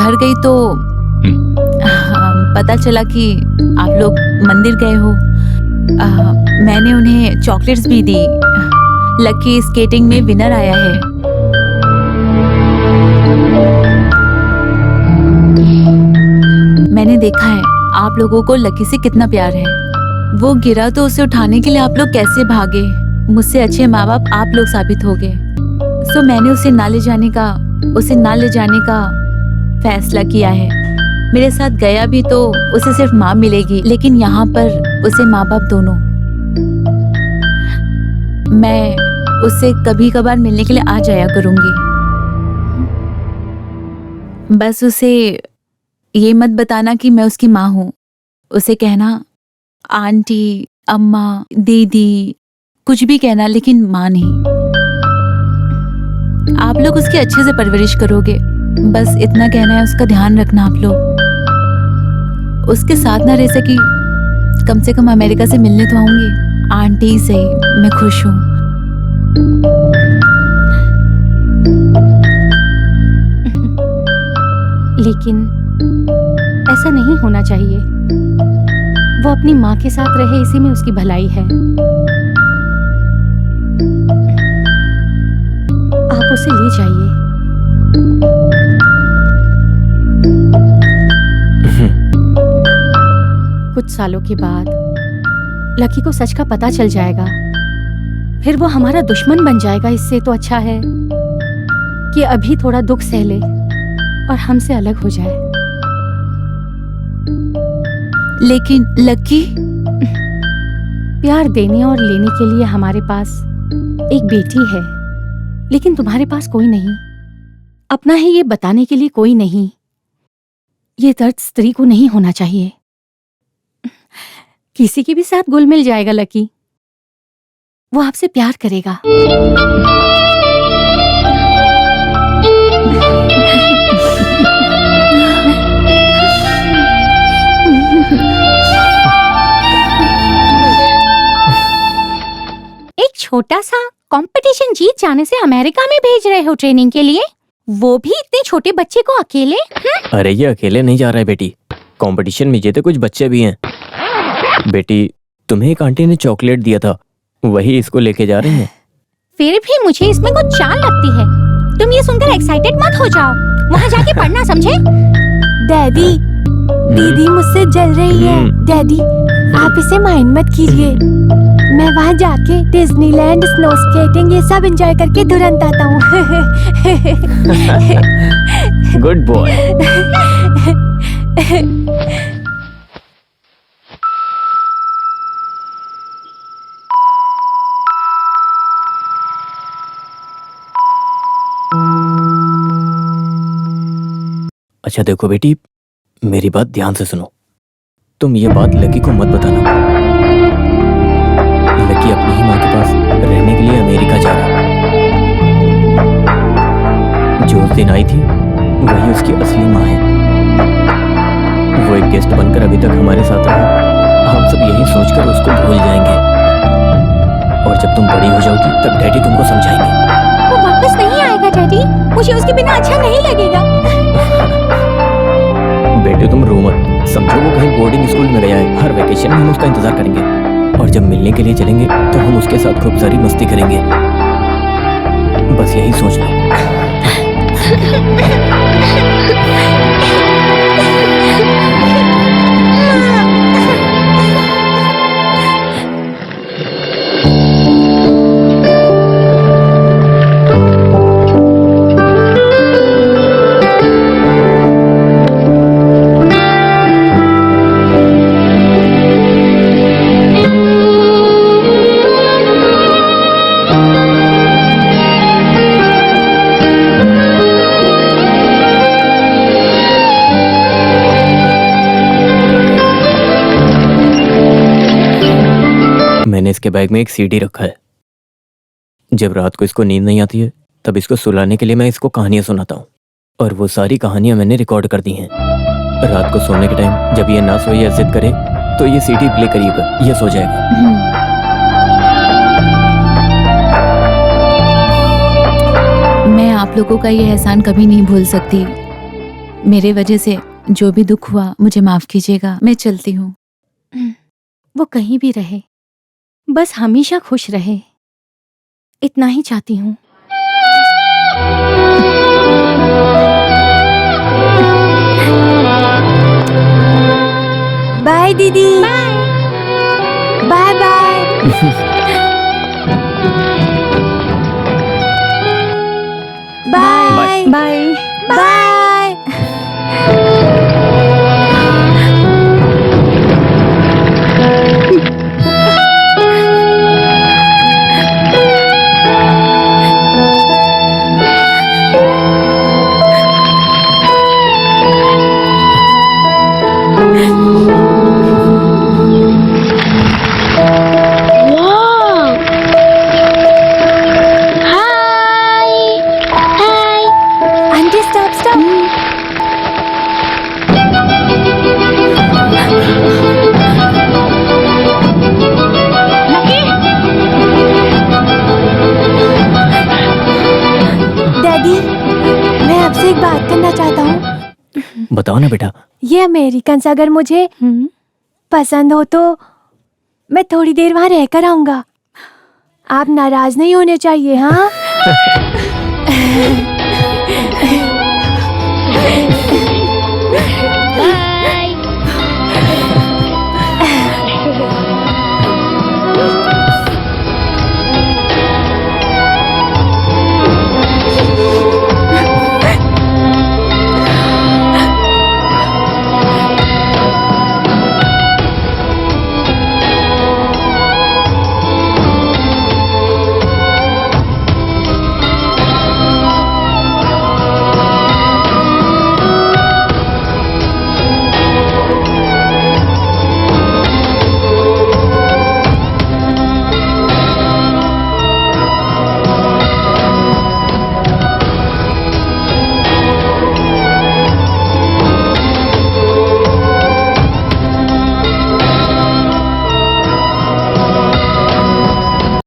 घर गई तो पता चला कि आप लोग मंदिर गए हो। मैंने उन्हें चॉकलेट्स भी दी। लकी स्केटिंग में विनर आया है। मैंने देखा है आप लोगों को लकी से कितना प्यार है। वो गिरा तो उसे उठाने के लिए आप लोग कैसे भागे। मुझसे अच्छे माँ बाप आप लोग साबित हो गए। सो मैंने उसे ना ले जाने का फैसला किया है। मेरे साथ गया भी तो उसे सिर्फ माँ मिलेगी, लेकिन यहाँ पर उसे माँ बाप दोनों। मैं उससे कभी कभार मिलने के लिए आ जाया करूंगी। बस उसे ये मत बताना कि मैं उसकी माँ हूँ। उसे कहना आंटी, अम्मा, दीदी, कुछ भी कहना, लेकिन माँ नहीं। आप लोग उसकी अच्छे से परवरिश करोगे, बस इतना कहना है। उसका ध्यान रखना आप लोग। उसके साथ ना रह सकी, कम से कम अमेरिका से मिलने तो आऊंगी। आंटी से मैं खुश हूँ। लेकिन ऐसा नहीं होना चाहिए। वो अपनी माँ के साथ रहे, इसी में उसकी भलाई है। आप उसे ले जाइए। कुछ सालों के बाद लकी को सच का पता चल जाएगा, फिर वो हमारा दुश्मन बन जाएगा। इससे तो अच्छा है कि अभी थोड़ा दुख सह ले और हमसे अलग हो जाए। लेकिन लकी, प्यार देने और लेने के लिए हमारे पास एक बेटी है, लेकिन तुम्हारे पास कोई नहीं। अपना है ये बताने के लिए कोई नहीं। ये दर्द स्त्री को नहीं होना चाहिए। किसी के भी साथ घुल मिल जाएगा लकी। वो आपसे प्यार करेगा। एक छोटा सा कंपटीशन जीत जाने से अमेरिका में भेज रहे हो ट्रेनिंग के लिए, वो भी इतने छोटे बच्चे को अकेले? अरे ये अकेले नहीं जा रहा है बेटी, कंपटीशन में जीते कुछ बच्चे भी हैं। बेटी, तुम्हें एक आंटी ने चॉकलेट दिया था, वही इसको लेके जा रहे हैं। फिर भी मुझे इसमें कुछ चाल लगती है। तुम ये सुनकर एक्साइटेड मत हो जाओ। वहाँ जाके पढ़ना, समझे? डैडी, दीदी मुझसे जल रही है। डैडी, आप इसे माइंड मत कीजिए। मैं वहाँ जाके डिज्नीलैंड, स्नो स्केटिंग ये सब एंजॉय करके तुरंत आता हूँ। Good boy. अच्छा देखो बेटी, मेरी बात ध्यान से सुनो। तुम ये बात लकी को मत बताना। लकी अपनी ही माँ के पास रहने के लिए अमेरिका जा रहा है। जो उस दिन आई थी वही उसकी असली माँ है। वो एक गेस्ट बनकर अभी तक हमारे साथ रहा। हम सब यही सोचकर उसको भूल जाएंगे, और जब तुम बड़ी हो जाओगी तब डैडी तुमको समझाएंगे। वो वापस नहीं आएगा डैडी, मुझे उसके बिना अच्छा नहीं लगेगा। बेटे तुम रो मत, समझो वो कहीं बोर्डिंग स्कूल में गया है। हर वेकेशन में हम उसका इंतजार करेंगे, और जब मिलने के लिए चलेंगे तो हम उसके साथ खूब सारी मस्ती करेंगे। बस यही सोच लो। मैंने इसके बैग में एक सीडी रखा है। जब रात को इसको नींद नहीं आती है तब इसको सुलाने के लिए मैं इसको कहानियां सुनाता हूँ, और वो सारी कहानियां मैंने रिकॉर्ड कर दी हैं। रात को सोने के टाइम जब ये ना सोए या जिद करे तो ये सीडी प्ले करिएगा, ये सो जाएगा। मैं आप लोगों का ये एहसान कभी नहीं भूल सकती। मेरे वजह से जो भी दुख हुआ मुझे माफ कीजिएगा। मैं चलती हूँ। वो कहीं भी रहे, बस हमेशा खुश रहे, इतना ही चाहती हूँ। बाय दीदी। Bye bye. Bye bye bye. Wow! Hi! Hi! Aunty stop stop. Daddy, मैं आपसे एक बात करना चाहता हूँ। बताओ ना बेटा। ये अमेरिकन अगर मुझे पसंद हो तो मैं थोड़ी देर वहाँ रहकर आऊंगा। आप नाराज नहीं होने चाहिए, हाँ?